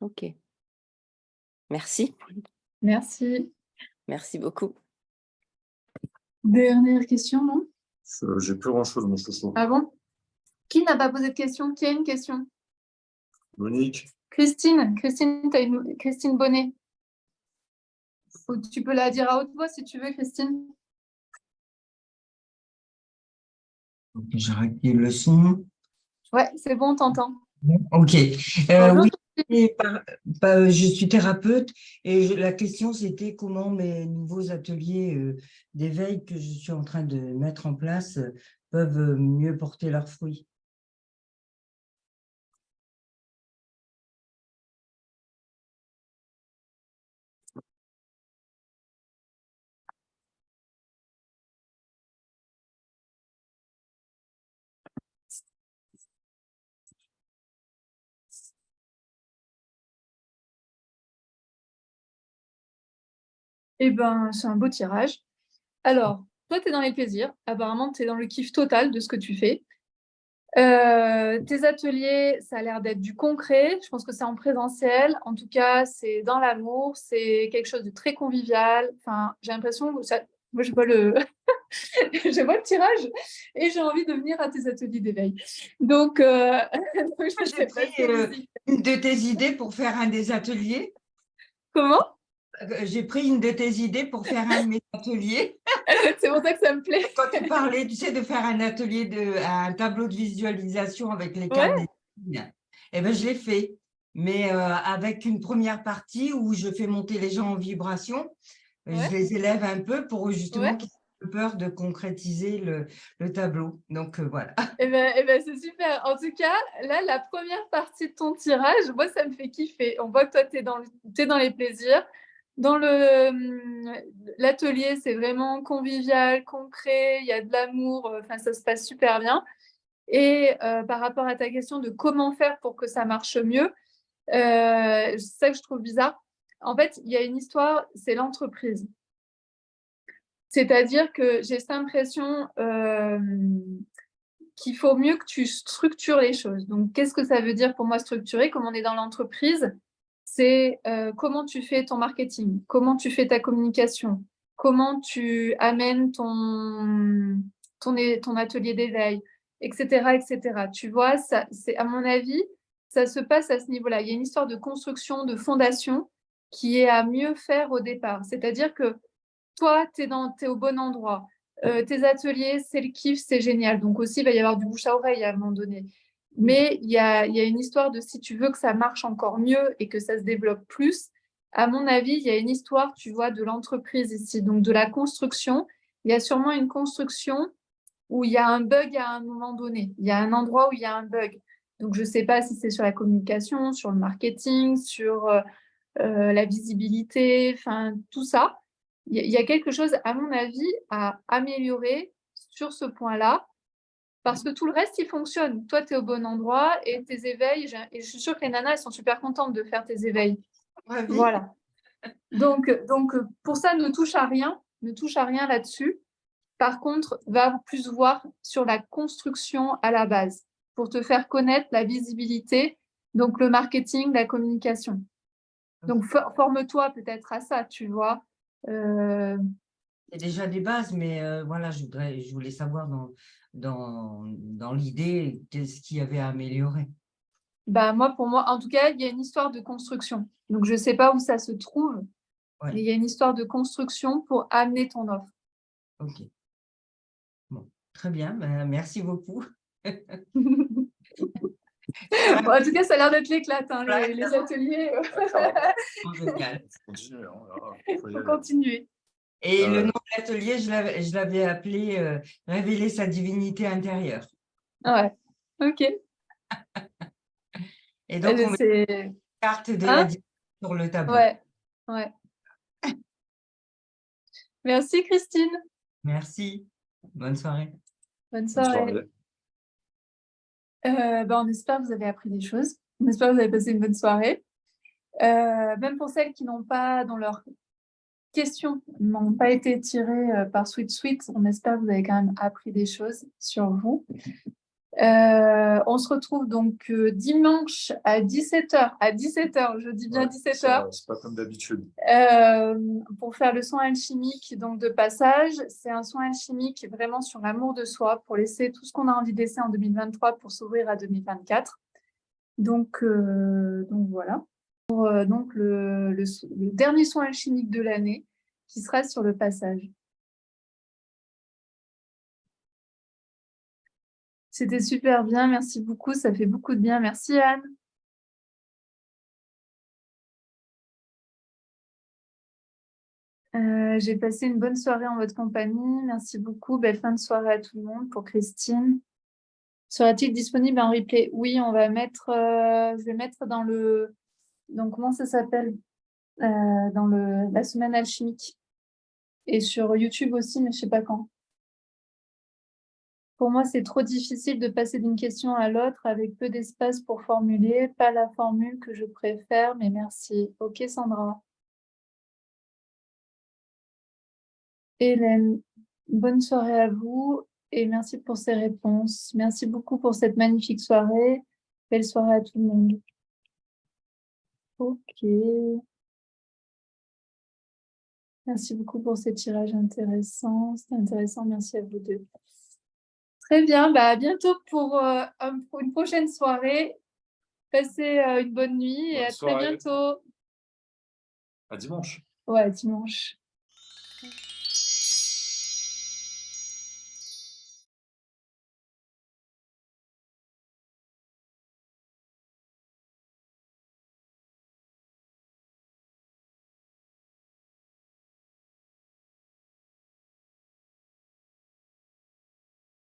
Ok. Merci. Merci. Merci beaucoup. Dernière question, non? J'ai plus grand-chose, mon chouchou. Ah bon? Qui n'a pas posé de question? Qui a une question? Monique. Christine, Christine Bonnet. Tu peux la dire à haute voix si tu veux, Christine. Je réactive le son. Ouais, c'est bon, t'entends. Ok. Oui, je suis thérapeute et la question c'était comment mes nouveaux ateliers d'éveil que je suis en train de mettre en place peuvent mieux porter leurs fruits. Eh ben, c'est un beau tirage. Alors, toi, tu es dans les plaisirs. Apparemment, tu es dans le kiff total de ce que tu fais. Tes ateliers, ça a l'air d'être du concret. Je pense que c'est en présentiel. En tout cas, c'est dans l'amour. C'est quelque chose de très convivial. Enfin, j'ai l'impression que ça... Moi, je vois je vois le tirage et j'ai envie de venir à tes ateliers d'éveil. Donc, je J'ai pris une de tes idées pour faire un des ateliers. Comment? J'ai pris une de tes idées pour faire un de mes ateliers. C'est pour ça que ça me plaît. Quand tu parlais, tu sais, de faire un atelier, un tableau de visualisation avec les cartes des signes, eh ben, je l'ai fait, mais avec une première partie où je fais monter les gens en vibration. Je les élève un peu pour justement qu'ils aient peur de concrétiser le tableau. Donc, voilà. Eh ben, c'est super. En tout cas, là, la première partie de ton tirage, moi, ça me fait kiffer. On voit que toi, tu es dans les plaisirs. Dans l'atelier, c'est vraiment convivial, concret, il y a de l'amour, enfin, ça se passe super bien. Et par rapport à ta question de comment faire pour que ça marche mieux, c'est ça que je trouve bizarre. En fait, il y a une histoire, c'est l'entreprise. C'est-à-dire que j'ai cette impression qu'il faut mieux que tu structures les choses. Donc, qu'est-ce que ça veut dire pour moi structurer? Comme on est dans l'entreprise, c'est comment tu fais ton marketing, comment tu fais ta communication, comment tu amènes ton atelier d'éveil, etc., etc. Tu vois, ça, à mon avis, ça se passe à ce niveau-là. Il y a une histoire de construction, de fondation qui est à mieux faire au départ. C'est-à-dire que toi, tu es au bon endroit. Tes ateliers, c'est le kiff, c'est génial. Donc aussi, il va y avoir du bouche à oreille à un moment donné. Mais il y a une histoire de si tu veux que ça marche encore mieux et que ça se développe plus, à mon avis, il y a une histoire, tu vois, de l'entreprise ici, donc de la construction. Il y a sûrement une construction où il y a un bug à un moment donné. Il y a un endroit où il y a un bug. Donc, je ne sais pas si c'est sur la communication, sur le marketing, sur la visibilité, enfin, tout ça. Il y a quelque chose, à mon avis, à améliorer sur ce point-là, parce que tout le reste, il fonctionne. Toi, tu es au bon endroit et tes éveils, et je suis sûre que les nanas, elles sont super contentes de faire tes éveils. Voilà. Donc, pour ça, ne touche à rien là-dessus. Par contre, va plus voir sur la construction à la base, pour te faire connaître la visibilité, donc le marketing, la communication. Donc, forme-toi peut-être à ça, tu vois. C'est déjà des bases, mais voilà, je voulais savoir dans l'idée qu'est-ce qu'il y avait à améliorer. Bah, pour moi, en tout cas, il y a une histoire de construction. Donc, je ne sais pas où ça se trouve, mais il y a une histoire de construction pour amener ton offre. Ok. Bon, très bien, ben, merci beaucoup. Bon, en tout cas, ça a l'air d'être l'éclate, hein, les ateliers. Il faut continuer. Et le nom de l'atelier, je l'avais appelé Révéler sa divinité intérieure. Ouais, ok. Et donc, on met une carte de la divinité sur le tableau. Ouais. Merci, Christine. Merci. Bonne soirée. Bonne soirée. On espère que vous avez appris des choses. On espère que vous avez passé une bonne soirée. Même pour celles qui n'ont pas, dont leurs questions n'ont pas été tirées par Sweet, on espère que vous avez quand même appris des choses sur vous. On se retrouve donc dimanche à 17h. À 17h, je dis bien 17h. C'est pas comme d'habitude. Pour faire le soin alchimique donc de passage. C'est un soin alchimique vraiment sur l'amour de soi, pour laisser tout ce qu'on a envie de laisser en 2023 pour s'ouvrir à 2024. Donc voilà. Pour donc le dernier soin alchimique de l'année qui sera sur le passage. C'était super bien, merci beaucoup, ça fait beaucoup de bien. Merci Anne. J'ai passé une bonne soirée en votre compagnie, merci beaucoup. Belle fin de soirée à tout le monde. Pour Christine. Sera-t-il disponible en replay? Oui, on va mettre, je vais mettre dans le, donc comment ça s'appelle, dans la semaine alchimique. Et sur YouTube aussi, mais je ne sais pas quand. Pour moi, c'est trop difficile de passer d'une question à l'autre avec peu d'espace pour formuler. Pas la formule que je préfère, mais merci. Ok, Sandra. Hélène, bonne soirée à vous et merci pour ces réponses. Merci beaucoup pour cette magnifique soirée. Belle soirée à tout le monde. Ok. Merci beaucoup pour ces tirages intéressants. C'était intéressant. Merci à vous deux. Très bien. Bah, à bientôt pour une prochaine soirée. Passez une bonne nuit et à très bientôt. À dimanche. Ouais, dimanche.